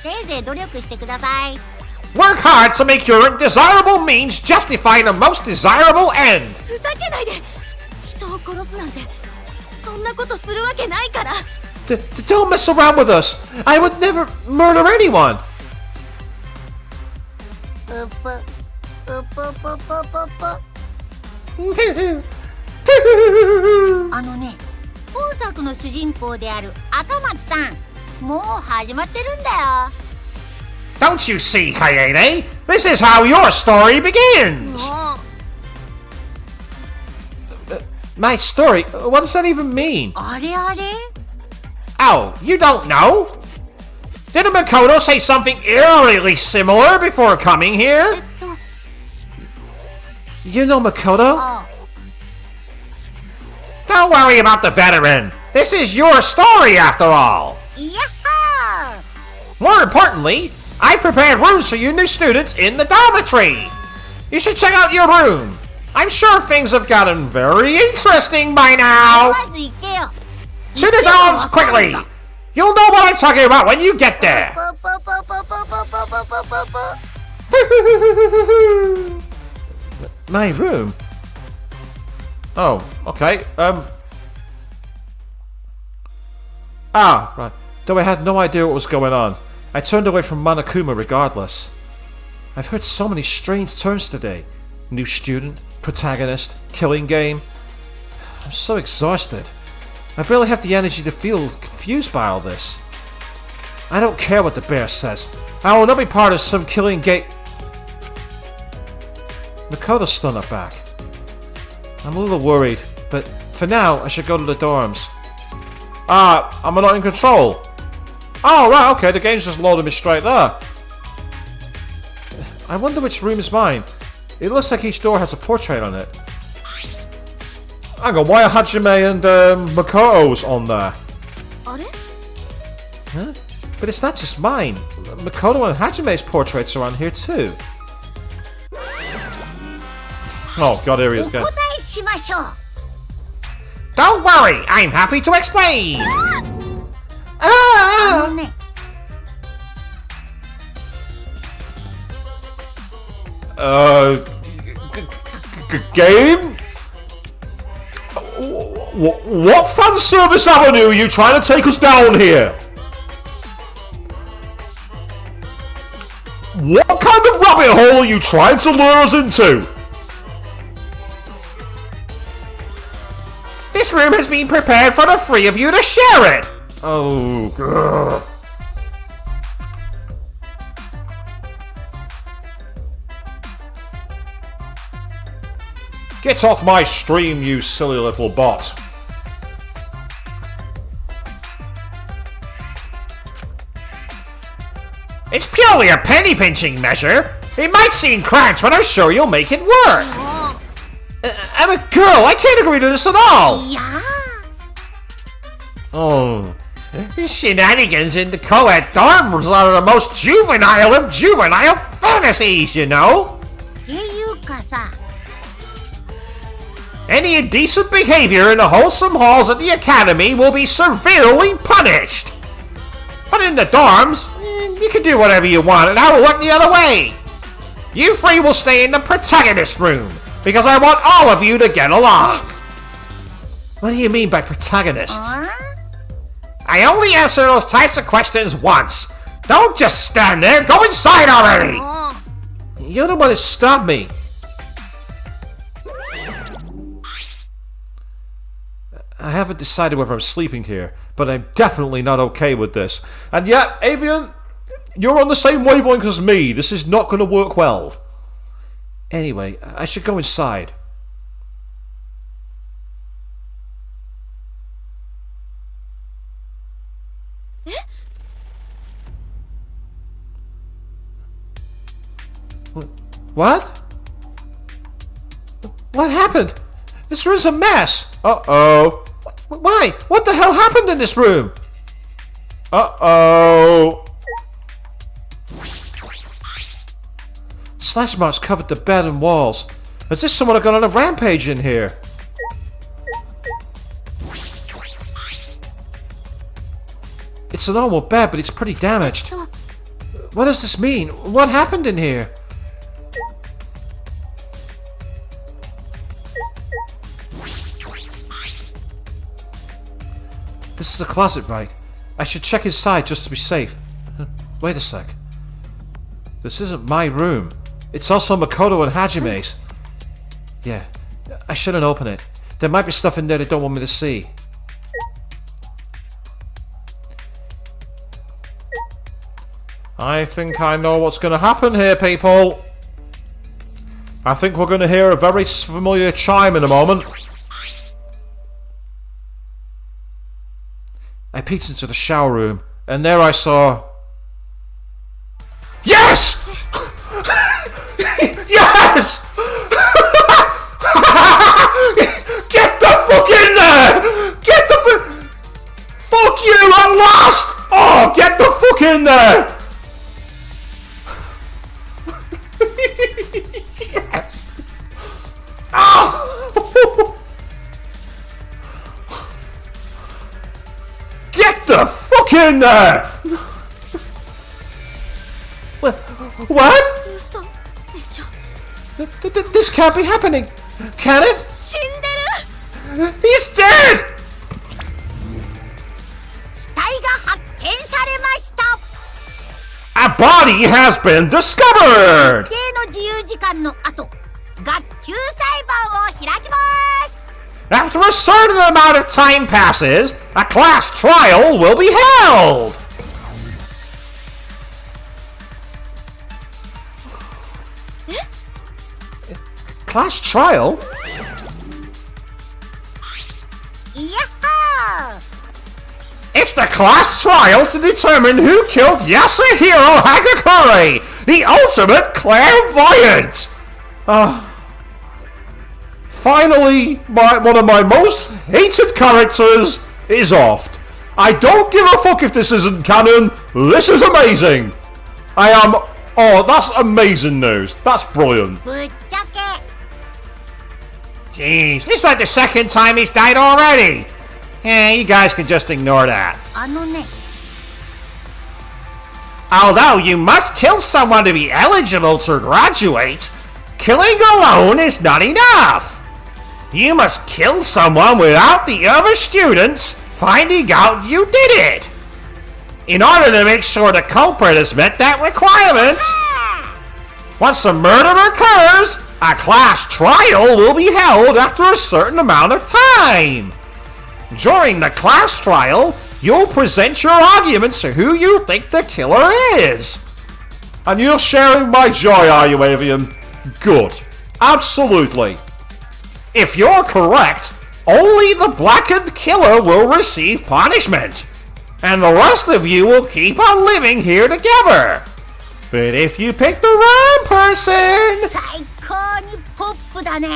せいぜい努力してください。 Work hard to make your undesirable means justify the most desirable end. ふざけないで。人を殺すなんてそんなことするわけないから。 Don't mess around with us. I would never murder anyone. うぷうぷぷぷぷぷ。あのね、本作の主人公である赤松さん、もう始まってるんだよ。 Don't you see, Kaede? This is how your story begins. My story? What does that even mean? あれあれ Oh, you don't know? Didn't Makoto say something eerily similar before coming here? You know Makoto? あ Don't worry about the veteran. This is your story after all. いやは More importantly, I prepared rooms for you new students in the dormitory. You should check out your room. I'm sure things have gotten very interesting by ー now. まず行けよ。 To the dorms quickly. You'll know what I'm talking about when you get there. ぷぷぷぷぷぷぷぷぷぷ。 My room? Oh, okay. Right. Though I had no idea what was going on, I turned away from Monokuma regardless. I've heard so many strange terms today. New student, protagonist, killing game. I'm so exhausted. I barely have the energy to feel confused by all this. I don't care what the bear says. I will not be part of some killing game. Makoto's still not back. I'm a little worried, but for now, I should go to the dorms. I'm not in control. Oh, right, okay, the game's just loaded me straight there. I wonder which room is mine. It looks like each door has a portrait on it. Hang on, why are Hajime and Makoto's on there? あれ Huh? But it's not just mine. Makoto and Hajime's portraits are on here too. Oh god, here he is お again. 答えしましょう。 Don't worry, I'm happy to explain. あのね、 Game? What fan service avenue are you trying to take us down here? What kind of rabbit hole are you trying to lure us into? This room has been prepared for the three of you to share it. Oh, God. Get off my stream, you silly little bot. It's purely a penny pinching measure. It might seem cramped, but I'm sure you'll make it work. I'm a girl. I can't agree to this at all. いや Oh. Shenanigans in the co-ed dorms are the most juvenile of juvenile fantasies, you know? っていうかさ、 Any indecent behavior in the wholesome halls of the academy will be severely punished. But in the dorms, you can do whatever you want and I will look the other way. You three will stay in the protagonist room, because I want all of you to get along. What do you mean by protagonists? I only answer those types of questions once. Don't just stand there, go inside already! You're the one that stopped me. I haven't decided whether I'm sleeping here, but I'm definitely not okay with this. And yeah, Avian, you're on the same wavelength as me. This is not going to work well. Anyway, I should go inside. What? What happened? This room's a mess. Uh-oh. Why? What the hell happened in this room? Uh-oh. Slash marks covered the bed and walls. As if someone had gone on a rampage in here. It's a normal bed, but it's pretty damaged. What does this mean? What happened in here? This is a closet, right? I should check inside just to be safe. Wait a sec. This isn't my room. It's also Makoto and Hajime's. Yeah, I shouldn't open it. There might be stuff in there they don't want me to see. I think I know what's going to happen here, people. I think we're going to hear a very familiar chime in a moment. I peeked into the shower room, and there I saw... Yes! Yes! Get the fuck in there! Get the fuck you, I'm lost! Oh, get the fuck in there! Yes! Oh! Get the fuck in there! What? This can't be happening. Can it? He's dead! 死体が発見されました。 A body has been discovered! 一定の自由時間の後、学級裁判を開きます。 After a certain amount of time passes, a class trial will be held! Class trial? いやっほー。 It's the class trial to determine who killed Yasuhiro Hagakure, the ultimate clairvoyant! Finally, one of my most hated characters is offed. I don't give a fuck if this isn't canon. This is amazing. Oh, that's amazing news. That's brilliant. ぶっちゃけ。 Jeez, this is like the second time he's died already. Yeah, you guys can just ignore that. あのね。 Although you must kill someone to be eligible to graduate, killing alone is not enough. You must kill someone without the other students finding out you did it. In order to make sure the culprit has met that requirement, once a murder occurs, a class trial will be held after a certain amount of time. During the class trial, you'll present your arguments to who you think the killer is. And you're sharing my joy, are you, Avian? Good. Absolutely. If you're correct, only the blackened killer will receive punishment. And the rest of you will keep on living here together. But if you pick the wrong person, 最高にポップだね。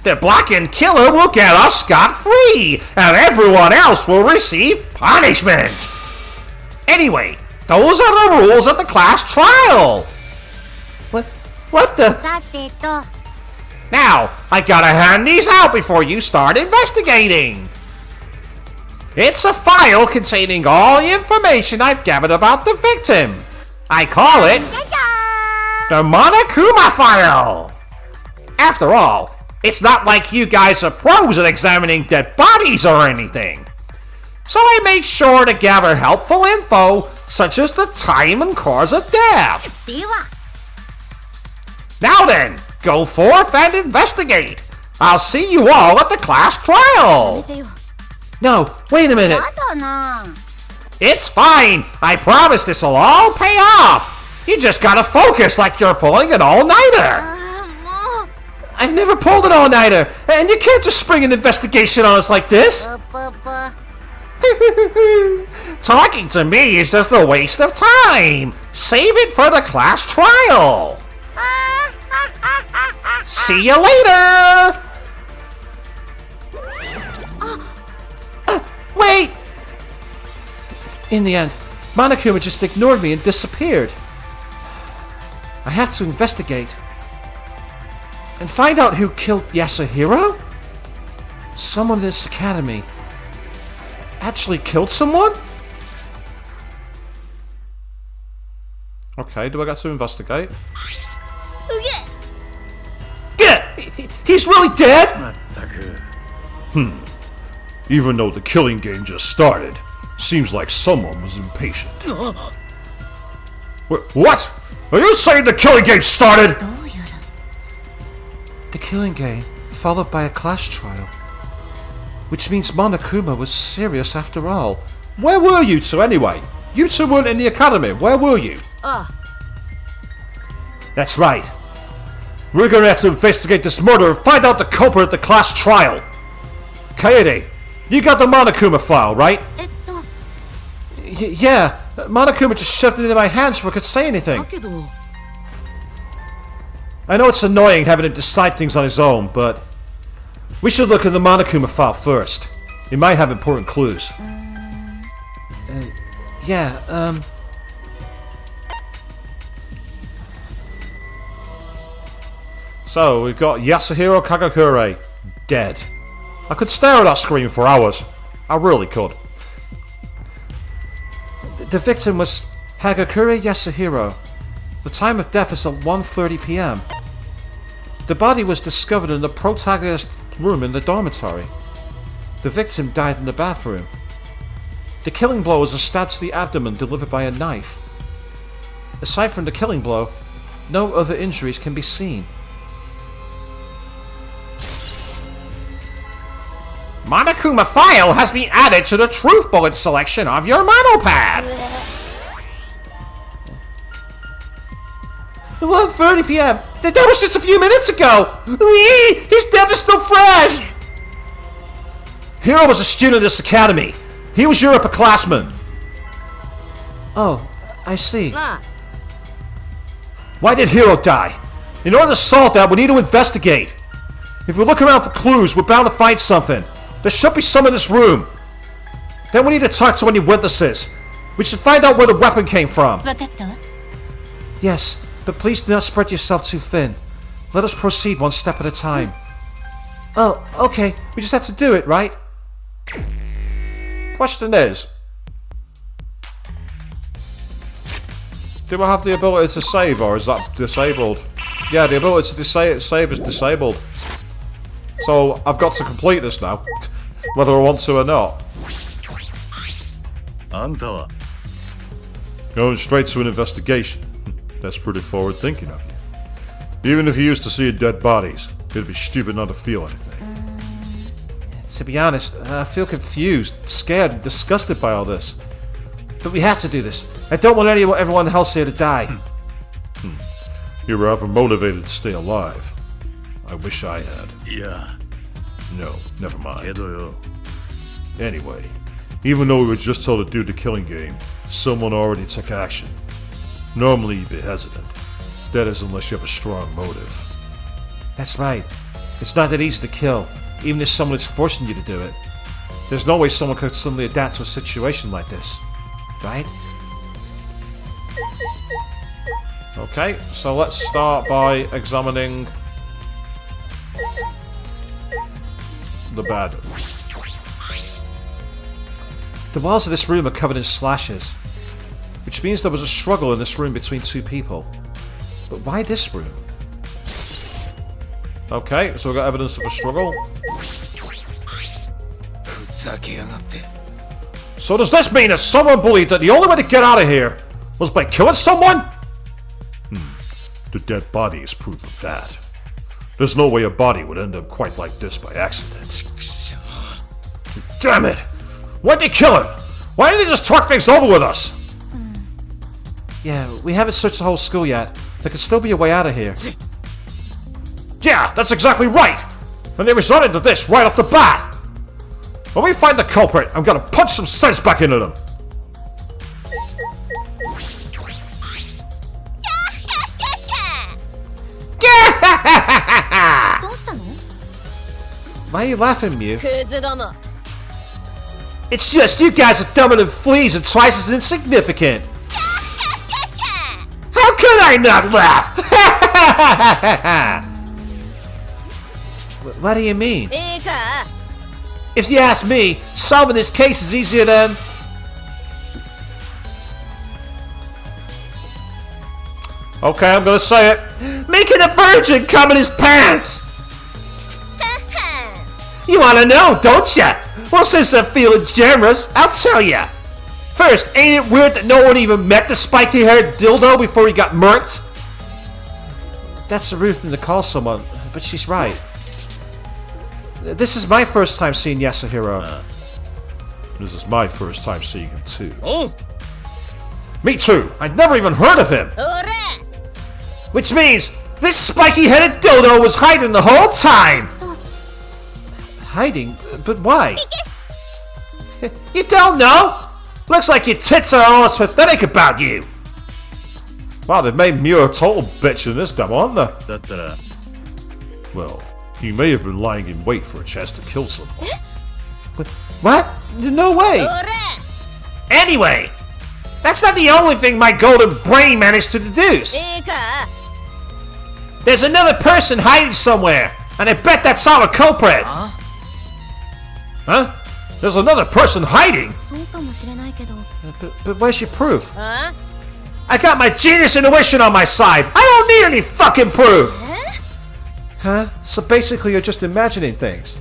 the blackened killer will get us scot-free, and everyone else will receive punishment. Anyway, those are the rules of the class trial. What the? さてと。 Now, I gotta hand these out before you start investigating. It's a file containing all the information I've gathered about the victim. I call it the Monokuma file. After all, it's not like you guys are pros at examining dead bodies or anything. So I made sure to gather helpful info, such as the time and cause of death. では。 Now then, go forth and investigate. I'll see you all at the class trial. No, wait a minute. やだな。 It's fine. I promise this'll all pay off. You just gotta focus like you're pulling an all-nighter. I've never pulled an all-nighter, and you can't just spring an investigation on us like this. ぷぷぷ。 Talking to me is just a waste of time. Save it for the class trial. See you later. Wait. In the end, Monokuma just ignored me and disappeared. I had to investigate. And find out who killed Yasuhiro? Someone in this academy actually killed someone? Okay, do I get to investigate? Yeah, he's really dead? Even though the killing game just started, seems like someone was impatient. What? Are you saying the killing game started? The killing game, followed by a class trial. Which means Monokuma was serious after all. Where were you two anyway? You two weren't in the academy. Where were you? That's right. We're gonna have to investigate this murder and find out the culprit at the class trial. Kaede, you got the Monokuma file, right? Yeah, Monokuma just shoved it into my hands before I could say anything. I know it's annoying having to decide things on his own, but we should look at the Monokuma file first. It might have important clues. So, we've got Yasuhiro Kagakure, dead. I could stare at that screen for hours. I really could. The victim was Hagakure Yasuhiro. The time of death is at 1:30 p.m. The body was discovered in the protagonist's room in the dormitory. The victim died in the bathroom. The killing blow was a stab to the abdomen delivered by a knife. Aside from the killing blow, no other injuries can be seen. Monokuma file has been added to the truth bullet selection of your monopad. 1:30 p.m. That was just a few minutes ago! His death is still fresh! Hiro was a student of this academy. He was your upperclassman. Oh, I see. Why did Hiro die? In order to solve that, we need to investigate. If we look around for clues, we're bound to find something. There should be some in this room. Then we need to talk to any witnesses. We should find out where the weapon came from. Yes, but please do not spread yourself too thin. Let us proceed one step at a time. Oh, okay. We just have to do it, right? Question is, do I have the ability to save, or is that disabled? Yeah, the ability to save is disabled. So I've got to complete this now, whether I want to or not. Going straight to an investigation. That's pretty forward thinking of you. Even if you used to see dead bodies, it'd be stupid not to feel anything. To be honest, I feel confused, scared, and disgusted by all this. But we have to do this. I don't want everyone else here to die. You're rather motivated to stay alive. I wish I had. Yeah. No, never mind. Anyway, even though we were just told to do the killing game, someone already took action. Normally you'd be hesitant. That is unless you have a strong motive. That's right. It's not that easy to kill, even if someone is forcing you to do it. There's no way someone could suddenly adapt to a situation like this. Right? Okay, so let's start by examining the bed. The walls of this room are covered in slashes, which means there was a struggle in this room between two people. But why this room? Okay, so we've got evidence of a struggle. So does this mean that someone believed that the only way to get out of here was by killing someone? The dead body is proof of that. There's no way a body would end up quite like this by accident. Damn it! Why'd they kill him? Why didn't they just talk things over with us? Yeah, we haven't searched the whole school yet. There could still be a way out of here. Yeah, that's exactly right! And they resorted to this right off the bat! When we find the culprit, I'm gonna punch some sense back into them! Why are you laughing, Mew? クズども It's just you guys are dumber than fleas and twice as insignificant! How could I not laugh? What do you mean? いいか If you ask me, solving this case is easier than... Okay, I'm gonna say it. Making a virgin come in his pants! You wanna know, don't ya? Well, since I'm feeling generous, I'll tell ya. First, ain't it weird that no one even met the spiky-haired dildo before he got murked? That's a rude thing to call someone, but she's right. This is my first time seeing Yasuhiro. This is my first time seeing him too. Oh! Me too! I'd never even heard of him! Which means, this spiky-headed dildo was hiding the whole time! Hiding? But why? You don't know? Looks like your tits are almost pathetic about you! Wow, they've made Mew a total bitch in this demo, aren't they? Well, he may have been lying in wait for a chance to kill someone. But what? No way! Anyway, that's not the only thing my golden brain managed to deduce. There's another person hiding somewhere, and I bet that's our culprit. Huh? There's another person hiding? But where's your proof? I got my genius intuition on my side. I don't need any fucking proof. Huh? So basically you're just imagining things.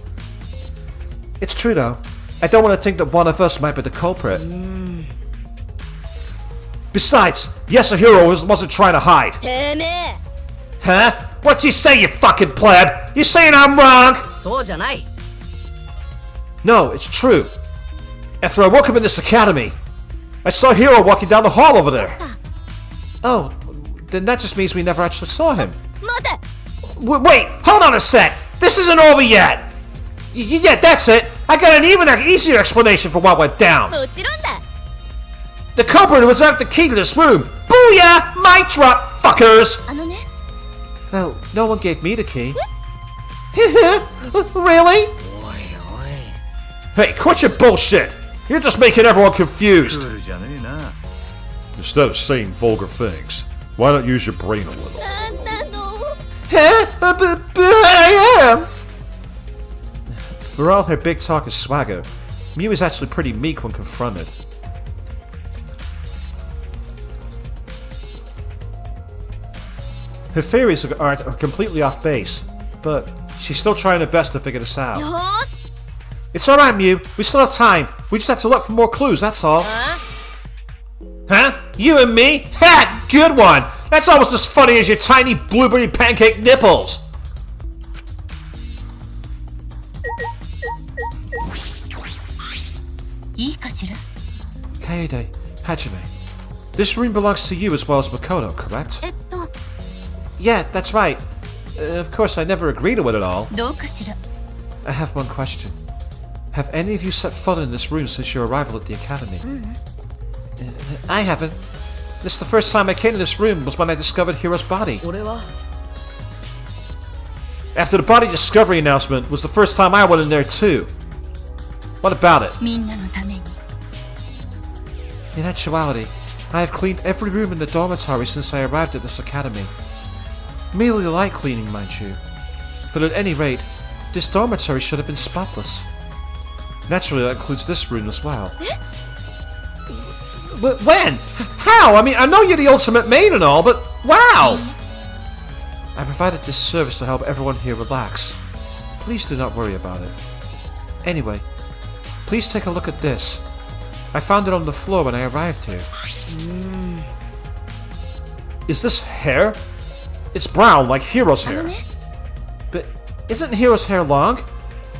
It's true though. I don't want to think that one of us might be the culprit. Besides, Yasuhiro wasn't trying to hide. Huh? What you say, you fucking pleb? You saying I'm wrong? No, it's true. After I woke up in this academy, I saw Hiro walking down the hall over there. Oh, then that just means we never actually saw him. Wait, hold on a sec. This isn't over yet. Yeah, that's it. I got an even easier explanation for what went down. The culprit was without the key to this room. Booyah! Mic drop, fuckers! Well, no one gave me the key. Really? Hey, quit your bullshit! You're just making everyone confused. Instead of saying vulgar things, why not use your brain a little? But I am! For all her big talk and swagger, Mew is actually pretty meek when confronted. Her theories are completely off base, but she's still trying her best to figure this out. It's alright, Mew. We still have time. We just have to look for more clues, that's all. Huh? You and me? Ha! Good one! That's almost as funny as your tiny blueberry pancake nipples! Kaede, Hajime. This room belongs to you as well as Makoto, correct? Yeah, that's right. Of course, I never agreed to it at all. I have one question. Have any of you set foot in this room since your arrival at the academy? I haven't. This is the first time I came to this room was when I discovered Hiro's body. After the body discovery announcement was the first time I went in there too. What about it? In actuality, I have cleaned every room in the dormitory since I arrived at this academy. Merely light cleaning, mind you. But at any rate, this dormitory should have been spotless. Naturally, that includes this room as well. When? How? I mean, I know you're the ultimate maid and all, but wow! I provided this service to help everyone here relax. Please do not worry about it. Anyway, please take a look at this. I found it on the floor when I arrived here. Is this hair? It's brown, like Hiro's hair. But isn't Hiro's hair long?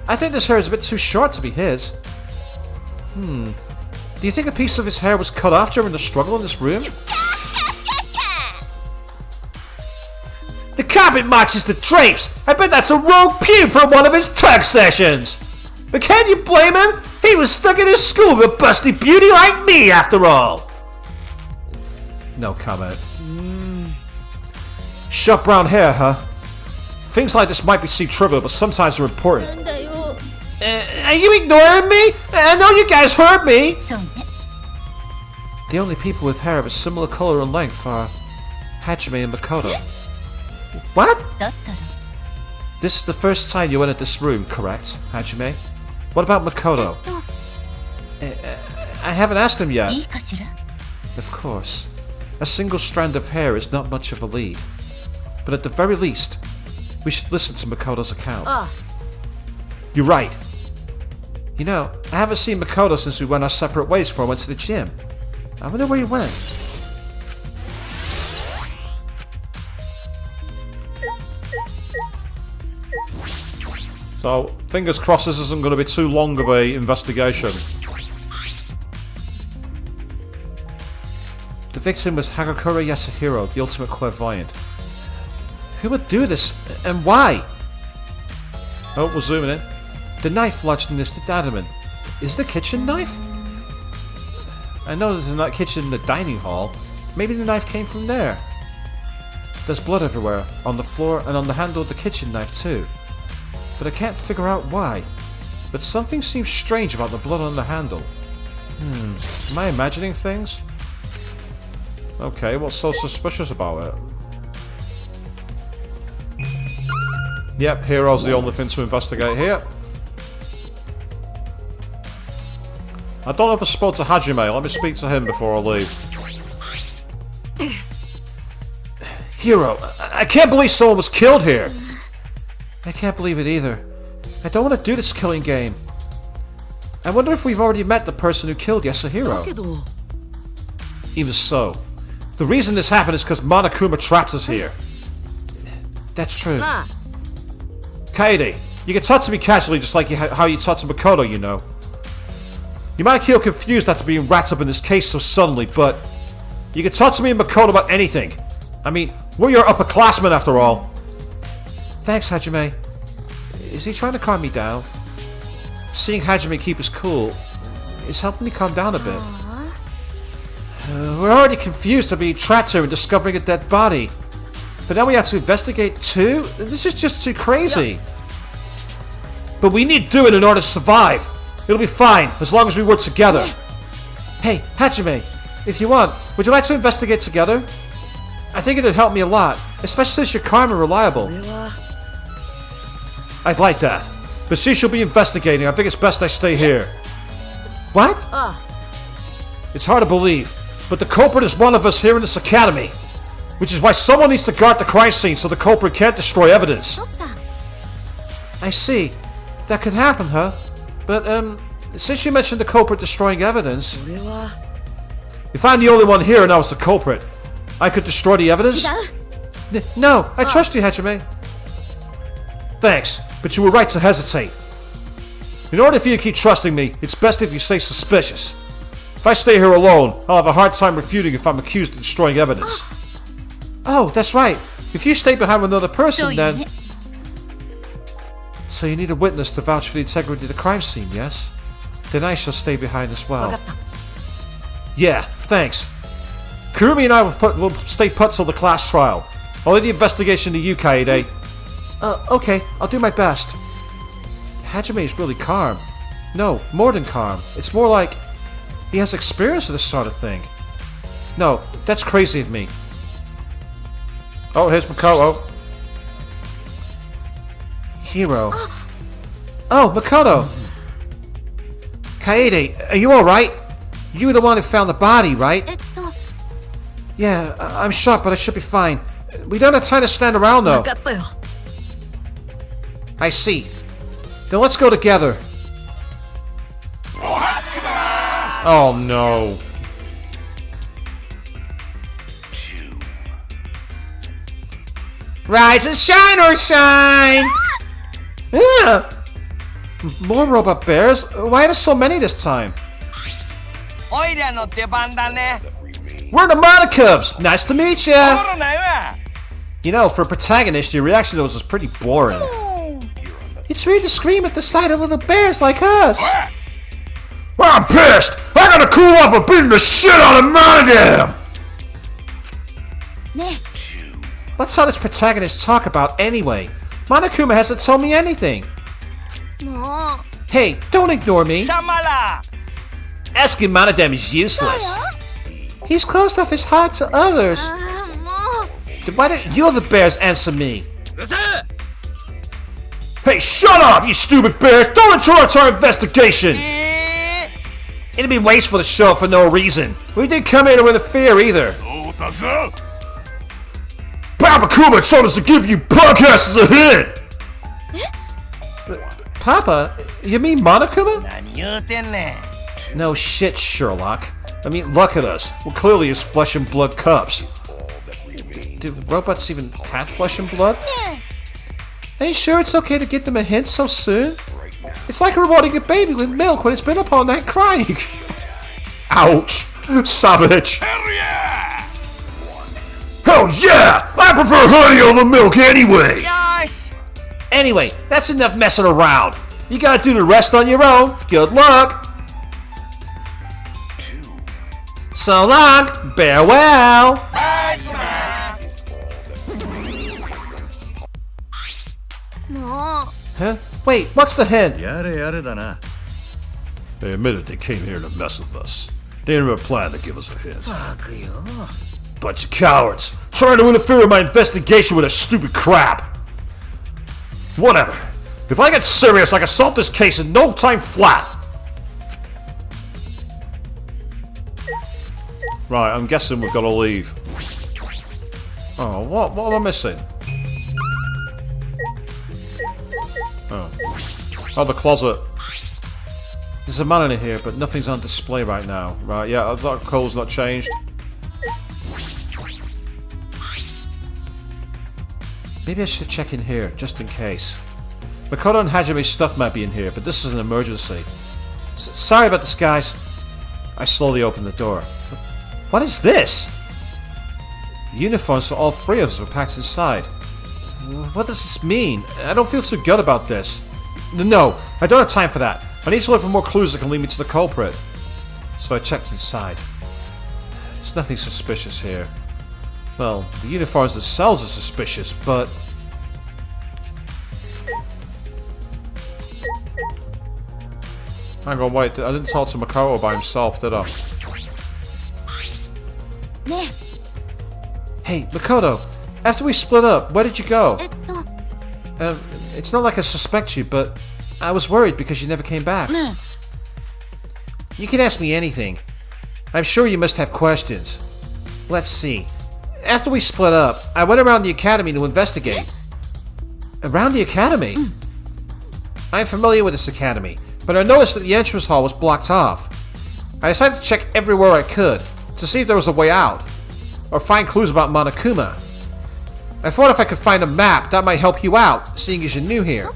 I think this hair is a bit too short to be his. Do you think a piece of his hair was cut off during the struggle in this room? The carpet matches the drapes! I bet that's a rogue pube from one of his tug sessions! But can you blame him? He was stuck in his school with a busty beauty like me, after all! No comment. Short brown hair, huh? Things like this might seem trivial, but sometimes they're important. Are you ignoring me? I know you guys heard me! The only people with hair of a similar color and length are Hajime and Makoto. What? This is the first time you entered this room, correct, Hajime? What about Makoto? I haven't asked him yet. Of course. a single strand of hair is not much of a lead. But at the very least, we should listen to Makoto's account. You're right. You know, I haven't seen Makoto since we went our separate ways before I went to the gym. I wonder where he went. So, fingers crossed this isn't going to be too long of a investigation. The victim was Hagakure Yasuhiro, the ultimate clairvoyant. Who would do this, and why? Oh, we're zooming in. The knife lodged in this abdomen. Is it a kitchen knife? I know there's a kitchen in the dining hall. Maybe the knife came from there. There's blood everywhere, on the floor and on the handle of the kitchen knife too. But I can't figure out why. But something seems strange about the blood on the handle. Am I imagining things? Okay, what's so suspicious about it? Yep, Hero's the only thing to investigate here. I don't know if I spoke to Hajime. Let me speak to him before I leave. Hiro, I can't believe someone was killed here. I can't believe it either. I don't want to do this killing game. I wonder if we've already met the person who killed Yasuhiro. Even so, the reason this happened is because Monokuma trapped us here. That's true. Kaede, you can talk to me casually just like how you talk to Makoto, you know. You might feel confused after being wrapped up in this case so suddenly, but you can talk to me and Makoto about anything. I mean, we're your upperclassmen after all. Thanks, Hajime. Is he trying to calm me down? Seeing Hajime keep his cool is helping me calm down a bit. We're already confused of being trapped here and discovering a dead body. But now we have to investigate too? This is just too crazy. But we need doing in order to survive. It'll be fine, as long as we work together. Hey, Hajime, if you want, would you like to investigate together? I think it'd help me a lot, especially since you're calm and reliable. I'd like that. But since you'll be investigating, I think it's best I stay here. What? It's hard to believe, but the culprit is one of us here in this academy. Which is why someone needs to guard the crime scene so the culprit can't destroy evidence. I see. That could happen, huh? But, since you mentioned the culprit destroying evidence... If I'm the only one here and I was the culprit, I could destroy the evidence? No, I trust you, Hajime. Thanks, but you were right to hesitate. In order for you to keep trusting me, it's best if you stay suspicious. If I stay here alone, I'll have a hard time refuting if I'm accused of destroying evidence. Oh, that's right. If you stay behind with another person, then... So you need a witness to vouch for the integrity of the crime scene, yes? Then I shall stay behind as well. Yeah, thanks. Kurumi and I will stay put till the class trial. I'll leave the investigation to you, Kaede. Okay, I'll do my best. Hajime is really calm. No, more than calm. It's more like he has experience of this sort of thing. No, that's crazy of me. Oh, here's Makoto. Hiro. Oh, Makoto. Kaede, are you alright? You were the one who found the body, right? Yeah, I'm shot, but I should be fine. We don't have time to stand around, though. I see. Then let's go together. Oh no. Rise and shine or shine! Yeah. More robot bears? Why are there so many this time? We're the Monokubs! Nice to meet ya! You know, for a protagonist, your reaction to those was pretty boring. It's weird to scream at the sight of little bears like us. I'm pissed! I gotta cool off of beating the shit out of Monogam! What's all this protagonist talk about anyway? Monokuma hasn't told me anything. Hey, don't ignore me. Asking Monodam is useless. He's closed off his heart to others. Then why don't you the bears answer me? Hey, shut up, you stupid bears! Don't interrupt our investigation! It'd be wasteful to show up for no reason. We didn't come here to interfere either. Papa Kuma told us to give you podcasters a hint! Papa? You mean Monokuma? 何言うてんねん No shit, Sherlock. I mean, look at us. We're clearly his flesh and blood cups. Do robots even have flesh and blood? Are you sure it's okay to give them a hint so soon? It's like rewarding a baby with milk when it's been up all night crying. Ouch! Savage! Hell yeah! Hell yeah! I prefer honey over milk anyway! よし Anyway, that's enough messing around. You gotta do the rest on your own. Good luck. So long. Farewell. Huh? Wait, what's the hint? やれやれだな They admitted they came here to mess with us. They didn't have a plan to give us a hint. バクよ Bunch of cowards, trying to interfere in my investigation with a stupid crap. Whatever. If I get serious, I can solve this case in no time flat. Right, I'm guessing we've got to leave. Oh, what am I missing? Oh, the closet. There's a man in here, but nothing's on display right now. Right, yeah, that code's not changed. Maybe I should check in here, just in case. Makoto and Hajime's stuff might be in here, but this is an emergency. Sorry about this, guys. I slowly opened the door. What is this? The uniforms for all three of us were packed inside. What does this mean? I don't feel too good about this. No, I don't have time for that. I need to look for more clues that can lead me to the culprit. So I checked inside. There's nothing suspicious here. Well, the uniforms themselves are suspicious, but... Hang on, wait, I didn't talk to Makoto by himself, did I? Hey, Makoto, after we split up, where did you go? It's not like I suspect you, but I was worried because you never came back. You can ask me anything. I'm sure you must have questions. Let's see. After we split up, I went around the academy to investigate. Around the academy? I'm familiar with this academy, but I noticed that the entrance hall was blocked off. I decided to check everywhere I could to see if there was a way out, or find clues about Monokuma. I thought if I could find a map, that might help you out, seeing as you're new here.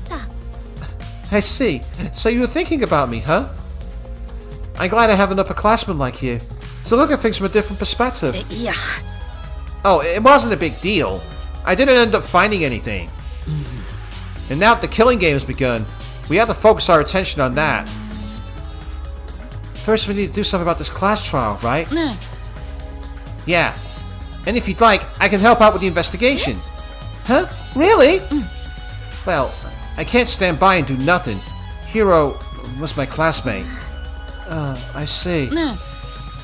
I see. So you were thinking about me, huh? I'm glad I have an upperclassman like you to look at things from a different perspective. Yeah. Oh, it wasn't a big deal. I didn't end up finding anything. And now that the killing game has begun, we have to focus our attention on that. First, we need to do something about this class trial, right? Yeah. And if you'd like, I can help out with the investigation. Huh? Really? Well, I can't stand by and do nothing. Hiro was my classmate. I see. And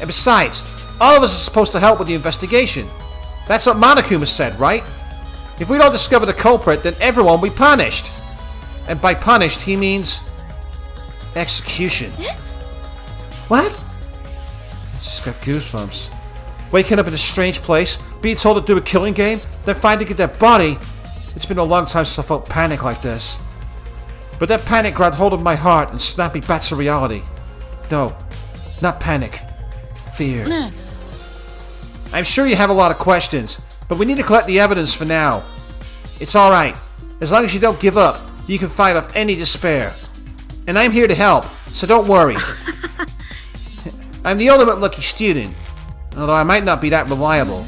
besides, all of us are supposed to help with the investigation. That's what Monokuma said, right? If we don't discover the culprit, then everyone will be punished. And by punished, he means... execution. What? I just got goosebumps. Waking up in a strange place, being told to do a killing game, then finding a dead body. It's been a long time since I felt panic like this. But that panic grabbed hold of my heart and snapped me back to reality. No, not panic. Fear. I'm sure you have a lot of questions, but we need to collect the evidence for now. It's alright. As long as you don't give up, you can fight off any despair. And I'm here to help, so don't worry. I'm the ultimate lucky student, although I might not be that reliable.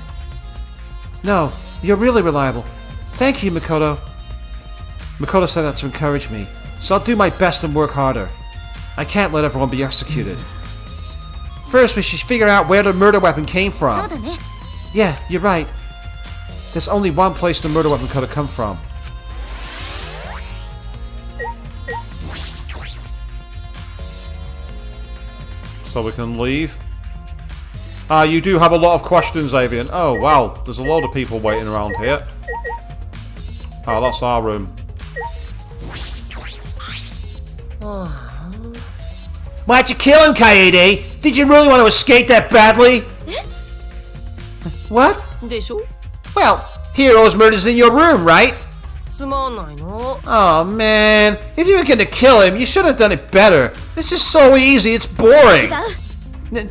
No, you're really reliable. Thank you, Makoto. Makoto said that to encourage me, so I'll do my best and work harder. I can't let everyone be executed. First, we should figure out where the murder weapon came from. Yeah, you're right. There's only one place the murder weapon could have come from. So we can leave. You do have a lot of questions, Avian. Oh, wow. There's a load of people waiting around here. Oh, that's our room. Why'd you kill him, Kaede? Did you really want to escape that badly? What? でしょ Well, Hero's murder's in your room, right? つまんないの Oh man, if you were gonna kill him, you should have done it better. This is so easy, it's boring.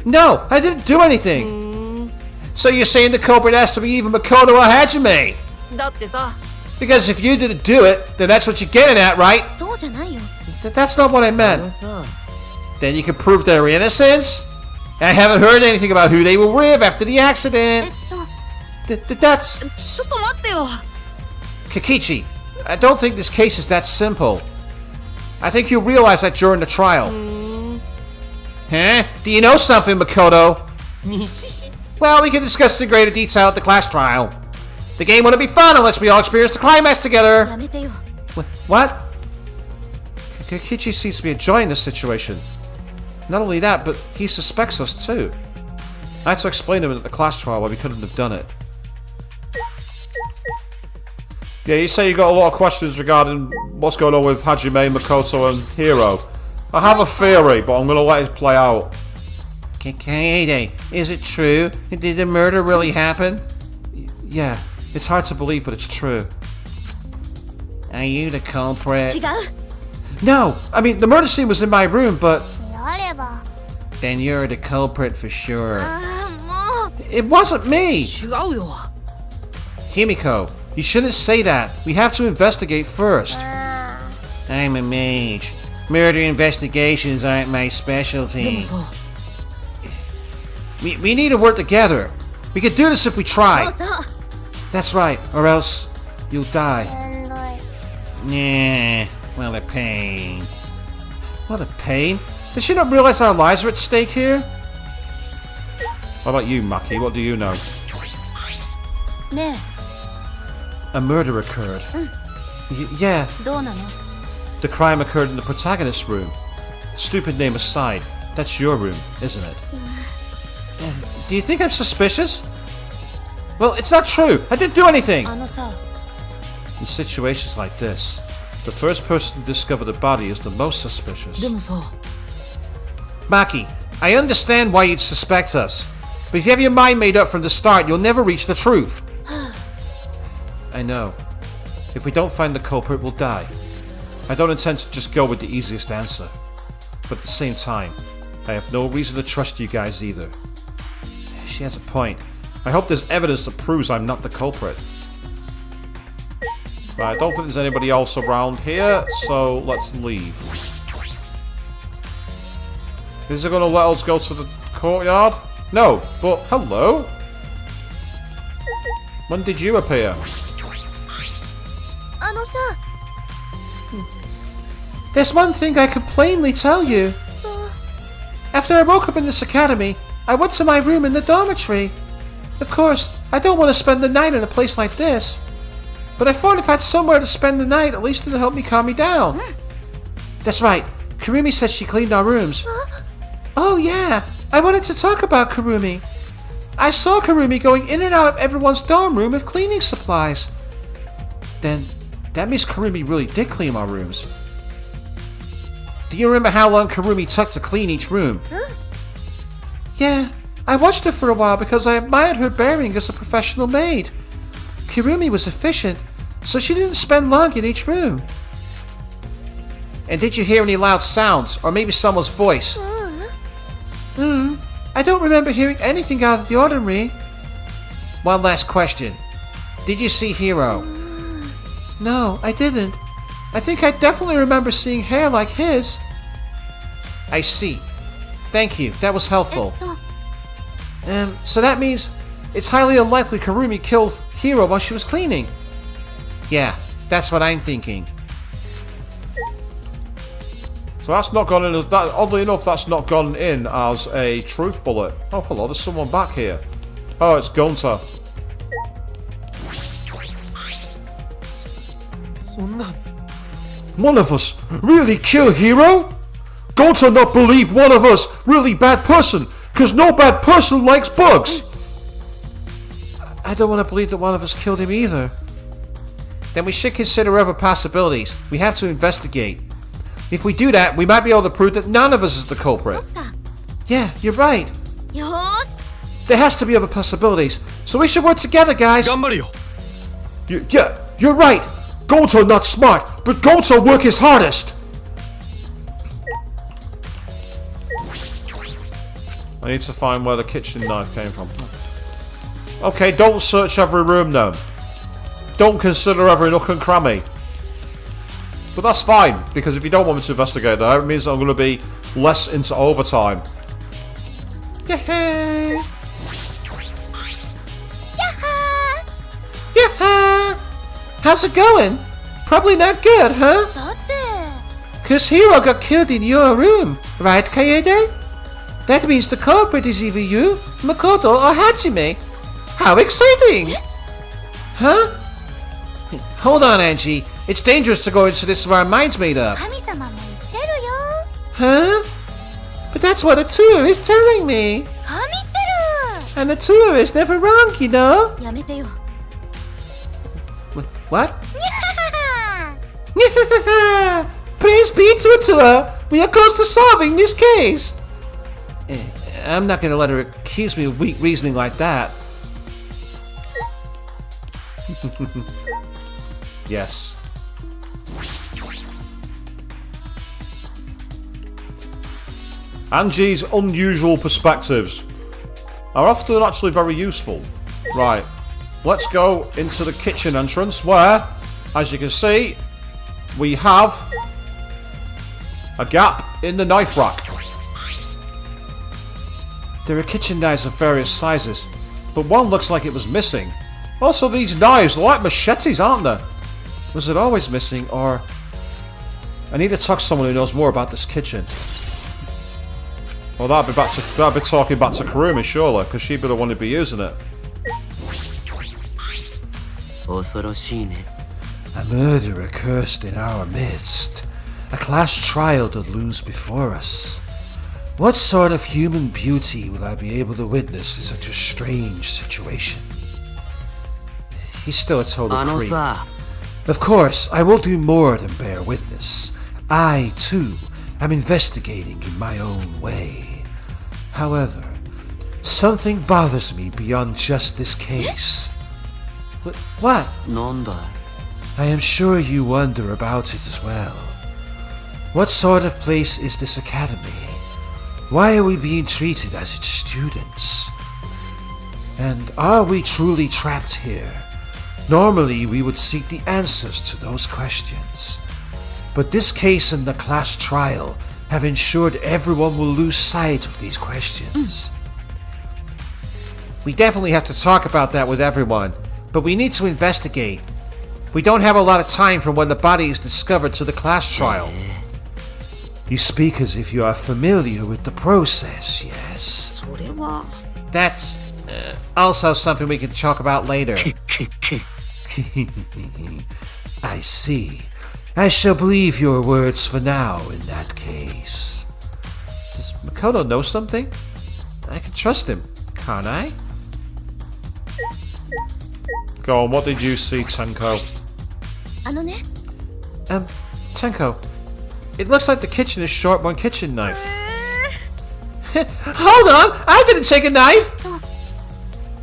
No, I didn't do anything. So you're saying the culprit has to be either Makoto or Hajime? だってさ Because if you didn't do it, then that's what you're getting at, right? そうじゃないよ。 That's not what I あの meant. さ Then you can prove their innocence? I haven't heard anything about who they were with after the accident. That's... ちょっと待ってよ Kikichi, I don't think this case is that simple. I think you'll realize that during the trial. Huh? Do you know something, Makoto? 西市 Well, we can discuss in greater detail at the class trial. The game wouldn't be fun unless we all experience the climax together. やめてよ。 What? Kikichi seems to be enjoying this situation. Not only that, but he suspects us too. I had to explain to him at the class trial why we couldn't have done it. Yeah, you say you got a lot of questions regarding what's going on with Hajime, Makoto, and Hiro. I have a theory, but I'm going to let it play out. Kaede, is it true? Did the murder really happen? Yeah, it's hard to believe, but it's true. Are you the culprit? 違う。 No, I mean, the murder scene was in my room, but... あれば Then you're the culprit for sure. もう It wasn't me! 違うよ Himiko, you shouldn't say that. We have to investigate first. I'm a mage. Murder investigations aren't my で specialty. もさ We need to work together. We can do this if we そう try. そう。 That's right, or else you'll die. めんどい Nah, what a pain. What a pain? Does she not realize our lives are at stake here? What about you, Maki? What do you know? ね A murder occurred. Yeah, え、どうなの？ the crime occurred in the protagonist's room. Stupid name aside, that's your room, isn't it? Do you think I'm suspicious? Well, it's not true. I didn't do anything. あのさ、 In situations like this, the first person to discover the body is the most suspicious. でもさ Maki, I understand why you'd suspect us, but if you have your mind made up from the start, you'll never reach the truth. I know. If we don't find the culprit, we'll die. I don't intend to just go with the easiest answer. But at the same time, I have no reason to trust you guys either. She has a point. I hope there's evidence that proves I'm not the culprit. Right, I don't think there's anybody else around here, so let's leave. Is it going to let us go to the courtyard? No, but hello? When did you appear? あのさ、 There's one thing I can plainly tell you. After I woke up in this academy, I went to my room in the dormitory. Of course, I don't want to spend the night in a place like this. But I thought if I had somewhere to spend the night, at least it'd help me calm me down. That's right. Kurumi said she cleaned our rooms. Oh yeah, I wanted to talk about Kurumi. I saw Kurumi going in and out of everyone's dorm room with cleaning supplies. Then, that means Kurumi really did clean our rooms. Do you remember how long Kurumi took to clean each room? Yeah, I watched her for a while because I admired her bearing as a professional maid. Kurumi was efficient, so she didn't spend long in each room. And did you hear any loud sounds, or maybe someone's voice? I don't remember hearing anything out of the ordinary. One last question. Did you see Hiro? No, I didn't. I think I definitely remember seeing hair like his. I see. Thank you, that was helpful. So that means it's highly unlikely Kurumi killed Hiro while she was cleaning. Yeah, that's what I'm thinking. So that's not gone in as that. Oddly enough, that's not gone in as a truth bullet. Oh, hello, there's someone back here. Oh, it's Gunter. そんな One of us really kill Hiro? Gunter not believe one of us really bad person, cause no bad person likes bugs. I don't want to believe that one of us killed him either. Then we should consider other possibilities. We have to investigate. If we do that, we might be able to prove that none of us is the culprit. Yeah, you're right. よーし。There has to be other possibilities, so we should work together, guys. 頑張るよ Yeah, you're right. Goto not smart, but Goto work his hardest. I need to find where the kitchen knife came from. Okay, don't search every room though. Don't consider every nook and cranny. But that's fine, because if you don't want me to investigate there, it means I'm going to be less into overtime. Yay! Yaha! How's it going? Probably not good, huh? だって Cause Hiro got killed in your room, right, Kaede? That means the culprit is either you, Makoto, or Hajime. How exciting! Huh? Hold on, Angie. It's dangerous to go into this with our minds made up. 神様も言ってるよ Huh? But that's what a tour is telling me. 神ってる And the tour is never wrong, you know? やめてよ What? Praise be to a tour. We are close to solving this case. I'm not going to let her accuse me of weak reasoning like that. Yes. Angie's unusual perspectives are often actually very useful. Right, let's go into the kitchen entrance where, as you can see, we have a gap in the knife rack. There are kitchen knives of various sizes, but one looks like it was missing. Also, these knives are like machetes, aren't they? Was it always missing, or... I need to talk to someone who knows more about this kitchen. Well, that'd be talking back to Kurumi, surely, because she'd be the one who'd be using it. 恐ろしいね A murderer cursed in our midst. A class trial that looms before us. What sort of human beauty will I be able to witness in such a strange situation? He's still a total あの creep. さ Of course, I will do more than bear witness. I, too, am investigating in my own way. However, something bothers me beyond just this case. What? なんだい I am sure you wonder about it as well. What sort of place is this academy? Why are we being treated as its students? And are we truly trapped here? Normally, we would seek the answers to those questions. But this case and the class trial have ensured everyone will lose sight of these questions. We definitely have to talk about that with everyone, but we need to investigate. We don't have a lot of time from when the body is discovered to the class trial. You speak as if you are familiar with the process, yes? That's also something we can talk about later. I see. I shall believe your words for now in that case. Does Makoto know something? I can trust him, can't I? Go on, what did you see, Tenko? あのね Tenko, it looks like the kitchen is short one kitchen knife. Hold on! I didn't take a knife!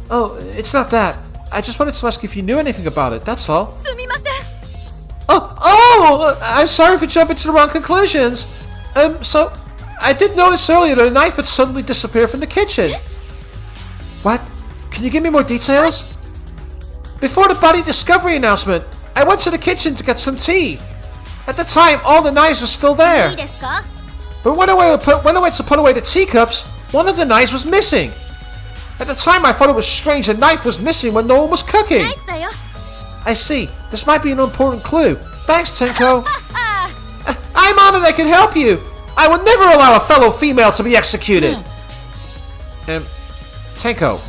Oh, it's not that. I just wanted to ask if you knew anything about it, that's all. すみません Oh, I'm sorry for jumping to the wrong conclusions. So, I did notice earlier that a knife had suddenly disappeared from the kitchen. What? Can you give me more details? Before the body discovery announcement, I went to the kitchen to get some tea. At the time, all the knives were still い there. いですか But when I went to put away the teacups, one of the knives was missing. At the time, I thought it was strange a knife was missing when no one was cooking. ナイスだよ I see. This might be an important clue. Thanks, Tenko. I'm honored I can help you. I would never allow a fellow female to be executed. Tenko,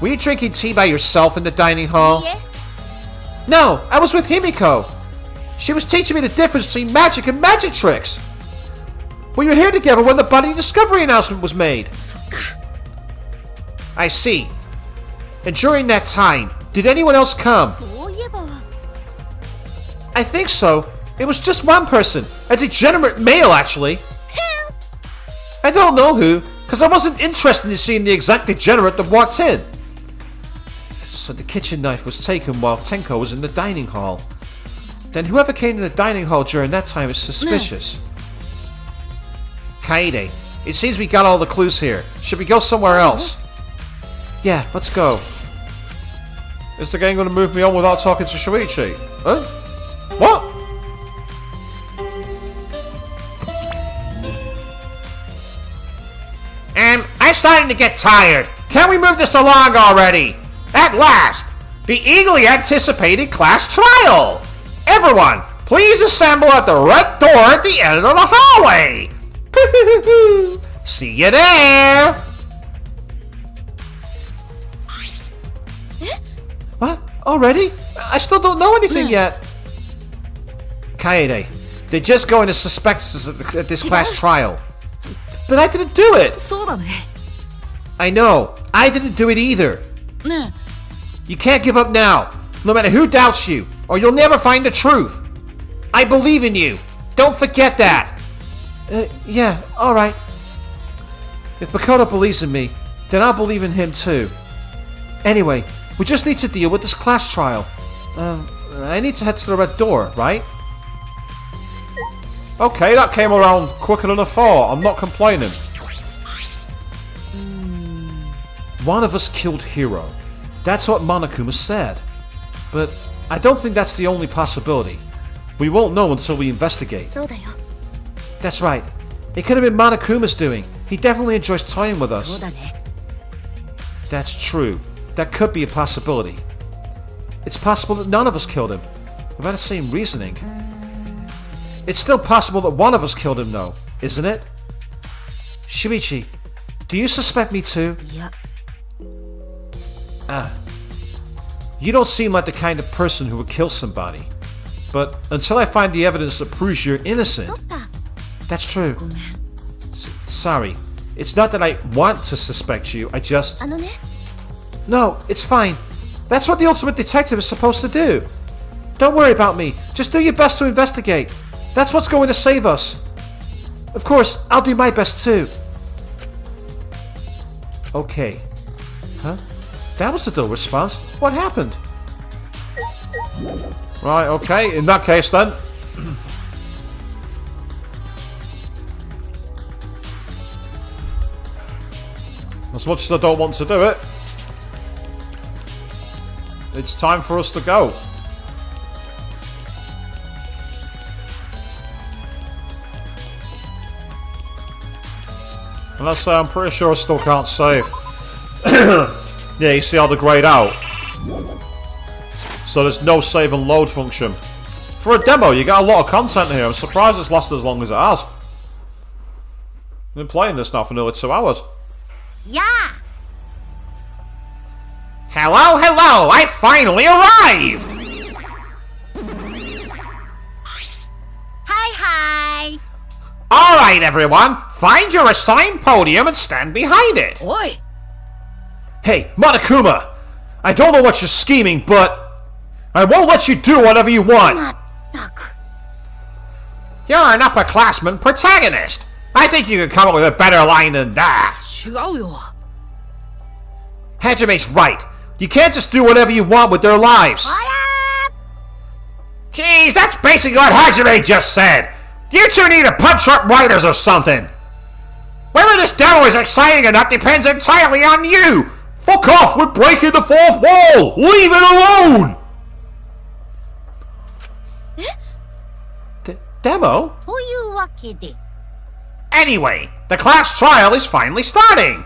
were you drinking tea by yourself in the dining hall? いいえ No, I was with Himiko. She was teaching me the difference between magic and magic tricks. We were here together when the body discovery announcement was made. I see. And during that time, did anyone else come? そういえば I think so. It was just one person. A degenerate male, actually. I don't know who, Because I wasn't interested in seeing the exact degenerate that walked in. So the kitchen knife was taken while Tenko was in the dining hall. Then whoever came to the dining hall during that time is suspicious. Kaede, it seems we got all the clues here. Should we go somewhere else? Yeah, let's go. Is the game going to move me on without talking to Shuichi? Huh? What? I'm starting to get tired. Can we move this along already? At last, the eagerly anticipated class trial. Everyone, please assemble at the red door at the end of the hallway. See you there. What? Already? I still don't know anything yet. Kaede, they're just going to suspect us at this class trial. But I didn't do it. I know. I didn't do it either. You can't give up now, no matter who doubts you, or you'll never find the truth. I believe in you. Don't forget that. Yeah, alright. If Makoto believes in me, then I'll believe in him too. Anyway, we just need to deal with this class trial. I need to head to the red door, right? Okay, that came around quicker than I thought. I'm not complaining. One of us killed Hiro. That's what Monokuma said. But I don't think that's the only possibility. We won't know until we investigate. That's right. It could have been Monokuma's doing. He definitely enjoys toying with us. That's true. That could be a possibility. It's possible that none of us killed him. We've had the same reasoning. It's still possible that one of us killed him, though, isn't it? Shuichi, do you suspect me too? Yeah. You don't seem like the kind of person who would kill somebody. But until I find the evidence that proves you're innocent... That's true. Sorry. It's not that I want to suspect you, I just... No, it's fine. That's what the ultimate detective is supposed to do. Don't worry about me. Just do your best to investigate. That's what's going to save us. Of course, I'll do my best too. Okay. Huh? That was a dull response. What happened? Right, okay. In that case then. As much as I don't want to do it, it's time for us to go. And let's say I'm pretty sure I still can't save. Yeah, you see how they're grayed out? So there's no save and load function. For a demo, you get a lot of content here. I'm surprised it's lasted as long as it has. I've been playing this now for nearly 2 hours. Yeah. Hello, hello! I finally arrived! Hi. Alright, everyone. Find your assigned podium and stand behind it. Oi! Hey, Monokuma! I don't know what you're scheming, but I won't let you do whatever you want. You're an upperclassman protagonist. I think you could come up with a better line than that. Hajime's right. You can't just do whatever you want with their lives. Jeez, that's basically what Hajime just said. You two need to punch up writers or something. Whether this demo is exciting or not depends entirely on you. Fuck off with breaking the fourth wall. Leave it alone. Demo? Anyway, the class trial is finally starting.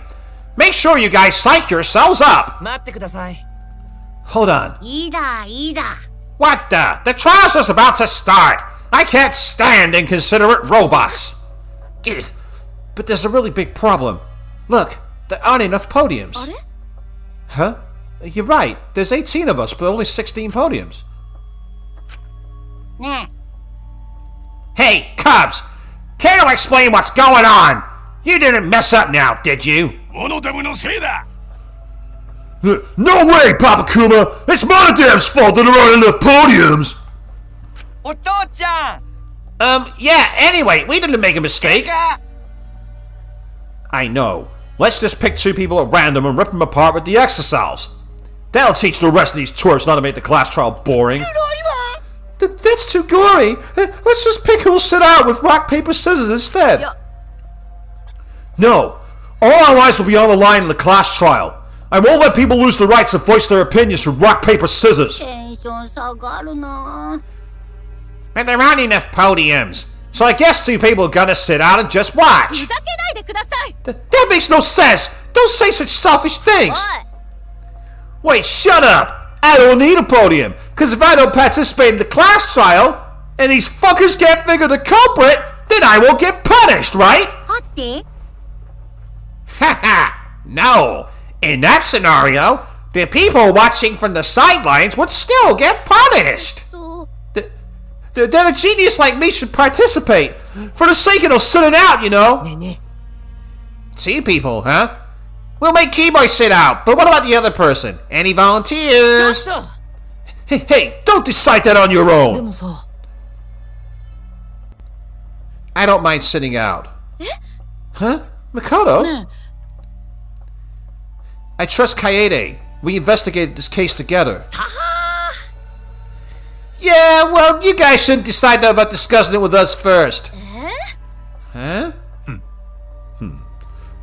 Make sure you guys psych yourselves up. Hold on. What the? The trial's just about to start. I can't stand inconsiderate robots. But there's a really big problem. Look, there aren't enough podiums. Huh? You're right. There's 18 of us, but only 16 podiums. Hey, Cubs! Care to explain what's going on? You didn't mess up now, did you? No way, Papa Kuma! It's Monodam's fault that there aren't enough podiums! Yeah, anyway, we didn't make a mistake. I know. Let's just pick 2 people at random and rip them apart with the exercise. That'll teach the rest of these twerps not to make the class trial boring. That's too gory. Let's just pick who'll sit out with rock, paper, scissors instead. No. All our lives will be on the line in the class trial. I won't let people lose the right to voice their opinions through rock, paper, scissors. テンション下がるな。 And there aren't enough podiums. So I guess 2 people are gonna sit out and just watch. ふざけないでください。 That makes no sense. Don't say such selfish things. Wait, shut up. I don't need a podium. Because if I don't participate in the class trial, and these fuckers can't figure the culprit, then I won't get punished, right? はて Haha. No. In that scenario, the people watching from the sidelines would still get punished. Then a genius like me should participate. For the sake of no sitting out, you know. See people, huh? We'll make Keyboy sit out, but what about the other person? Any volunteers? Hey, don't decide that on your own. I don't mind sitting out. Huh? Makoto? I trust Kaede. We investigated this case together. Yeah, well, you guys shouldn't decide that about discussing it with us first. Huh?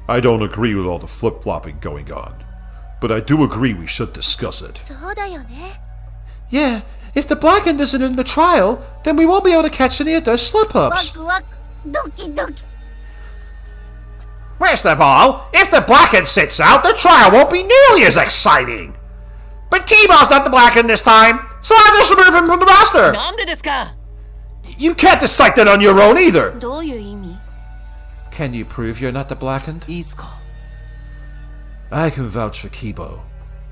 I don't agree with all the flip-flopping going on. But I do agree we should discuss it. そうだよね。 Yeah, if the blackened isn't in the trial, then we won't be able to catch any of their slip-ups. ワクワクドキドキ。 First of all, if the blackened sits out, the trial won't be nearly as exciting. But Kibo's not the blackened this time, so I'll just remove him from the roster. なんでですか You can't decide that on your own either. どういう意味？ Can you prove you're not the blackened? いいっすか I can vouch for Kibo.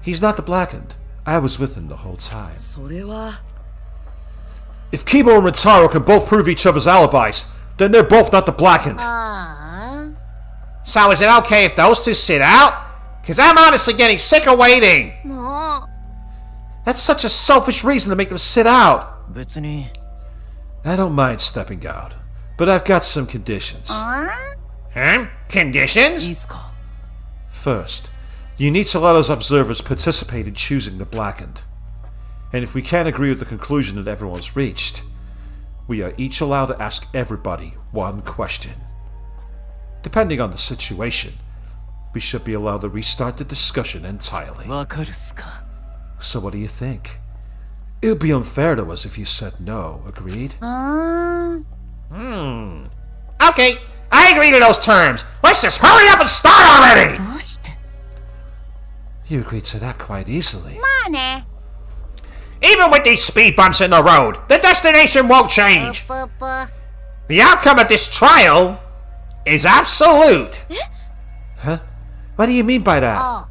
He's not the blackened. I was with him the whole time. それは If Kibo and Ritaro can both prove each other's alibis, then they're both not the blackened. ああ。 So is it okay if those 2 sit out? Because I'm honestly getting sick of waiting. もう。 That's such a selfish reason to make them sit out. 別に I don't mind stepping out, but I've got some conditions. Huh? Conditions? いいっすか First, you need to let us observers participate in choosing the blackened. And if we can't agree with the conclusion that everyone's reached, we are each allowed to ask everybody one question. Depending on the situation, we should be allowed to restart the discussion entirely. わかるっすか So what do you think? It would be unfair to us if you said no, agreed? Okay, I agree to those terms. Let's just hurry up and start already! どうして？ You agreed to that quite easily. まあね。 Even with these speed bumps in the road, the destination won't change. ぷぷ。 The outcome of this trial is absolute. Huh? What do you mean by that? あ。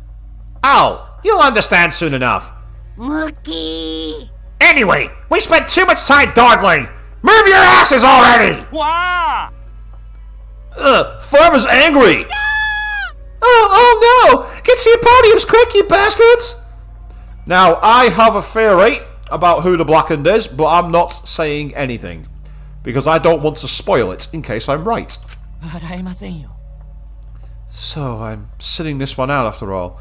Oh, you'll understand soon enough. ムキー。 Anyway, we spent too much time dawdling. Move your asses already! わあ Forever's angry! Oh no! Get to your podiums quick, you bastards! Now, I have a theory about who the blackened is, but I'm not saying anything. Because I don't want to spoil it in case I'm right. 笑えませんよ So I'm sitting this one One out after all.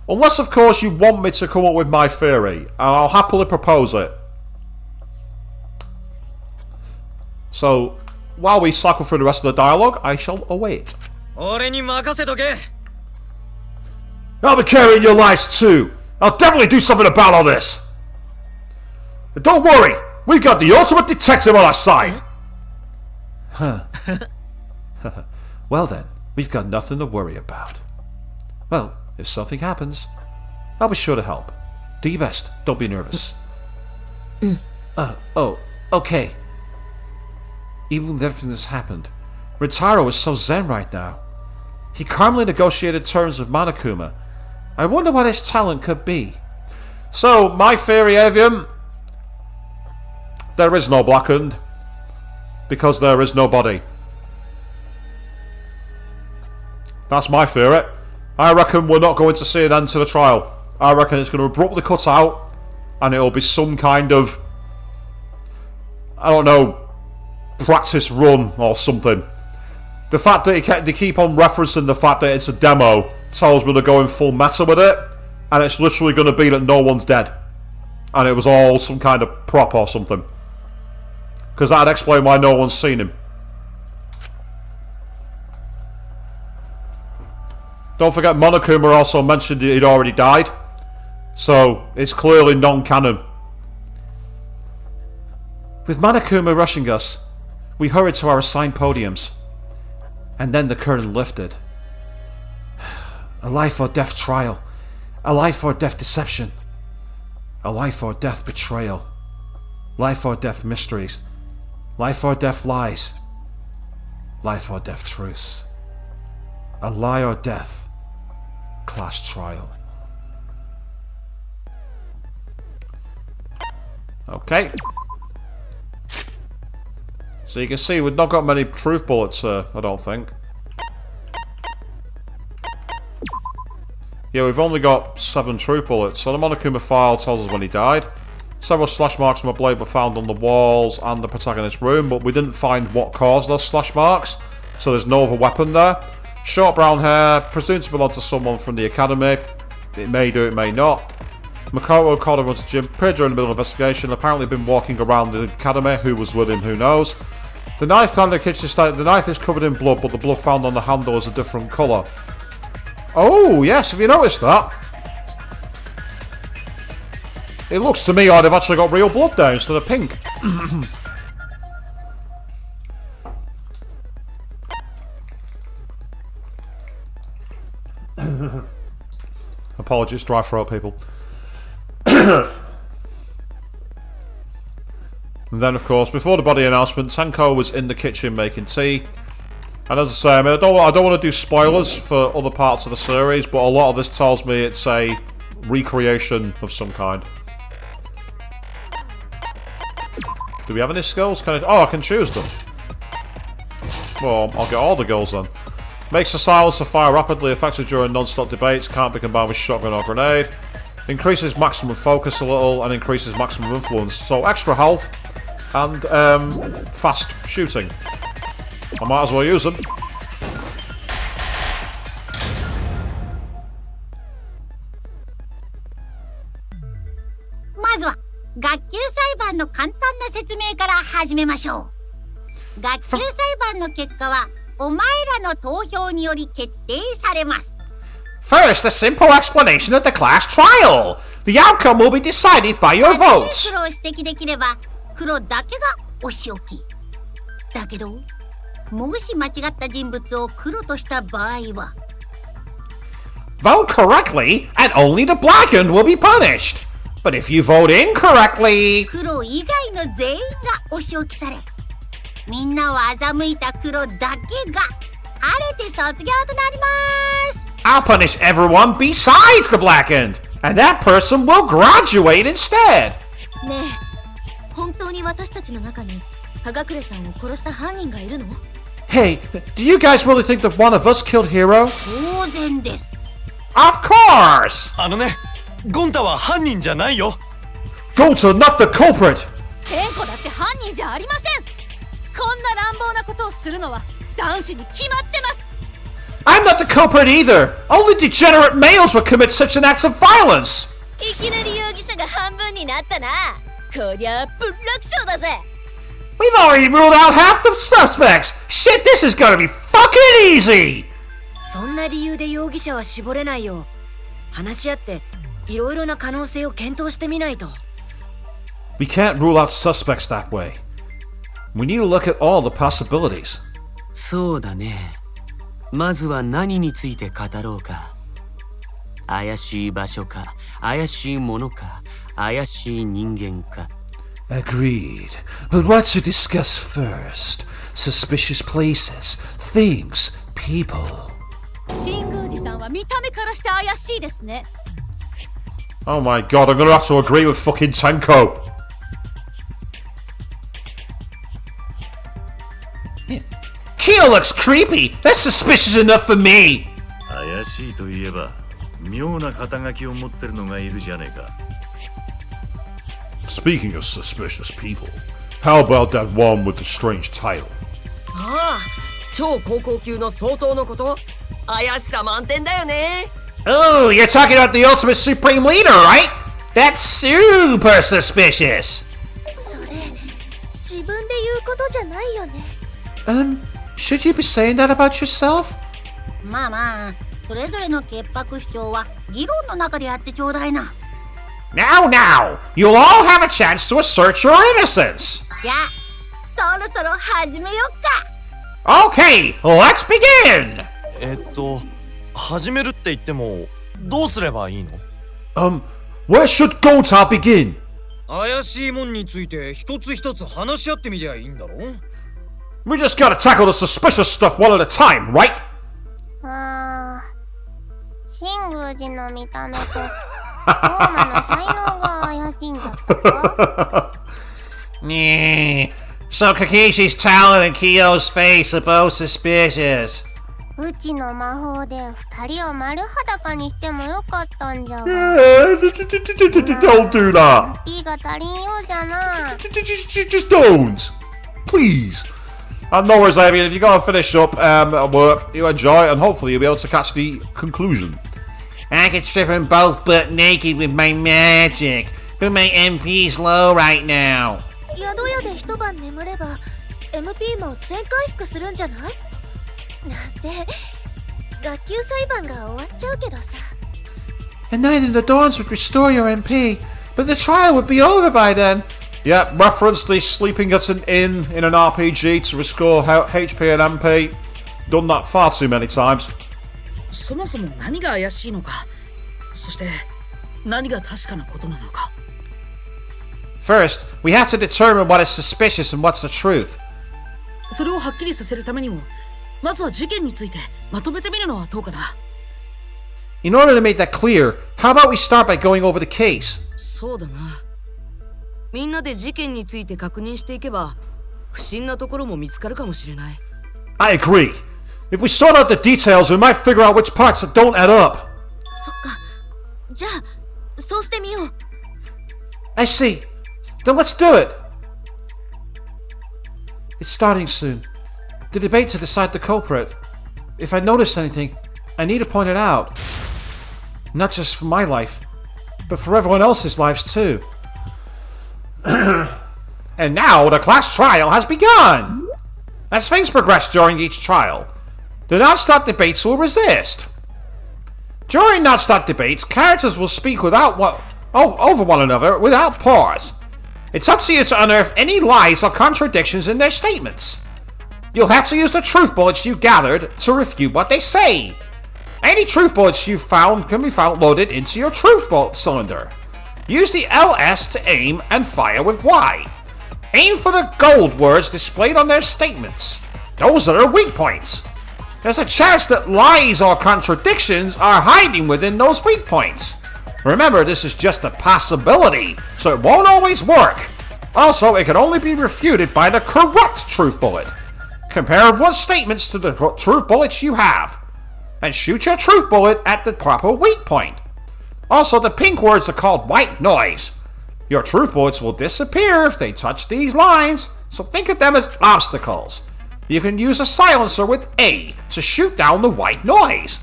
Unless, of course, you want me to come up with my theory, and I'll happily propose it. So, while we cycle through the rest of the dialogue, I shall await. 俺に任せとけ I'll be carrying your lives too. I'll definitely do something about all this. But don't worry, we've got the ultimate detective on our side. Well then, we've got nothing to worry about. Well, if something happens, I'll be sure to help. Do your best, don't be nervous. Okay. Even with everything that's happened, Ritaro is so zen right now. He calmly negotiated terms with Monokuma. I wonder what his talent could be. So, my theory, Avium, there is no blackened. Because there is nobody. That's my theory. I reckon we're not going to see an end to the trial. I reckon it's going to abruptly cut out, and it'll be some kind of, I don't know, practice run or something. The fact that they keep on referencing the fact that it's a demo tells me they're going full meta with it, and it's literally going to be that no one's dead. And it was all some kind of prop or something. Because that'd explain why no one's seen him. Don't forget Monokuma also mentioned he'd already died. So, it's clearly non-canon. With Monokuma rushing us, we hurried to our assigned podiums. And then the curtain lifted. A life or death trial. A life or death deception. A life or death betrayal. Life or death mysteries. Life or death lies. Life or death truths. A lie or death class trial. Okay. So you can see we've not got many truth bullets, I don't think. Yeah, we've only got 7 truth bullets. So the Monokuma file tells us when he died. Several slash marks from a blade were found on the walls and the protagonist's room, but we didn't find what caused those slash marks, so there's no other weapon there. Short brown hair, presumed to belong to someone from the academy. It may do, it may not. Makoto Okada runs a gym, appeared during the middle of investigation, apparently been walking around the academy. Who was with him, who knows. The knife found in the kitchen state, the knife is covered in blood, but the blood found on the handle is a different colour. Oh, yes, have you noticed that? It looks to me like they've actually got real blood there instead of pink. Apologies, dry throat, people. And then, of course, before the body announcement, Tenko was in the kitchen making tea. And as I say, I mean, I don't want to do spoilers for other parts of the series, but a lot of this tells me it's a recreation of some kind. Do we have any skills? I can choose them. Well, I'll get all the girls then. Makes the silencer fire rapidly, effective during non-stop debates, can't be combined with shotgun or grenade. Increases maximum focus a little, and increases maximum influence. So extra health, and fast shooting. I might as well use them. まずは学級裁判の簡単な説明から始めましょう。学級裁判の結果はお前らの投票により決定されます。 First, a simple explanation of the class trial. The outcome will be decided by your votes. 黒を指摘できれば黒だけがお仕置き。だけど、もし間違った人物を黒とした場合は Vote correctly, and only the blackened will be punished. But if you vote incorrectly... 黒以外の全員がお仕置きされ、みんなを欺いた黒だけが晴れて卒業となります。 I'll punish everyone besides the blackened, and that person will graduate instead. ねえ、本当に私たちの中に葉隠さんを殺した犯人がいるの？ Hey, do you guys really think that one of us killed Hero? 当然です。 Of course! あのね、ゴンタは犯人じゃないよ。 Gonta, not the culprit! テンコだって犯人じゃありません。こんな乱暴なことをするのは男子に決まってます。 I'm not the culprit either! Only degenerate males would commit such an act of violence! いきなり容疑者が半分になったな。こりゃブラック賞だぜ。 We've already ruled out half the suspects! Shit, this is gonna be fucking easy! そんな理由で容疑者は絞れないよ。話し合っていろいろな可能性を検討してみないと。 We can't rule out suspects that way. We need to look at all the possibilities. そうだね。まずは何について語ろうか。怪しい場所か、怪しいものか、怪しい人間か。 Agreed. But what to discuss first? Suspicious places, things, people. 新宮寺さんは見た目からして怪しいですね。 Oh my god, I'm gonna have to agree with fucking Tenko. Keo looks creepy. That's suspicious enough for me. 怪しいといえば妙な肩書きを持ってるのがいるじゃねえか。 Speaking of suspicious people, how about that one with the strange title? ああ、超高校級の相当のこと。怪しさ満点だよね。 Oh, you're talking about the ultimate supreme leader, right? That's super suspicious. それ自分で言うことじゃないよね。Should you be saying that about yourself? まあまあ、それぞれの潔白主張は議論の中でやってちょうだいな。Now, you'll all have a chance to assert your innocence. じゃあ、そろそろ始めよっか。Okay, let's begin. 始めるって言ってもどうすればいいの？ Where should Gonta begin? 怪しいもんについて一つ一つ話し合ってみりゃいいんだろ？ We just gotta tackle the suspicious stuff one at a time, right? 新宮寺の見た目とローマの才能が怪しいんじゃったか？ So Kakishi's talent and Kiyo's face are both suspicious. うちの魔法で二人を丸裸にしてもよかったんじゃが。 Don't do that. ピーが足りんようじゃな。 Just don't. Please. And no worries, Amy, if you gotta finish up at work, you enjoy, and hopefully you'll be able to catch the conclusion. I could strip them both butt naked with my magic, but my MP's low right now. 宿屋で一晩眠れば MP も全回復するんじゃない？なんて学級裁判が終わっちゃうけどさ。 A night in the dawns would restore your MP, but the trial would be over by then. Yeah, reference the sleeping at an inn in an RPG to restore HP and MP. Done that far too many times. そもそも何が怪しいのか、そして何が確かなことなのか。 First, we have to determine what is suspicious and what's the truth. それをはっきりさせるためにも、まずは事件についてまとめてみるのはどうかな。 In order to make that clear, how about we start by going over the case? そうだな。みんなで事件について確認していけば、不審なところも見つかるかもしれない。 I agree. If we sort out the details, we might figure out which parts that don't add up. そっか。じゃあそうしてみよう。 I see. Then let's do it. It's starting soon. The debate to decide the culprit. If I notice anything, I need to point it out. Not just for my life, but for everyone else's lives too. And now the class trial has begun! As things progress during each trial, the non-stop debates will resist. During non-stop debates, characters will speak over one another without pause. It's up to you to unearth any lies or contradictions in their statements. You'll have to use the truth bullets you gathered to refute what they say. Any truth bullets you found can be found loaded into your truth bullet cylinder. Use the LS to aim and fire with Y. Aim for the gold words displayed on their statements. Those are their weak points. There's a chance that lies or contradictions are hiding within those weak points. Remember, this is just a possibility, so it won't always work. Also, it can only be refuted by the correct truth bullet. Compare everyone's statements to the truth bullets you have, and shoot your truth bullet at the proper weak point. Also, the pink words are called white noise. Your truth bullets will disappear if they touch these lines, so think of them as obstacles. You can use a silencer with A to shoot down the white noise.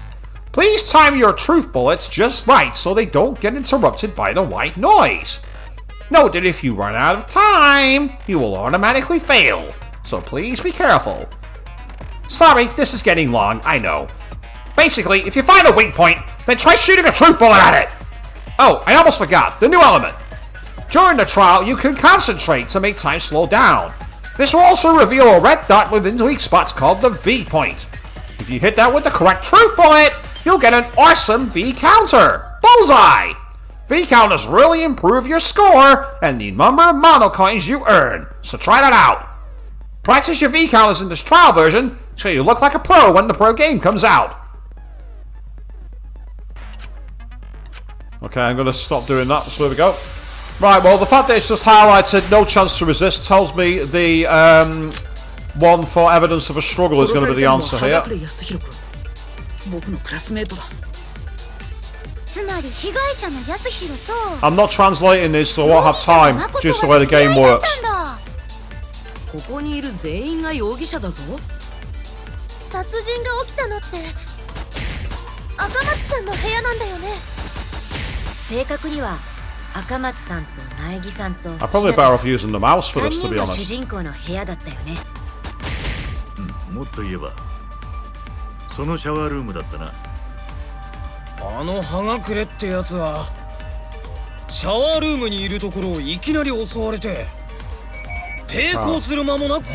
Please time your truth bullets just right so they don't get interrupted by the white noise. Note that if you run out of time, you will automatically fail, so please be careful. Sorry, this is getting long, I know. Basically, if you find a weak point, then try shooting a truth bullet at it! Oh, I almost forgot, the new element. During the trial, you can concentrate to make time slow down. This will also reveal a red dot within the weak spots called the V point. If you hit that with the correct truth bullet, you'll get an awesome V counter! Bullseye! V counters really improve your score and the number of mono coins you earn, so try that out. Practice your V counters in this trial version so you look like a pro when the pro game comes out. Okay, I'm going to stop doing that, so there we go. Right, well, the fact that it's just highlighted no chance to resist tells me the one for evidence of a struggle is going to be the answer here. 僕のクラスメートだ。つまり被害者の安弘と I'm not translating this, so I won't have time, just the way the game works. ここにいる全員が容疑者だぞ。殺人が起きたのって赤松さんの部屋なんだよね。正確には赤松さんと苗木さんと I'm probably better off using the mouse for 3 this, to 人 be の主 honest. 人公の部屋だったよね。もっと言えばそのシャワールームだったな。あの葉隠れってやつはシャワールームにいるところをいきなり襲われて抵抗する間もなく。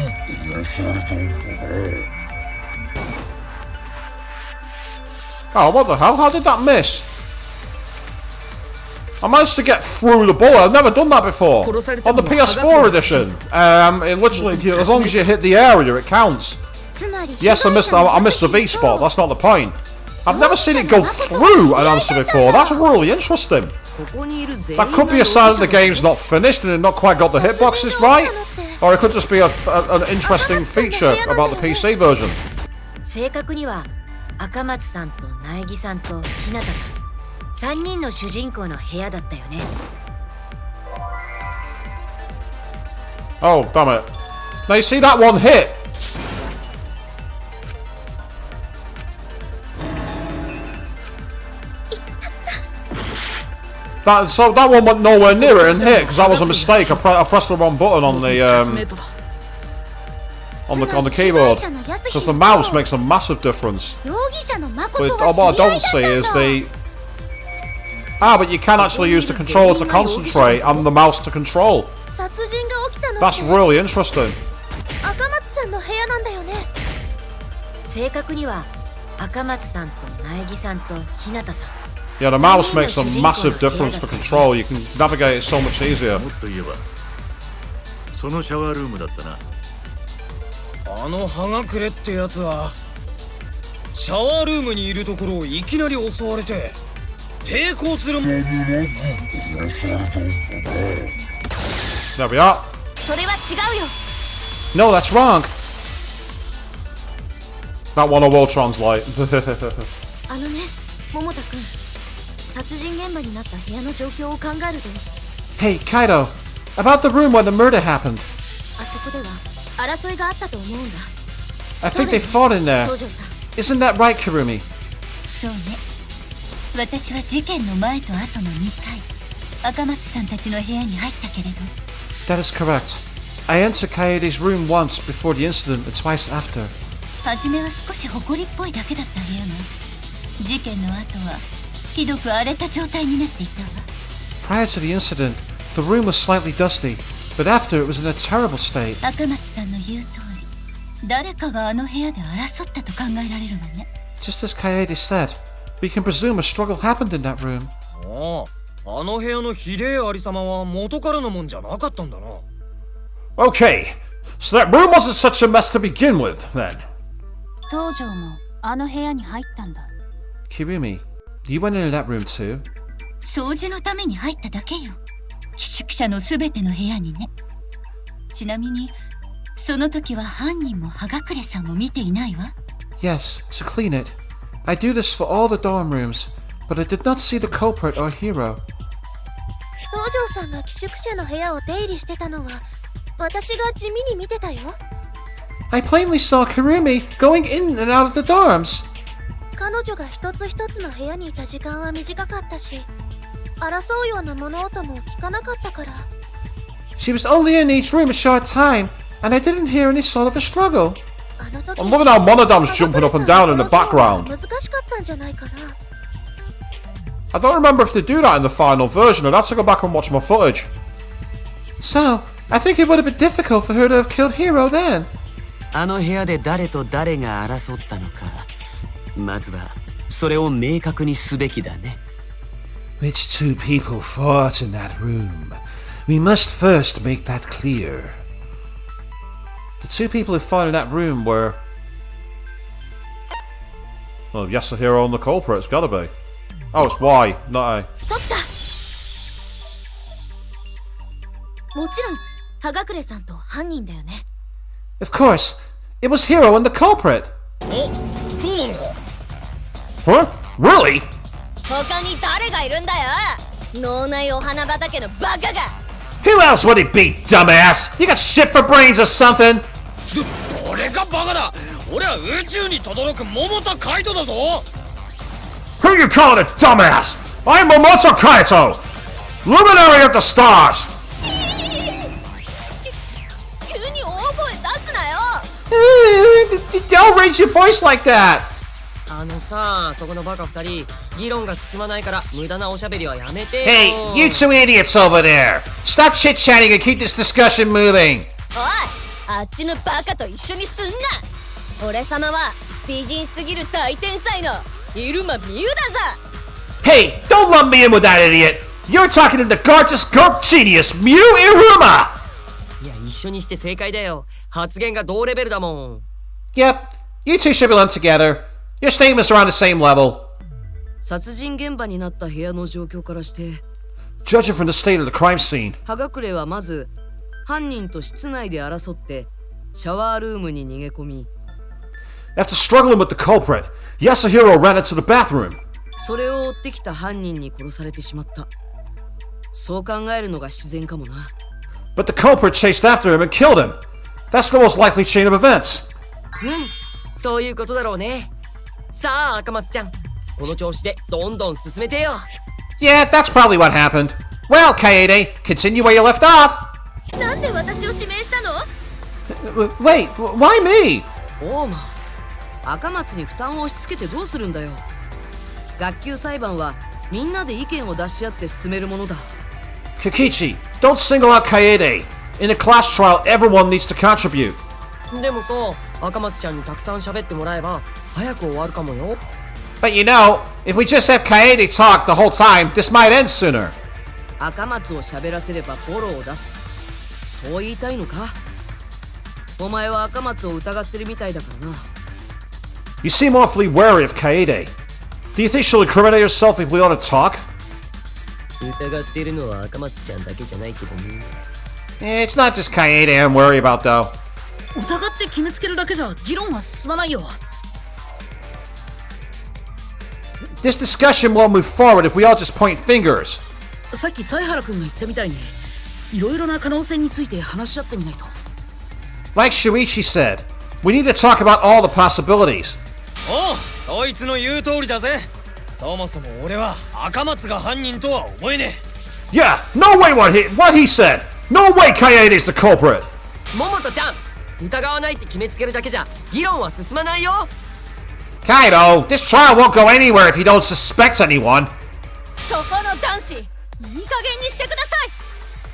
Oh, what the hell? How did that miss? I managed to get through the bullet. I've never done that before. On the PS4 edition, it literally, as long as you hit the area, it counts. Yes, I missed the V spot. That's not the point. I've never seen it go through an answer before. That's really interesting. That could be a sign that the game's not finished and they've not quite got the hitboxes right, or it could just be an interesting feature about the PC version. 正確には赤松さんと苗木さんと日向さん3人の主人公の部屋だったよね。 Oh, damn it. Now you see that one hit? That one went nowhere near it and hit because that was a mistake. I pressed the wrong button on the keyboard. Because the mouse makes a massive difference. But what I don't see is the... but you can actually use the controller to concentrate and the mouse to control. That's really interesting. 赤松さんの部屋なんだよね。正確には赤松さんと苗木さんと日向さん。 Yeah, the mouse makes a massive difference to control. You can navigate it so much easier. もっと言えばそのシャワールームだったな。あの葉隠れってやつはシャワールームにいるところをいきなり襲われて抵抗するも。 There we are. それは違うよ。 No, that's wrong. That one I will translate. あのね、桃田くん。殺人現場になった部屋の状況を考えると。 Hey, Kaido, about the room where the murder happened. あそこでは争いがあったと思うんだ。 I think they fought in there. Isn't that right, Kirumi? そうね。私は事件の前と後の2回、赤松さんたちの部屋に入ったけれど。That is correct. I entered Kaede's room once before the incident and twice after. 初めは少し埃っぽいだけだった部屋が、事件の後はひどく荒れた状態になっていたわ。 Prior to the incident, the room was slightly dusty, but after it was in a terrible state. 赤松さんの言う通り、誰かがあの部屋で争ったと考えられるわね。 Just as Kaede said, we can presume a struggle happened in that room. あの部屋のひでえありさまは元からのもんじゃなかったんだな。 Okay, so that room wasn't such a mess to begin with, then. 東條もあの部屋に入ったんだ。 Kirumi, you went into that room too? 掃除のために入っただけよ。寄宿舎のすべての部屋にね。ちなみに、その時は犯人も葉隠さんも見ていないわ。 Yes, to clean it. I do this for all the dorm rooms, but I did not see the culprit or hero. 東條さんが寄宿舎の部屋を出入りしてたのは私が地味に見てたよ。 I plainly saw Kirumi going in and out of the dorms. 彼女が一つ一つの部屋にいた時間は短かったし、争うような物音も聞かなかったから。 She was only in each room a short time, and I didn't hear any sort of a struggle. I'm loving how Monodam's jumping up and down in the background. 難しかったんじゃないかな。 I don't remember if they do that in the final version. I'd have to go back and watch my footage. So, I think it would have been difficult for her to have killed Hero then. あの部屋で誰と誰が争ったのか、まずはそれを明確にすべきだね。 Which two people fought in that room? We must first make that clear. The two people who fought in that room were... Well, Yasuhiro and the culprit, it's gotta be. Oh, it's Y, not A. そった。もちろん、葉隠さんと犯人だよね。 Of course, it was Hero and the culprit. そうなのか。 Huh? Really? 他に誰がいるんだよ。脳内お花畑のバカが。 Who else would it be, dumbass? You got shit for brains or something? 誰がバカだ。俺は宇宙に轟く桃田カイトだぞ。 Who you calling a dumbass? I'm Momoto Kaito, luminary of the stars. 急に大声出すなよ。Don't raise your voice like that. さあ、そこのバカ二人、議論が進まないから無駄なおしゃべりはやめてよ。 Hey, you two idiots over there. Stop chit-chatting and keep this discussion moving. おい、あっちのバカと一緒にすんな。俺様は美人すぎる大天才の入間美優だぞ。 Hey, don't lump me in with that idiot. You're talking to the gorgeous goat genius, Miu Iruma. いや、一緒にして正解だよ。発言が同レベルだもん。 Yep, you two should be lumped together. Your statements are on the same level. 殺人現場になった部屋の状況からして、 Judging from the state of the crime scene, 葉隠れはまず犯人と室内で争ってシャワールームに逃げ込み、 after struggling with the culprit, Yasuhiro ran into the bathroom. それを追ってきた犯人に殺されてしまった。そう考えるのが自然かもな。 But the culprit chased after him and killed him. That's the most likely chain of events. そういうことだろうね。さあ、赤松ちゃん、この調子でどんどん進めてよ。 Yeah, that's probably what happened. Well, Kaede, continue where you left off. なんで私を指名したの？ Wait, why me? 大間、赤松に負担を押し付けてどうするんだよ。学級裁判はみんなで意見を出し合って進めるものだ。 Kikichi, don't single out Kaede. In a class trial, everyone needs to contribute. でもさ、赤松ちゃんにたくさん喋ってもらえば早く終わるかもよ。 But you know, if we just have Kaede talk the whole time, this might end sooner. 赤松を喋らせればボロを出す。そう言いたいのか？お前は赤松を疑ってるみたいだからな。 You seem awfully wary of Kaede. Do you think she'll incriminate herself if we ought to talk? 疑ってるのは赤松ちゃんだけじゃないけどね。 It's not just Kaede I'm worried about, though. 疑って決めつけるだけじゃ議論は進まないよ。 This discussion won't move forward if we all just point fingers. さっき犀原君が言ったみたいに、いろいろな可能性について話し合ってみないと。 Like Shuichi said, we need to talk about all the possibilities. おう、そいつの言う通りだぜ。そもそも俺は赤松が犯人とは思えねえ。 Yeah, no way what he said. No way Kaede's the culprit. 桃田ちゃん、疑わないって決めつけるだけじゃ議論は進まないよ。 Kaido, this trial won't go anywhere if you don't suspect anyone. そこの男子、いい加減にしてください。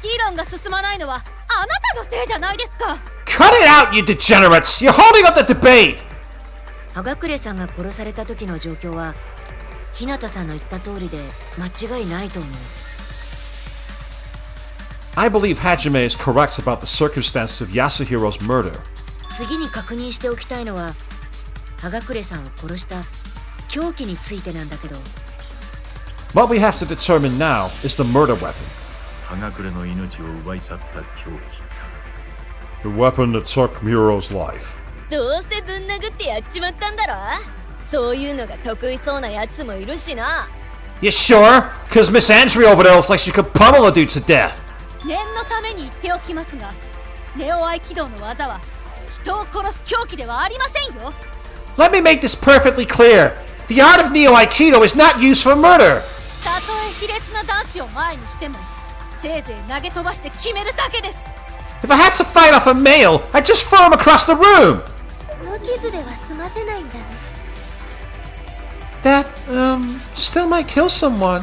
議論が進まないのはあなたのせいじゃないですか。 Cut it out, you degenerates! You're holding up the debate! 葉隠さんが殺された時の状況は日向さんの言った通りで間違いないと思う。 I believe Hajime is correct about the circumstances of Yasuhiro's murder. 次に確認しておきたいのは葉隠さんを殺した凶器についてなんだけど。 What we have to determine now is the murder weapon. 葉隠の命を奪い去った凶器か。 The weapon that took Muro's life. どうせぶん殴ってやっちまったんだろ。そういうのが得意そうなやつもいるしな。 You sure? Cause Miss Andrea over there looks like she could pummel a dude to death. 念のために言っておきますが、ネオ合気道の技は人を殺す凶器ではありませんよ。 Let me make this perfectly clear. The art of Neo Aikido is not used for murder. たとえ卑劣な男子を前にしても、せいぜい投げ飛ばして決めるだけです。 If I had to fight off a male, I'd just throw him across the room. 無傷では済ませないんだね。 That, still might kill someone.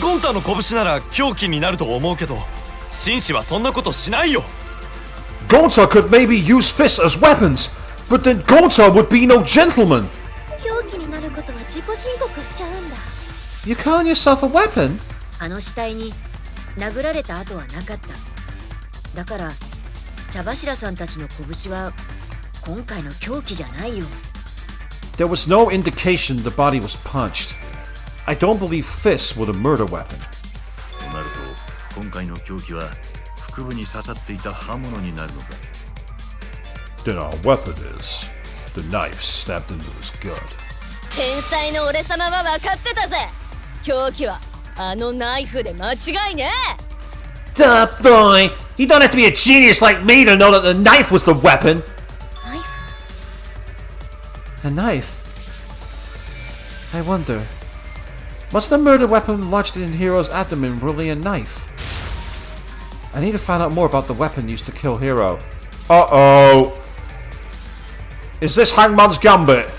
ゴンタの拳なら凶器になると思うけど、紳士はそんなことしないよ。 Gonta could maybe use fists as weapons, but then Gonta would be no gentleman. 凶器になることは自己申告しちゃうんだ。 You calling yourself a weapon? あの死体に殴られた跡はなかった。だから茶柱さんたちの拳は今回の凶器じゃないよ。 There was no indication the body was punched. I don't believe fists were the murder weapon. となると今回の凶器は腹部に刺さっていた刃物になるのか。 Then our weapon is the knife stabbed into his gut. 天才の俺様は分かってたぜ。凶器はあのナイフで間違いね。 Duh, boy. You don't have to be a genius like me to know that the knife was the weapon. A knife? I wonder. Was the murder weapon lodged in Hero's abdomen really a knife? I need to find out more about the weapon used to kill Hero. Uh-oh. Is this Hangman's Gambit?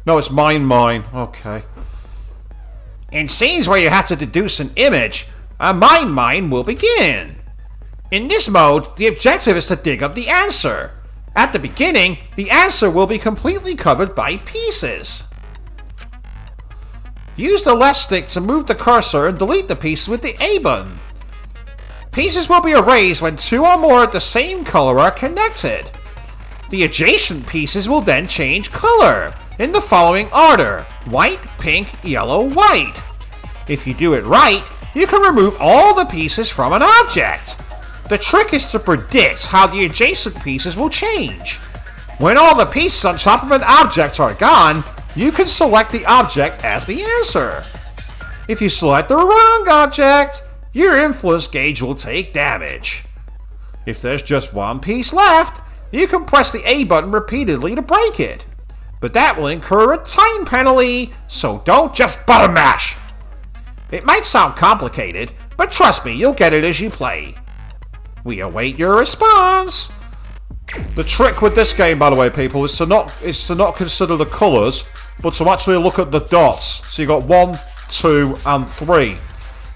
No, it's mine. Okay. In scenes where you have to deduce an image, a mine will begin. In this mode, the objective is to dig up the answer. At the beginning, the answer will be completely covered by pieces. Use the left stick to move the cursor and delete the piece with the A button. Pieces will be erased when two or more of the same color are connected. The adjacent pieces will then change color, in the following order: white, pink, yellow, white. If you do it right, you can remove all the pieces from an object. The trick is to predict how the adjacent pieces will change. When all the pieces on top of an object are gone, you can select the object as the answer. If you select the wrong object, your influence gauge will take damage. If there's just one piece left, you can press the A button repeatedly to break it. But that will incur a time penalty, so don't just button mash. It might sound complicated, but trust me, you'll get it as you play. We await your response. The trick with this game, by the way, people, is to not consider the colours, but to actually look at the dots. So you got 1, 2, and 3.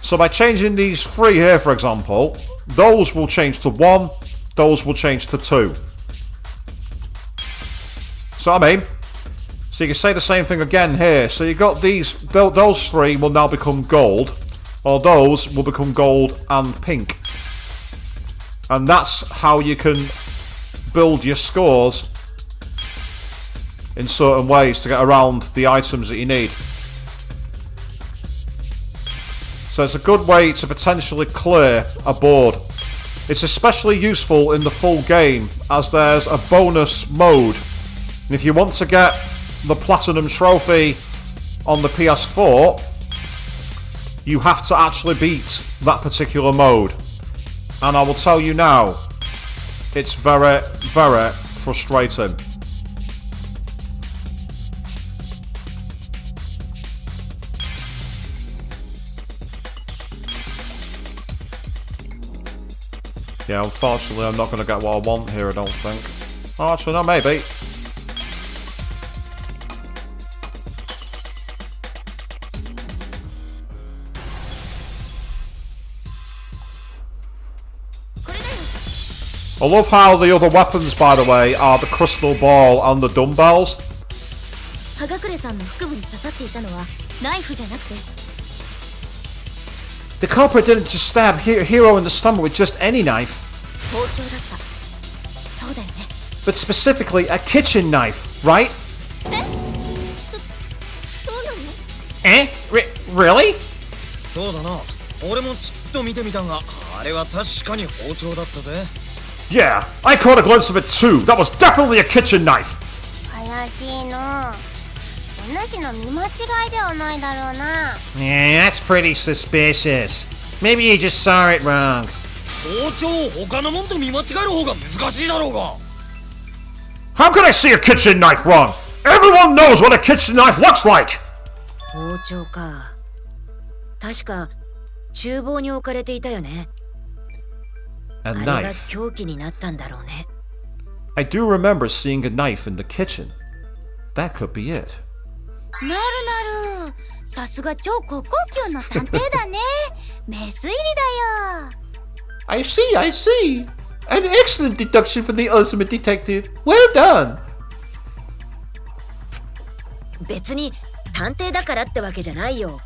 So by changing these 3 here, for example, those will change to 1, those will change to 2. So I mean, so you can say the same thing again here. So you got those 3 will now become gold, or those will become gold and pink. And that's how you can build your scores in certain ways to get around the items that you need. So it's a good way to potentially clear a board. It's especially useful in the full game, as there's a bonus mode. And if you want to get the Platinum Trophy on the PS4, you have to actually beat that particular mode. And I will tell you now, it's very, very frustrating. Yeah, unfortunately I'm not going to get what I want here, I don't think. Oh, actually, no, maybe. I love how the other weapons, by the way, are the crystal ball and the dumbbells. 葉隠さんの腹部に刺さっていたのはナイフじゃなくて The culprit didn't just stab Hero in the stomach with just any knife, 包丁だったそうだよね but specifically a kitchen knife, right? そうなの Eh? Really? そうだな俺もちっと見てみたがあれは確かに包丁だったぜ Yeah, I caught a glimpse of it too. That was definitely a kitchen knife. 怪しいのお主の見間違いではないだろうな Yeah, that's pretty suspicious. Maybe you just saw it wrong. 包丁を他のもんと見間違える方が難しいだろうが How can I see a kitchen knife wrong? Everyone knows what a kitchen knife looks like. 包丁か確か厨房に置かれていたよね A あれが knife. 凶器になったんだろうね I do remember seeing a knife in the kitchen. That could be it. なるなるさすが超高校級の探偵だね目推理だよ I see. An excellent deduction from the ultimate detective. Well done. 別に探偵だからってわけじゃないよ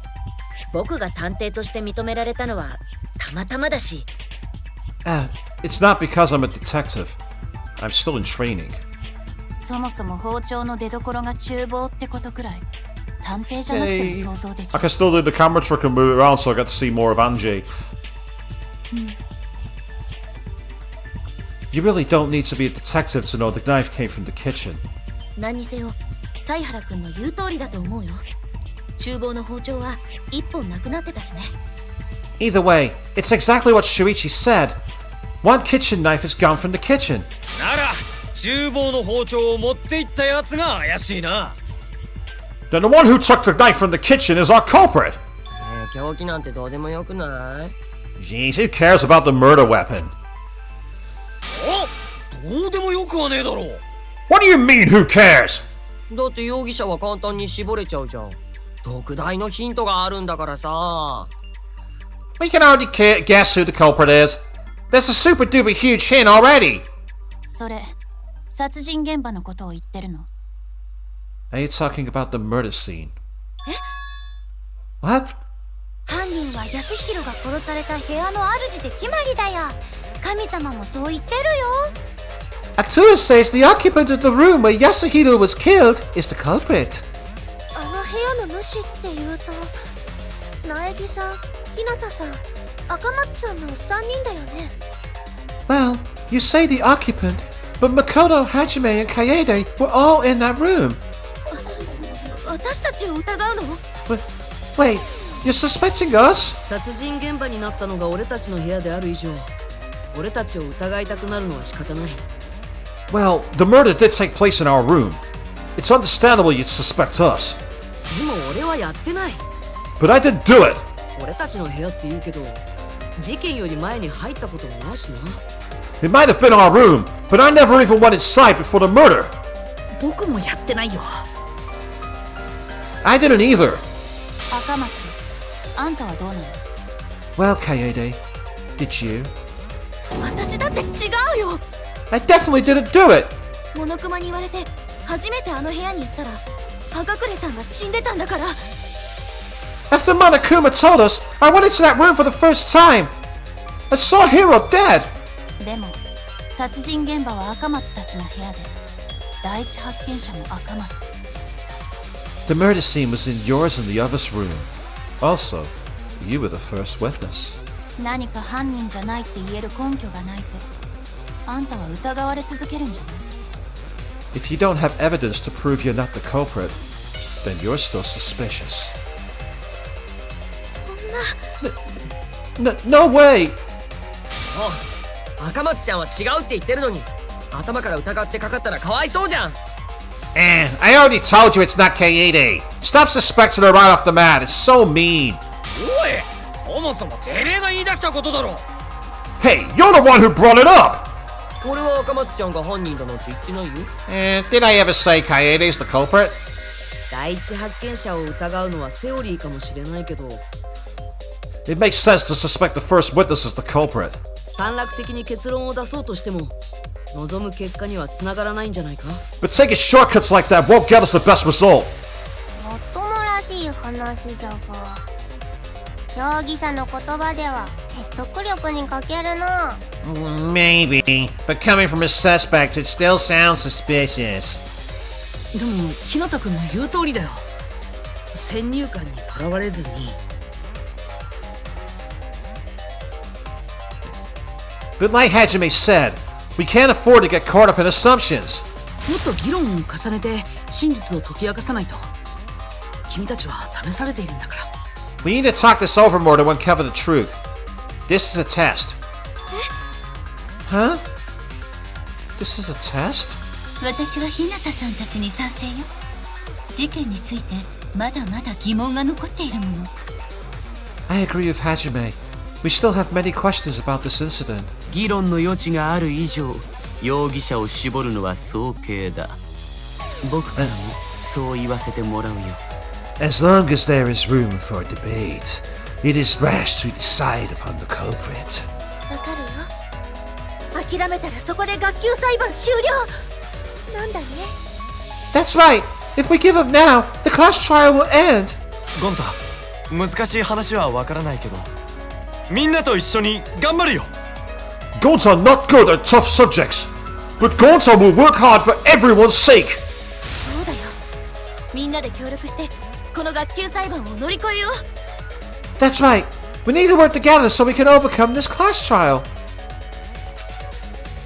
僕が探偵として認められたのはたまたまだし It's not because I'm a detective. I'm still in training. そもそも包丁の出所が厨房ってことくらい探偵じゃなくても想像でき I る can still do the camera trick and move it around so I get to see more of Angie. You really don't need to be a detective to know the knife came from the kitchen. 何にせよ犀原くんの言う通りだと思うよ厨房の包丁は一本なくなってたしね Either way, it's exactly what Shuichi said. One kitchen knife is gone from the kitchen. なら厨房の包丁を持って行ったやつが怪しいな。 Then the one who took the knife from the kitchen is our culprit. 凶器なんてどうでもよくない？ Jeez, who cares about the murder weapon? どうでもよくはねえだろう。 What do you mean, who cares? だって容疑者は簡単に絞れちゃうじゃん。特大のヒントがあるんだからさ。 We can already guess who the culprit is. That's a super duper huge hint already. それ殺人現場のことを言ってるの？ Are you talking about the murder scene? え？ What? 犯人は康弘が殺された部屋の主で決まりだよ。神様もそう言ってるよ。 Atua says the occupant of the room where Yasuhiro was killed is the culprit. あの部屋の主っていうと苗木さん、日向さん、赤松さんの3人だよね。 Well, you say the occupant, but Makoto, Hajime, and Kaede were all in that room. 私たちを疑うの？ Wait, you're suspecting us? 殺人現場になったのが俺たちの部屋である以上、俺たちを疑いたくなるのは仕方ない。 Well, the murder did take place in our room. It's understandable you'd suspect us. でも俺はやってない。 But I didn't do it. 俺たちの部屋って言うけど、事件より前に入ったこともないしな。 It might have been our room, but I never even went inside before the murder. 僕もやってないよ。 I didn't either. 赤松、あんたはどうなの？ Well, Kaede, did you? 私だって違うよ。 I definitely didn't do it. モノクマに言われて初めてあの部屋に行ったら葉隠さんが死んでたんだから。 After Monokuma told us, I went into that room for the first time. I saw Hiro dead. でも殺人現場は赤松たちの部屋で、第一発見者も赤松。 The murder scene was in yours and the other's room. Also, you were the first witness. 何か犯人じゃないって言える根拠がないと、あんたは疑われ続けるんじゃない？ If you don't have evidence to prove you're not the culprit, then you're still suspicious. No way! おう、赤松ちゃんは違うって言ってるのに、頭から疑ってかかったらかわいそうじゃん。 I already told you it's not Kaede. Stop suspecting her right off the mat. It's so mean. おい、そもそもてめえが言い出したことだろ。 Hey, you're the one who brought it up! 俺は赤松ちゃんが犯人だなんて言ってないよ。Did I ever say Kaede's the culprit? 第一発見者を疑うのはセオリーかもしれないけど、 It makes sense to suspect the first witness as the culprit. 短絡的に結論を出そうとしても、望む結果には繋がらないんじゃないか？ But taking shortcuts like that won't get us the best result. もっともらしい話じゃが、容疑者の言葉では説得力に欠けるな。 Maybe, but coming from a suspect, it still sounds suspicious. でも日向君の言う通りだよ。先入観にとらわれずに。 But like Hajime said, we can't afford to get caught up in assumptions. もっと議論を重ねて真実を解き明かさないと。君たちは試されているんだから。 We need to talk this over more to uncover the truth. This is a test. Huh? This is a test? 私は日向さんたちに賛成よ。事件についてまだまだ疑問が残っているもの。 I agree with Hajime. We still have many questions about this incident. 議論の余地がある以上、容疑者を絞るのは早計だ。僕からもそう言わせてもらうよ。As long as there is room for debate, it is rash to decide upon the culprit. わかるよ。諦めたらそこで学級裁判終了なんだね。 That's right! If we give up now, the class trial will end! ゴンタ、難しい話はわからないけど、みんなと一緒に頑張るよ。 Gonta are not good at tough subjects, but Gonta will work hard for everyone's sake. そうだよ。みんなで協力してこの学級裁判を乗り越えよう。 That's right! We need to work together so we can overcome this class trial!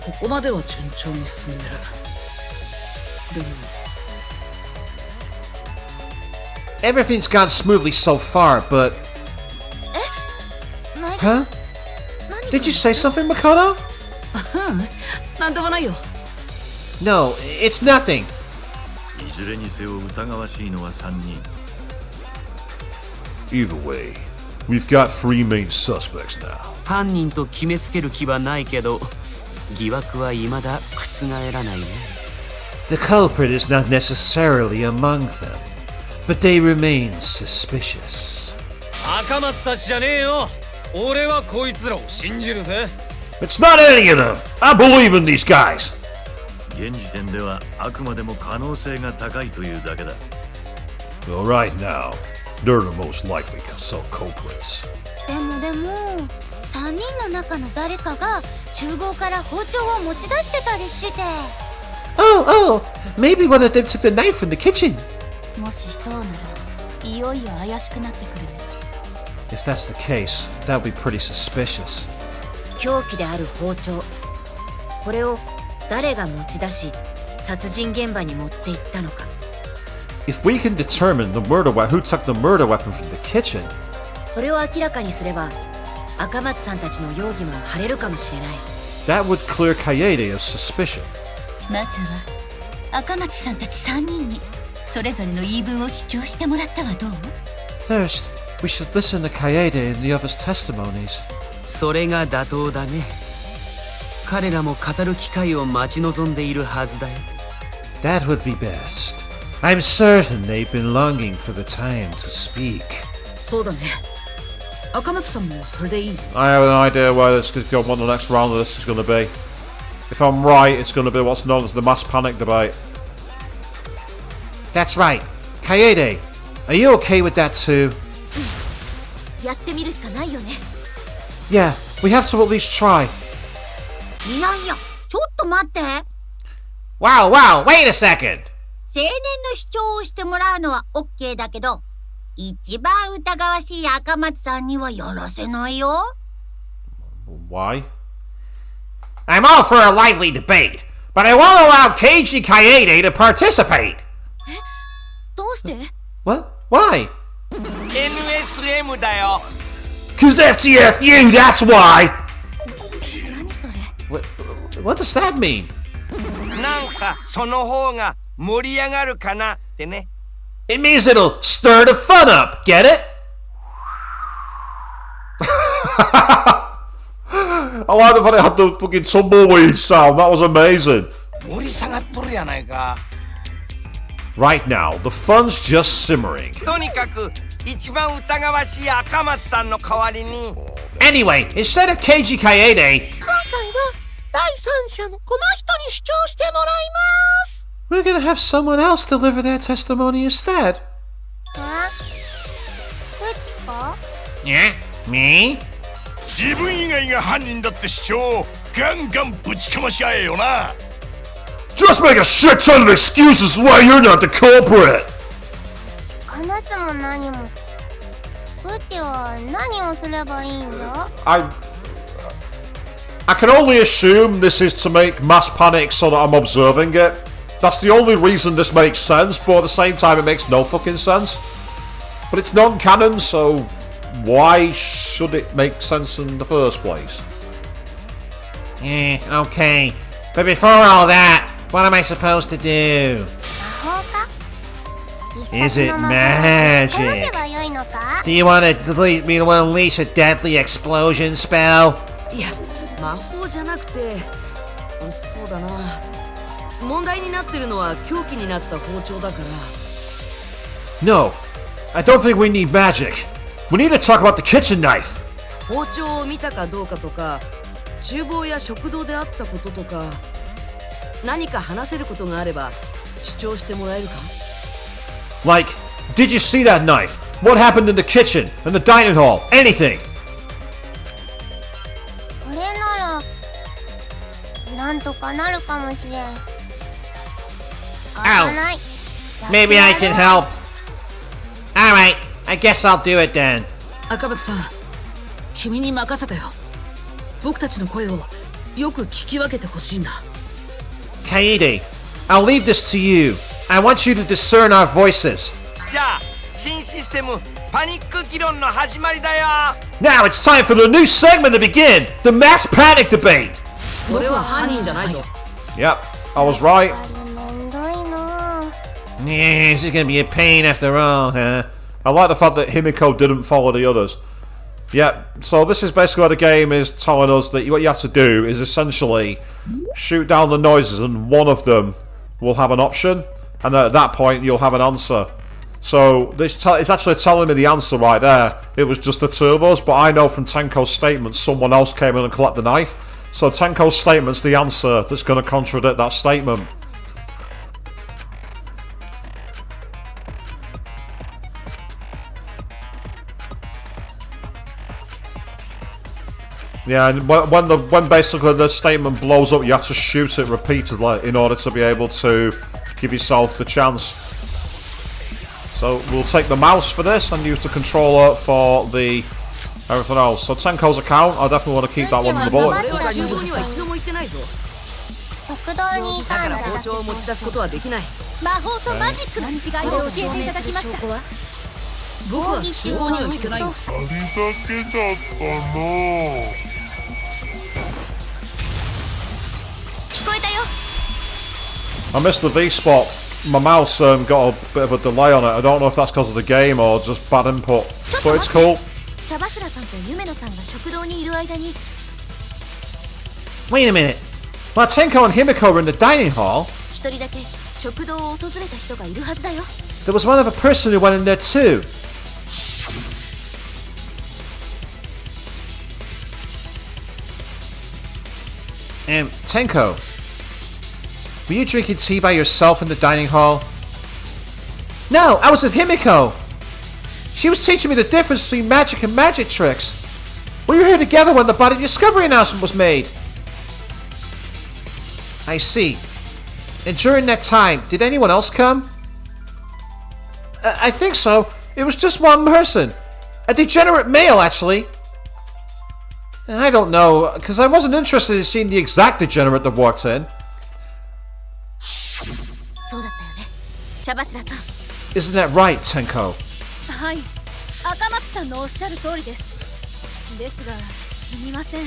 ここまでは順調に進んでる。でも Everything's gone smoothly so far, but... Huh? Did you say something, Makoto? なんでもないよ。No, it's nothing. いずれにせよ疑わしいのは3人。 Either way, we've got 3 main suspects now. 犯人と決めつける気はないけど、疑惑は未だ覆らないね。The culprit is not necessarily among them, but they remain suspicious. 赤松たちじゃねえよ。俺はこいつらを信じるぜ。 It's not any of them. I believe in these guys. 現時点ではあくまでも可能性が高いというだけだ。 Well, right now, they're the most likely culprits. でも3人の中の誰かが厨房から包丁を持ち出してたりして。 Oh, maybe one of them took the knife from the kitchen. もしそうならいよいよ怪しくなってくるね。 If that's the case, that would be pretty suspicious. 凶器である包丁、これを誰が持ち出し殺人現場に持って行ったのか。 If we can determine who took the murder weapon from the kitchen, それを明らかにすれば赤松さんたちの容疑も晴れるかもしれない。 that would clear Kaede of suspicion. まずは赤松さんたち3人にそれぞれの言い分を主張してもらったはどう？ First, we should listen to Kaede and the others' testimonies. それが妥当だね。彼らも語る機会を待ち望んでいるはずだよ。 That would be best. I'm certain they've been longing for the time to speak. そうだね。赤松さんもそれでいい。 I have an idea what the next round of this is going to be. If I'm right, it's going to be what's known as the mass panic debate. That's right. Kaede, are you okay with that too? やってみるしかないよね。 Yeah, we have to at least try. いやいや、ちょっと待って。 Wow, wait a second! 青年の主張をしてもらうのは OK だけど、一番疑わしい赤松さんにはやらせないよ。 Why? I'm all for a lively debate, but I won't allow Keiji Kaede to participate. どうして？ What? Why? NSM だよ。 Cause FTFU, that's why! 何それ？ What does that mean? なんかその方が盛り上がるかなってね。 It means it'll stir the fun up, get it? I like the fact it had the fucking tumbleweed sound, that was amazing. 盛り下がっとるやないか。 Right now, the fun's just simmering. とにかく一番疑わしい赤松さんの代わりに。 Anyway, instead of Keiji Kaede, 今回は第三者のこの人に主張してもらいます。 we're gonna have someone else deliver their testimony instead. うちこ？ Yeah, me? 自分以外が犯人だって主張をガンガンぶちかまし合えよな。 Just make a shit ton of excuses why you're not the culprit! かますも何も。うちは何をすればいいんだ？ I can only assume this is to make mass panic so that I'm observing it. That's the only reason this makes sense, but at the same time it makes no fucking sense. But it's non-canon, so why should it make sense in the first place? Okay. But before all that, what am I supposed to do? 魔法か？ Is it magic? Do you want to unleash a deadly explosion spell? いや、魔法じゃなくて、そうだな。問題になってるのは凶器になった包丁だから。 No, I don't think we need magic. We need to talk about the kitchen knife. 包丁を見たかどうかとか、厨房や食堂であったこととか、何か話せることがあれば主張してもらえるか？ Like, did you see that knife? What happened in the kitchen, in the dining hall? Anything? これならなんとかなるかもしれん。仕方ない。 Maybe I can help. Alright, I guess I'll do it then. 赤松さん、君に任せたよ。僕たちの声をよく聞き分けてほしいんだ。 Kaede, I'll leave this to you. I want you to discern our voices. じゃあ新システムパニック議論の始まりだよ。 Now it's time for the new segment to begin, the mass panic debate. 俺は犯人じゃないぞ。 Yep, I was right. めんどいな。 Yeah, this is gonna be a pain after all, huh? I like the fact that Himiko didn't follow the others. Yeah, so this is basically what the game is telling us, that what you have to do is essentially shoot down the noises and one of them will have an option, and at that point you'll have an answer. So this it's actually telling me the answer right there. It was just the two of us, but I know from Tenko's statement someone else came in and collected the knife. So Tenko's statement's the answer that's going to contradict that statement. Yeah, and when basically the statement blows up, you have to shoot it repeatedly in order to be able to give yourself the chance. So we'll take the mouse for this and use the controller for the everything else. So Tenko's account, I definitely want to keep that one in the bullet. 俺は厨房には一度も行ってないぞ。食堂にいだからたんだ。包丁を持ち出すことはできない。魔法とマジックの違いを教えていただきました。僕は厨房には行ってないよ。聞こえたよ。 I missed the V spot. My mouse got a bit of a delay on it. I don't know if that's because of the game or just bad input, but it's cool. 茶柱さんと夢野さんが食堂にいる間に。 Wait a minute. While Tenko and Himiko were in the dining hall, 一人だけ食堂を訪れた人がいるはずだよ。 there was one other person who went in there too. Tenko, were you drinking tea by yourself in the dining hall? No, I was with Himiko. She was teaching me the difference between magic and magic tricks. We were here together when the body discovery announcement was made. I see. And during that time, did anyone else come? I think so. It was just one person. A degenerate male, actually. And I don't know, because I wasn't interested in seeing the exact degenerate that walked in. そうだったよね。茶柱さん。 Isn't that right, Tenko? はい、赤松さんのおっしゃる通りです。ですが、すみません。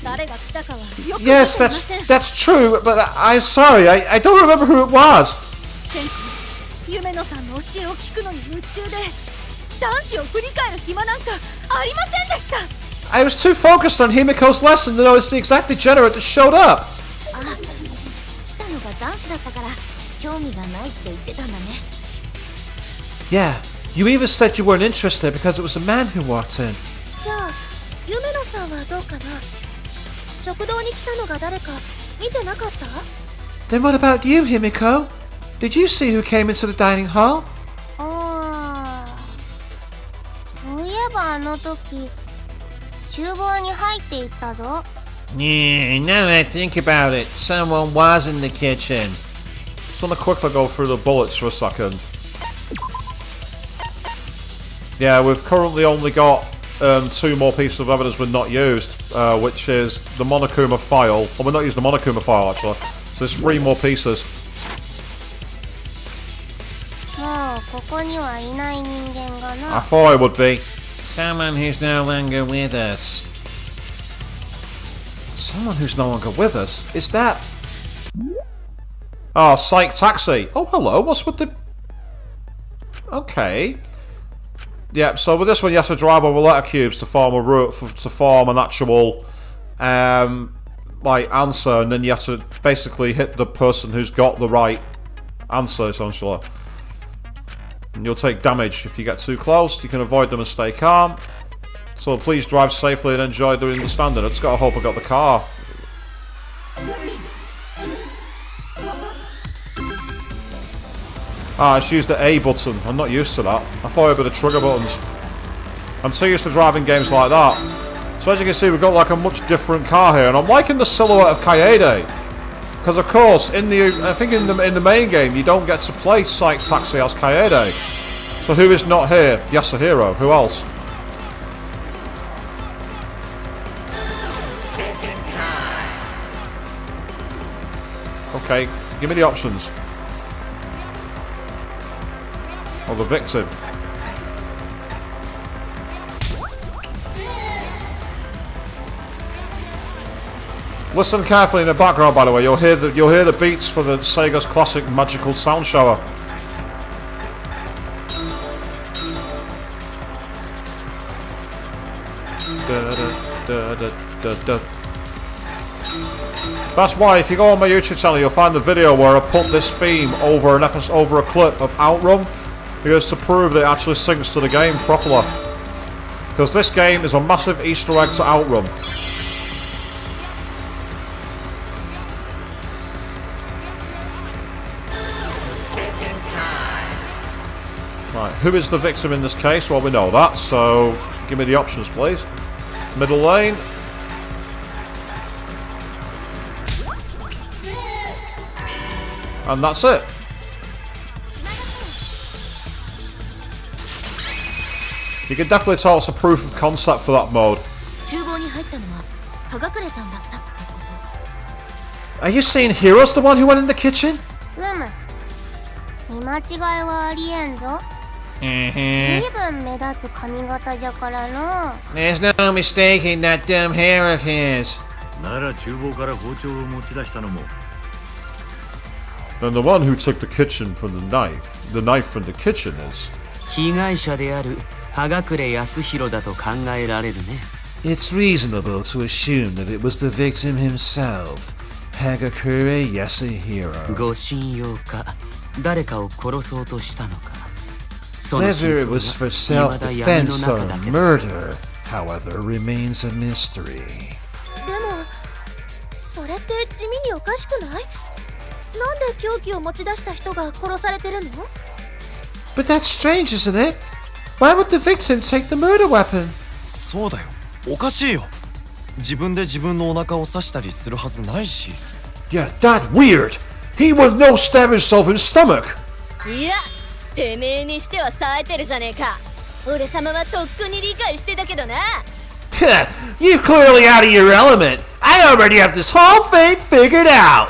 誰が来たかはよくわかりま Yes, せん。 that's true, but I'm sorry, I don't remember who it was. 天子、夢野さんの教えを聞くのに夢中で、男子を振り返る暇なんかありませんでした。 I was too focused on Himiko's lesson to notice the exact degenerate that showed up. あ、来たのが男子だったから興味がないって言ってたんだね。 Yeah, you even said you weren't interested because it was a man who walked in. じゃあ、夢野さんはどうかな。食堂に来たのが誰か見てなかった？ Then what about you, Himiko? Did you see who came into the dining hall? そういえばあの時厨房に入っていったぞ。 Yeah, now that I think about it, someone was in the kitchen. Just want to quickly go through the bullets for a second. Yeah, we've currently only got 2 more pieces of evidence we're not used, which is the Monokuma file. Oh, we're not using the Monokuma file actually. So there's 3 more pieces. もうここにはいない人間がな。 I thought I would be. Someone who's no longer with us. Someone who's no longer with us? Is that... Oh, Psych Taxi. Oh, hello. What's with the... Okay. Yeah, so with this one you have to drive over letter cubes to form a route, to form an actual like answer, and then you have to basically hit the person who's got the right answer essentially. And you'll take damage if you get too close. You can avoid them and stay calm. So please drive safely and enjoy doing the standard. I just gotta hope I got the car. Ah, I just used the A button. I'm not used to that. I thought it would be the trigger buttons. I'm too used to driving games like that. So as you can see, we've got like a much different car here, and I'm liking the silhouette of Kaede. Because of course, I think in the main game, you don't get to play Psych Taxi as Kaede. So who is not here? Yasuhiro. Who else? Okay, give me the options. Or the victim. Listen carefully in the background, by the way. You'll hear the beats for the Sega's classic magical sound shower. That's why if you go on my YouTube channel, you'll find the video where I put this theme over an episode, over a clip of Outrun, because to prove that it actually syncs to the game properly. Because this game is a massive Easter egg to Outrun. Right, who is the victim in this case? Well, we know that, so give me the options, please. Middle lane. And that's it. You can definitely tell it's a proof of concept for that mode. Are you saying Hero's the one who went in the kitchen? There's no mistaking that dumb hair of his. Then the one who took the kitchen from the knife from the kitchen is... 被害者である葉隠康弘だと考えられるね。 It's reasonable to assume that it was the victim himself, Hagakure Yasuhiro. 護身用か誰かを殺そうとしたのか。 Whether it was for self-defense or murder, however, remains a mystery. でもそれって地味におかしくない？なんで凶器を持ち出した人が殺されてるの？ But that's strange, isn't it? Why would the victim take the murder weapon? そうだよ。おかしいよ。自分で自分のお腹を刺したりするはずないし。 Yeah, that weird. He would no stab himself in the stomach. いや、てめえにしては冴えてるじゃねえか。俺様はとっくに理解してたけどな。You're clearly out of your element. I already have this whole thing figured out.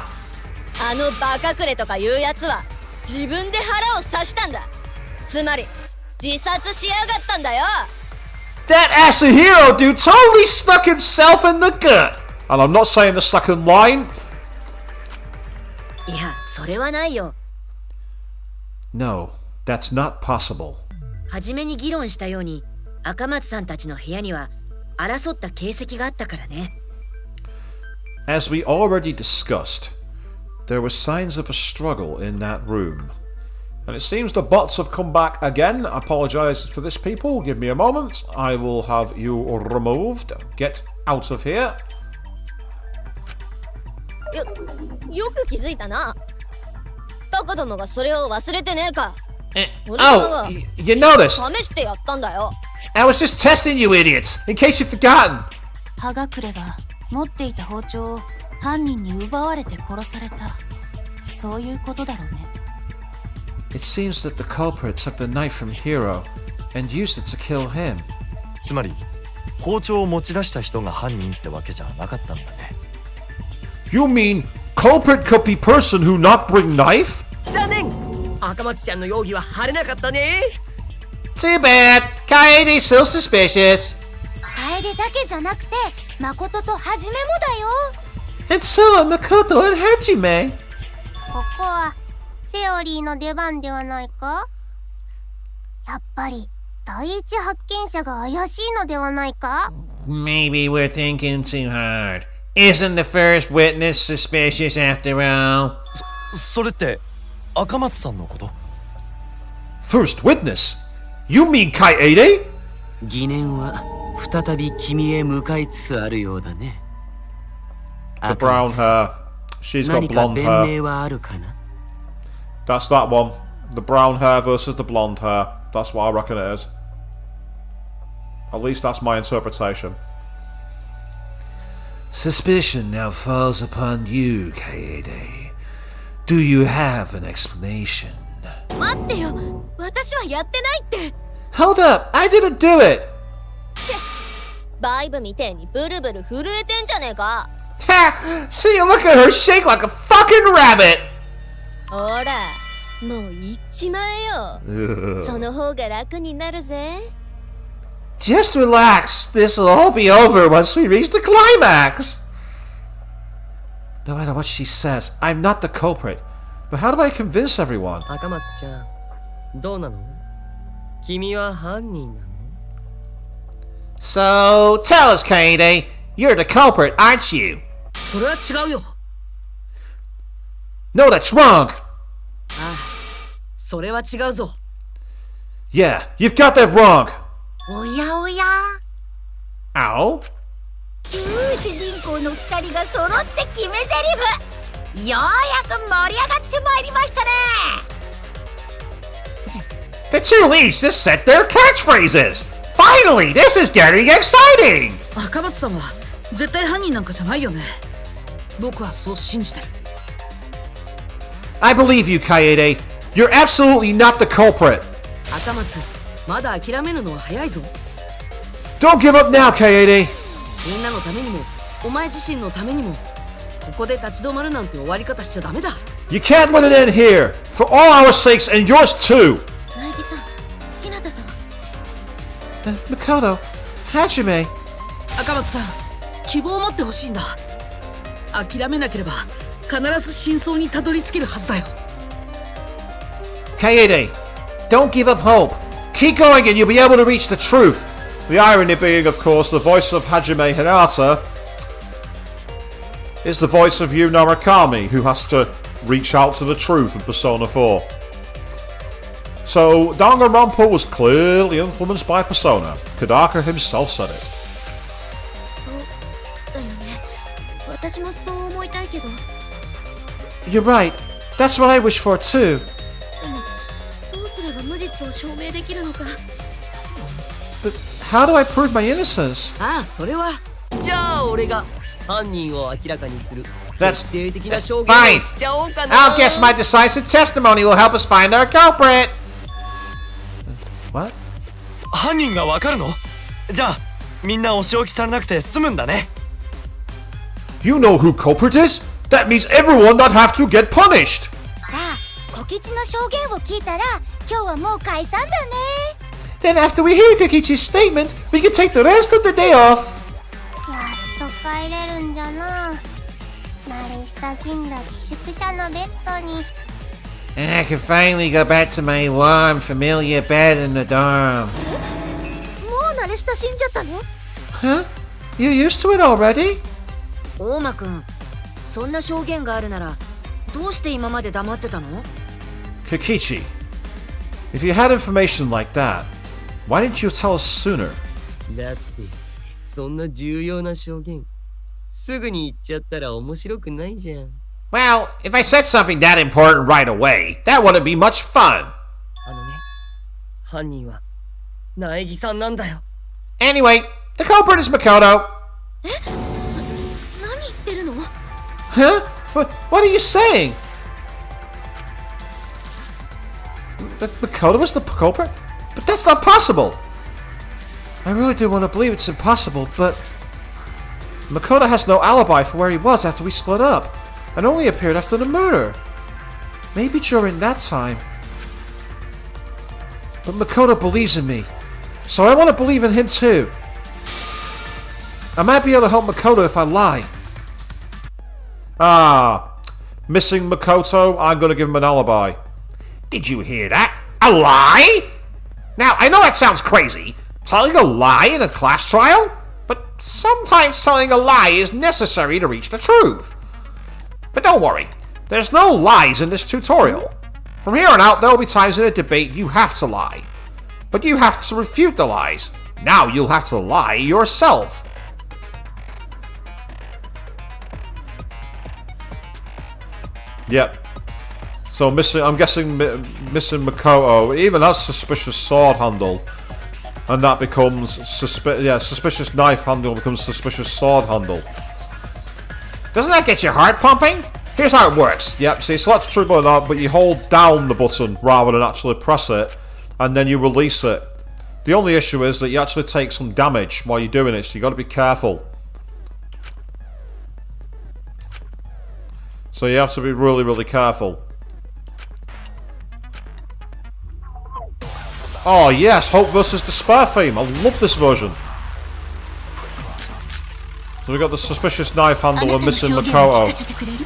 あのバカくれとかいうやつは自分で腹を刺したんだ。つまり自殺しやがったんだよ。 That Asahiro dude totally stuck himself in the gut. And I'm not saying the second line. いや、それはないよ。 No, that's not possible. 初めに議論したように、赤松さんたちの部屋には争った形跡があったからね。 As we already discussed, there were signs of a struggle in that room. And it seems the bots have come back again. I apologise for this, people. Give me a moment. I will have you removed. Get out of here. よく気づいたな。バカどもがそれを忘れてねえか。Oh, you noticed? 試してやったんだよ。 I was just testing you idiots, in case you've forgotten. 葉隠が持っていた包丁を犯人に奪われて殺された。そういうことだろうね。 It seems that the culprit took the knife from Hero and used it to kill him. つまり包丁を持ち出した人が犯人ってわけじゃなかったんだね。 You mean culprit could be person who not bring knife? 残念。赤松ちゃんの容疑は晴れなかったね。 Too bad. Kaede's still suspicious. 楓だけじゃなくて誠とはじめもだよ。 And so are Makoto and Hajime. ここはセオリーの出番ではないか？やっぱり第一発見者が怪しいのではないか？ Maybe we're thinking too hard. Isn't the first witness suspicious after all? それって赤松さんのこと？ First witness? You mean Kaede? 疑念は再び君へ向かいつつあるようだね。 The brown hair. She's got 何か blonde 弁 hair. 明はあるかな？ That's that one. The brown hair versus the blonde hair. That's what I reckon it is. At least that's my interpretation. Suspicion now falls upon you, Kaede. Do you have an explanation? 待ってよ。私はやってないって。 Hold up! I didn't do it! バイブみてえにブルブル震えてんじゃねえか。 Ha! See, look at her shake like a fucking rabbit! ほら、もう行っちまえよ。その方が楽になるぜ。 Just relax. This'll all be over once we reach the climax. No matter what she says, I'm not the culprit. But how do I convince everyone? 赤松ちゃん、どうなの？君は犯人なの？ So, tell us, Kaede. You're the culprit, aren't you? それは違うよ。 No, that's wrong. ああ、それは違うぞ。 Yeah, you've got that wrong. おやおや Ow? 主人公の2人が揃って決め台詞。ようやく盛り上がってまいりましたね。 The two leads just said their catchphrases. Finally, this is getting exciting. 赤松さんは絶対犯人なんかじゃないよね。僕はそう信じてる。 I believe you, Kaede. You're absolutely not the culprit. 赤松、まだ諦めるのは早いぞ。 Don't give up now, Kaede. みんなのためにも、お前自身のためにも、ここで立ち止まるなんて終わり方しちゃダメだ。 You can't let it end here. For all our sakes and yours too. 苗木さん、日向さん。Makoto, Hajime. 赤松さん、希望を持ってほしいんだ。諦めなければ必ず真相にたどり着けるはずだよ。 Kaede, don't give up hope. Keep going and you'll be able to reach the truth. The irony being, of course, the voice of Hajime Hinata is the voice of Yu Narakami, who has to reach out to the truth in Persona 4. So, Danganronpa was clearly influenced by Persona. Kodaka himself said it. そうだよね。私もそう思いたいけど。 You're right. That's what I wish for too. でも、どうすれば無実を証明できるのか。 But how do I prove my innocence? ああ、それは。じゃあ俺が犯人を明らかにする。 That's 徹底的な証言を fine. しちゃおうかな。 I'll guess my decisive testimony will help us find our culprit. What? 犯人がわかるの？じゃあみんなお仕置きされなくて済むんだね。 You know who culprit is? That means everyone not have to get punished. じゃあ小吉の証言を聞いたら今日はもう解散だね。 Then after we hear Kokichi's statement, we can take the rest of the day off. やっと帰れるんじゃな。慣れ親しんだ寄宿舎のベッドに。 And I can finally go back to my warm, familiar bed in the dorm. もう慣れ親しんじゃったの？ Huh? You're used to it already? 大間くん、そんな証言があるならどうして今まで黙ってたの？ Kokichi, if you had information like that, why didn't you tell us sooner? だってそんな重要な証言すぐに言っちゃったら面白くないじゃん。 Well, if I said something that important right away, that wouldn't be much fun. あのね、犯人は苗木さんなんだよ。 Anyway, the culprit is Makoto. 何言ってるの？ Huh? What are you saying? Makoto was the culprit? But that's not possible. I really do want to believe it's impossible, but Makoto has no alibi for where he was after we split up, and only appeared after the murder. Maybe during that time. But Makoto believes in me, so I want to believe in him too. I might be able to help Makoto if I lie. Ah, missing Makoto, I'm gonna give him an alibi. Did you hear that? A lie? Now, I know that sounds crazy, telling a lie in a class trial, but sometimes telling a lie is necessary to reach the truth. But don't worry, there's no lies in this tutorial. From here on out, there will be times in a debate you have to lie. But you have to refute the lies. Now you'll have to lie yourself. Yep. So I'm guessing missing Makoto even has suspicious sword handle, and that becomes suspicious knife handle becomes suspicious sword handle. Doesn't that get your heart pumping? Here's how it works. Yep. See, select trigger like that, but you hold down the button rather than actually press it, and then you release it. The only issue is that you actually take some damage while you're doing it, so you got to be careful. So you have to be really, really careful. Oh yes, Hope versus Despair theme. I love this version. So we got the suspicious knife handle and missing 証言を聞 Makoto. かせてくれる？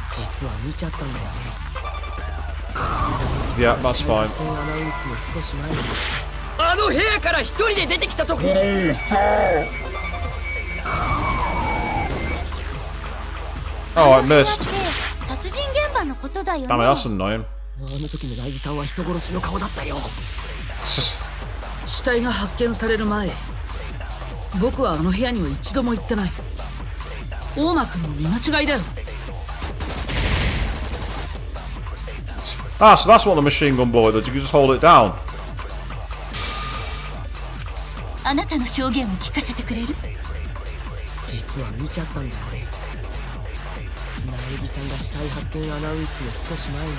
実は見ちゃったんだよね。 Yeah, that's fine. アナウンスの少し前にあの部屋から一人で出てきたとこ。Oh, I missed. 殺人現場のことだよね。 Damn it, that's annoying. あの時の苗木さんは人殺しの顔だったよ。死体が発見される前、僕はあの部屋には一度も行ってない。大間君の見間違いだよ。 Ah, so that's what the machine gun bullet does. You can just hold it down. あなたの証言を聞かせてくれる？実は見ちゃったんだよね。苗木さんが死体発見アナウンスの少し前に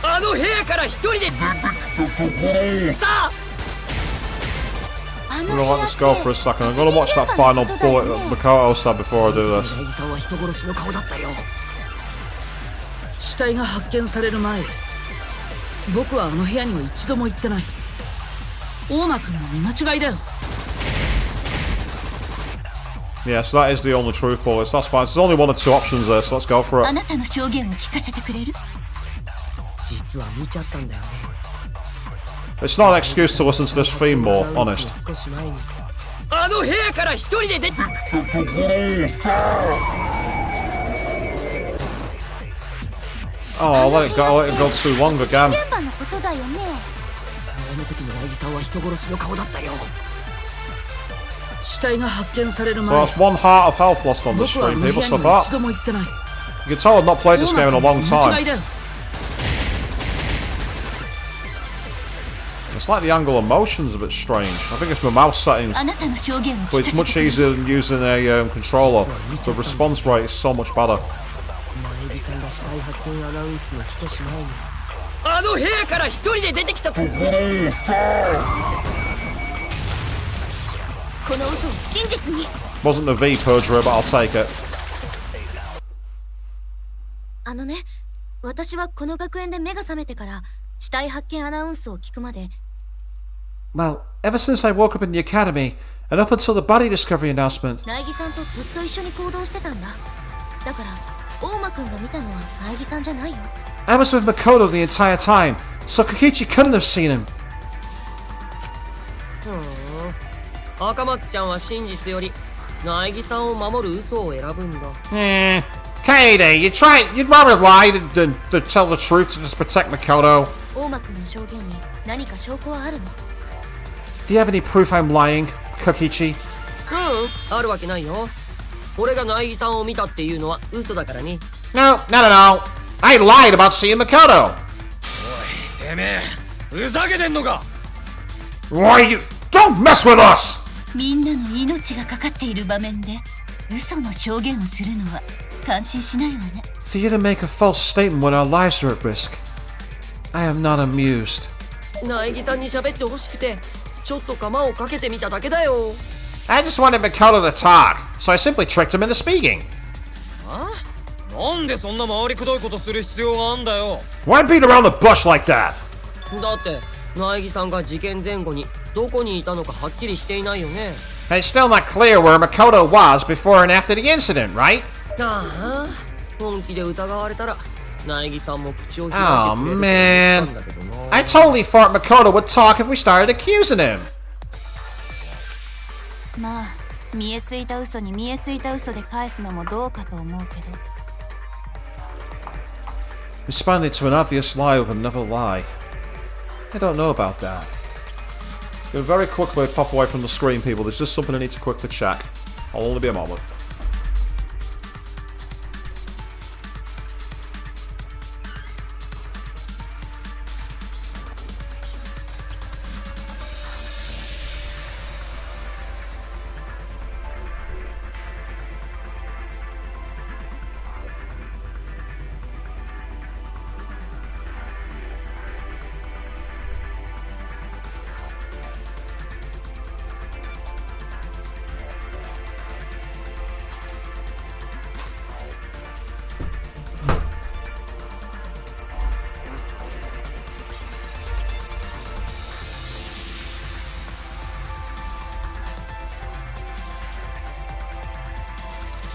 あの部屋から一人でさあ I'm gonna let this go for a second. I'm gonna watch that final bullet that Makoto said before I do this. 苗木さんは人殺しの顔だったよ。死体が発見される前、僕はあの部屋には一度も行ってない。大間君の見間違いだよ。 Yeah, so that is the only truth bullets. That's fine. There's only one or two options there, so let's go for あ it. なたの証言を聞かせてくれる？実は見ちゃったんだよね。 It's not an excuse to listen to this theme more, honest. 少し前にあの部屋から一人で出て Oh, I'll let it go too long again. 現場のことだよね。あの時の苗木さんは人殺しの顔だったよ。死体が発見される Well, 前、 that's one heart of health lost on the 僕はあ stream. の部 People 屋に stuff は up. 一度も行ってない。 You can tell I've not played this game in a 大間 long 君の見間違い time. だよ。 It's like the angle of motion's a bit strange. I think it's my mouse settings. あなたの証言を But 聞か it's せ much てくれる？ easier than using a controller. The response rate is so much better. 苗木さんが死体発見アナウンスの少し前にあの部屋から一人で出てきたと。この嘘を真実に。 Wasn't the V perjurer, but I'll take it. あのね、私はこの学園で目が覚めてから死体発見アナウンスを聞くまで Well, ever since I woke up in the academy, and up until the body discovery announcement, 苗木さんとずっと一緒に行動してたんだ。だから大間くんが見たのは苗木さんじゃないよ。 I was with Makoto the entire time, so Kokichi couldn't have seen him. 赤松ちゃんは真実より苗木さんを守る嘘を選ぶんだ。Kaede, you'd rather lie than tell the truth to just protect Makoto. 大間くんの証言に何か証拠はあるの？ Do you have any proof I'm lying, Kokichi? あるわけないよ。俺が苗木さんを見たっていうのは嘘だからね。 No. I lied about seeing Makoto. おい、てめえ、ふざけてんのか？ Why you don't mess with us! みんなの命がかかっている場面で嘘の証言をするのは感心しないわね。 For you to make a false statement when our lives are at risk. I am not amused. 苗木さんに喋ってほしくてちょっと釜をかけてみただけだよ。 I just wanted Makoto to talk, so I simply tricked him into speaking. なんでそんな回りくどいことする必要があんだよ。 Why beat around the bush like that? だって苗木さんが事件前後にどこにいたのかはっきりしていないよね。 It's still not clear where Makoto was before and after the incident, right? ああ、本気で疑われたら苗木さんも口を開いて Oh くれると思っ man. たんだけどな。 I totally thought Makoto would talk if we started accusing him. まあ見えすいた嘘に見えすいた嘘で返すのもどうかと思うけど。 Responding to an obvious lie with another lie. I don't know about that. Gonna very quickly pop away from the screen, people. There's just something I need to quickly check. I'll only be a moment.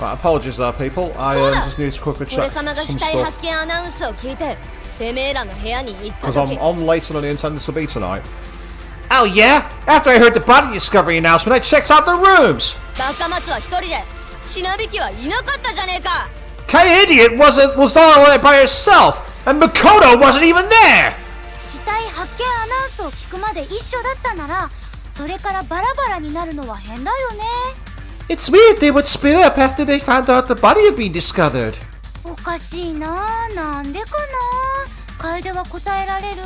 Right, apologies there, people. I just need to quickly 俺 check 様が some 死体 stuff. 発見アナウンスを聞いててめえらの部屋に行った Because 時 I'm on later than I intended to be tonight. Oh yeah? After I heard the body discovery announcement, I checked out the rooms. バカ松は一人でシナビキはいなかったじゃねえか K-Idiot was all alone by herself, and Makoto wasn't even there. 死体発見アナウンスを聞くまで一緒だったなら、それからバラバラになるのは変だよね。 It's weird they would split up after they found out the body had been discovered. おかしいな。なんでかな。楓は答えられる？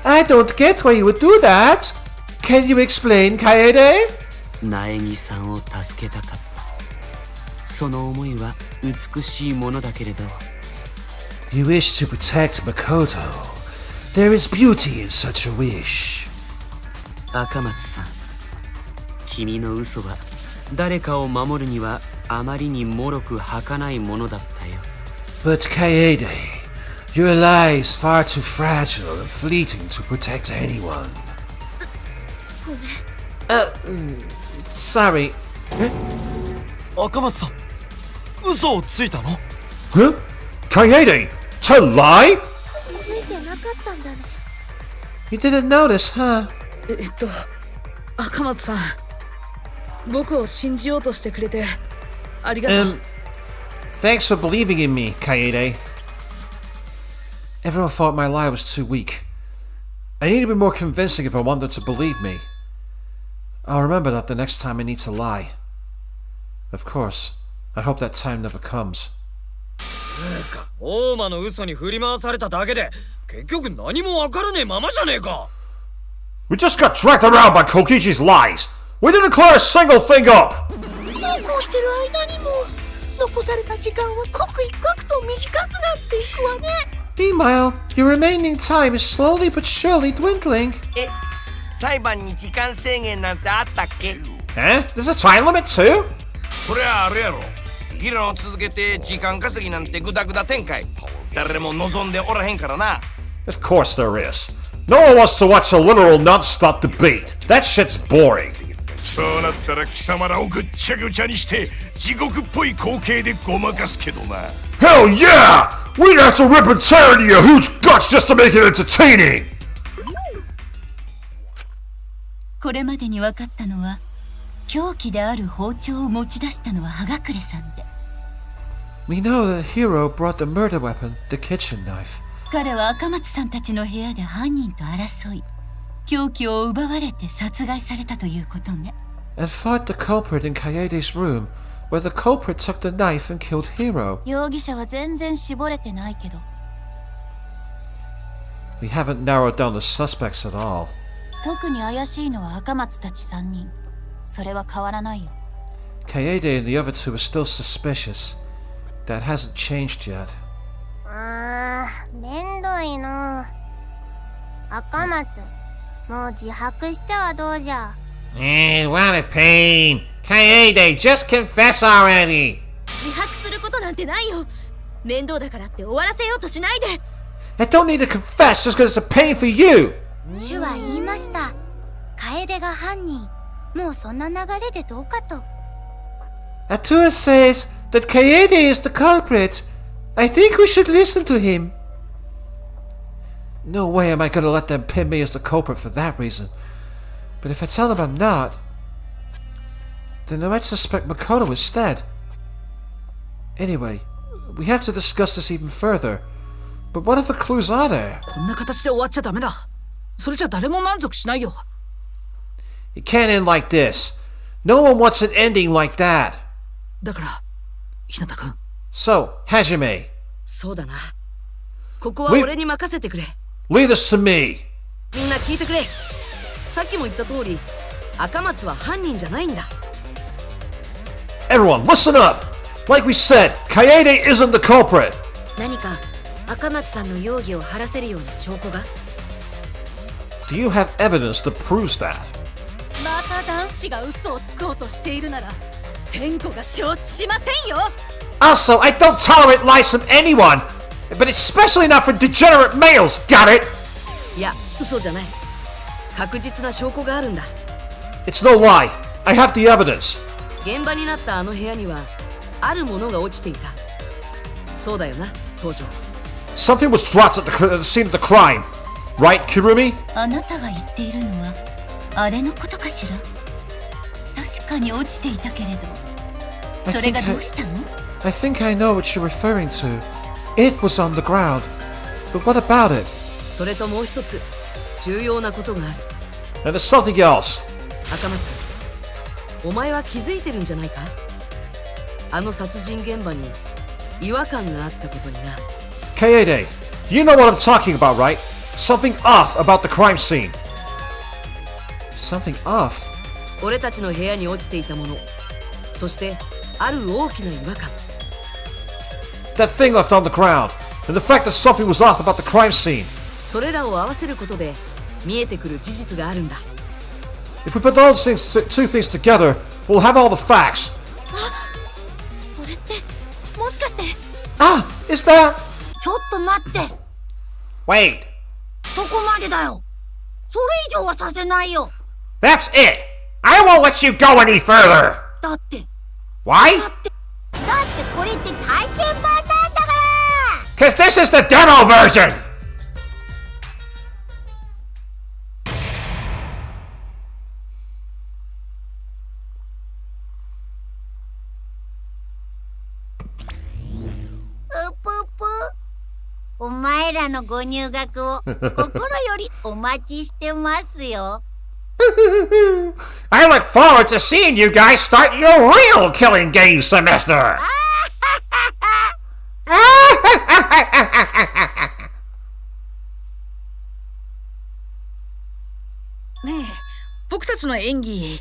I don't get why you would do that. Can you explain, Kaede? 苗木さんを助けたかった。その思いは美しいものだけれど。You wish to protect Makoto. There is beauty in such a wish. 赤松さん、君の嘘は誰かを守るにはあまりに脆く儚いものだったよ。But Kaede, your lie is far too fragile and fleeting to protect anyone. ごめん。Sorry. 赤松さん、嘘をついたの？ Huh? Kaede, to lie? 気づいてなかったんだね。 You didn't notice, huh? 赤松さん、僕を信じようとしてくれてありがとう。Thanks for believing in me, Kaede. Everyone thought my lie was too weak. I need to be more convincing if I want them to believe me. I'll remember that the next time I need to lie. Of course, I hope that time never comes. 大間の嘘に振り回されただけで結局何もわからねえままじゃねえか。 We just got dragged around by Kokichi's lies. We didn't clear a single thing up. そうこうしてる間にも残された時間は刻一刻と短くなっていくわね。 Meanwhile, your remaining time is slowly but surely dwindling. 裁判に時間制限なんてあったっけ？ Eh? There's a time limit too? そりゃあるやろ。議論を続けて時間稼ぎなんてグダグダ展開。誰も望んでおらへんからな。 Of course there is. No one wants to watch a literal non-stop debate. That shit's boring. そうなったら貴様らをぐっちゃぐちゃにして地獄っぽい光景でごまかすけどな。 Hell yeah! We'd have to rip and tear into your huge guts just to make it entertaining! これまでに分かったのは、凶器である包丁を持ち出したのは葉隠さんで、 We know that Hero brought the murder weapon, the kitchen knife. 彼は赤松さんたちの部屋で犯人と争い、凶器を奪われて殺害されたということね。 And fought the culprit in Kaede's room, where the culprit took the knife and killed Hero. 容疑者は全然絞れてないけど。 We haven't narrowed down the suspects at all. 特に怪しいのは赤松たち3人。それは変わらないよ。 Kaede and the other two are still suspicious. That hasn't changed yet. めんどいな。赤松、もう自白してはどうじゃ。 What a pain. Kaede, just confess already. 自白することなんてないよ。面倒だからって終わらせようとしないで。 I don't need to confess just because it's a pain for you. 主は言いました。楓が犯人。もうそんな流れでどうかと。 Atua says that Kaede is the culprit. I think we should listen to him. No way am I going to let them pin me as the culprit for that reason. But if I tell them I'm not, then they might suspect Makoto instead. Anyway, we have to discuss this even further. But what other clues are there? こんな形で終わっちゃダメだ。それじゃ誰も満足しないよ。 It can't end like this. No one wants an ending like that. だから、日向くん。 So, Hajime. そうだな。ここは俺に任せてくれ。 Lead us to me. みんな聞いてくれ。さっきも言った通り、赤松は犯人じゃないんだ。 Everyone, listen up! Like we said, Kaede isn't the culprit! 何か赤松さんの容疑を晴らせるような証拠が？ Do you have evidence that proves that? また男子が嘘をつこうとしているなら天子が承知しませんよ。 Also, I don't tolerate lies from anyone, but especially not from degenerate males, got it? いや、嘘じゃない。確実な証拠があるんだ。 It's no lie. I have the evidence. 現場になったあの部屋にはあるものが落ちていた。そうだよな、東條。 Something was dropped at the scene of the crime, right, Kirumi? あなたが言っているのはあれのことかしら。確かに落ちていたけれど、それがどうしたの？ I think I know what you're referring to. It was on the ground. But what about it? それともう一つ重要なことがある。 And there's something else. 赤松、お前は気づいてるんじゃないか？あの殺人現場に違和感があったことにな。 Kaede, you know what I'm talking about, right? Something off about the crime scene. Something off? 俺たちの部屋に落ちていたもの、そしてある大きな違和感。 That thing left on the ground, and the fact that something was off about the crime scene. それらを合わせることで見えてくる事実があるんだ。 If we put those two things together, we'll have all the facts. それってもしかして。 Ah, is that? ちょっと待って。 Wait. そこまでだよ。それ以上はさせないよ。 That's it. I won't let you go any further. だって。 Why? だってこれって体験版なんだから。 Cause this is the demo version. お前らのご入学を心よりお待ちしてますよ。I look forward to seeing you guys start your real killing game semester. ねえ、僕たちの演技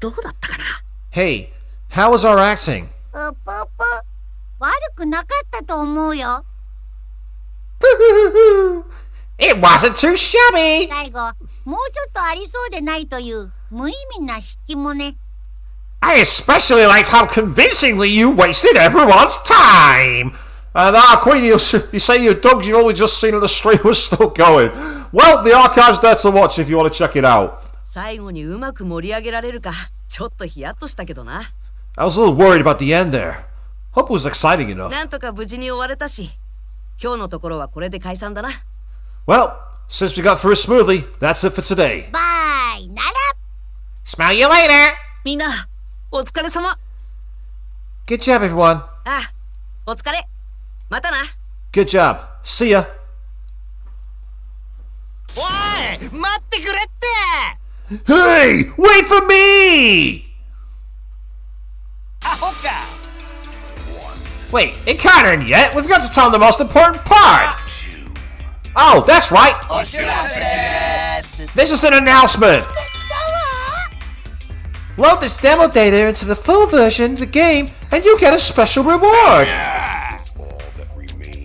どうだったかな？ Hey, how was our acting? 悪くなかったと思うよ。 It wasn't too shabby. 最後、もうちょっとありそうでないという無意味な引きもね。 I especially liked how convincingly you wasted everyone's time. Queen, you say you dug, you've only just seen it, the stream was still going. Well, the archive's there to watch if you want to check it out. 最後にうまく盛り上げられるか、ちょっとヒヤッとしたけどな。 I was a little worried about the end there. Hope it was exciting enough. なんとか無事に終われたし、今日のところはこれで解散だな。 Well, since we got through it smoothly, that's it for today. バイなら。 Smell you later. みんな、お疲れ様。 Good job, everyone. あ、お疲れ。またな。 Good job. See ya. おい、待ってくれって。 Hey, wait for me! アホか。 Wait, it can't end yet. We've got to tell them the most important part. Oh, that's right. This is an announcement. Load this demo data into the full version of the game, and you get a special reward.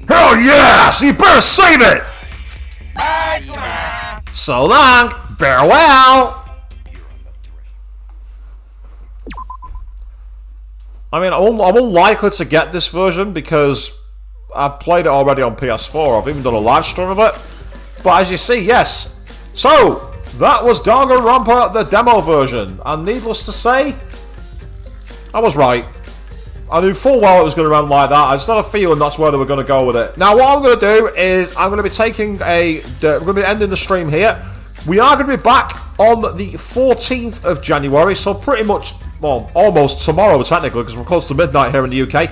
Hell yeah! So you better save it. So long. Farewell. I mean, I'm unlikely to get this version because I've played it already on PS4. I've even done a live stream of it. But as you see, yes. So, that was Danganronpa, the demo version. And needless to say, I was right. I knew full well it was going to run like that. I just had a feeling that's where they were going to go with it. Now, what I'm going to do is I'm going to be taking we're going to be ending the stream here. We are going to be back on the 14th of January, so pretty much, well, almost tomorrow technically, because we're close to midnight here in the UK.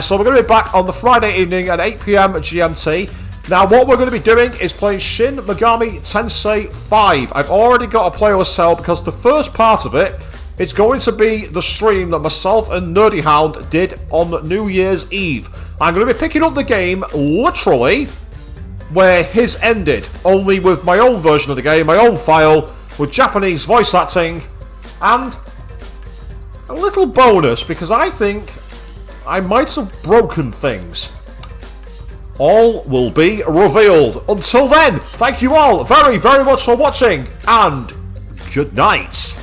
So we're going to be back on the Friday evening at 8 PM GMT. Now, what we're going to be doing is playing Shin Megami Tensei 5. I've already got a playlist set up because the first part of it, it's going to be the stream that myself and Nerdy Hound did on New Year's Eve. I'm going to be picking up the game literally where his ended, only with my own version of the game, my own file, with Japanese voice acting, and a little bonus because I think I might have broken things. All will be revealed. Until then, thank you all very, very much for watching, and good night.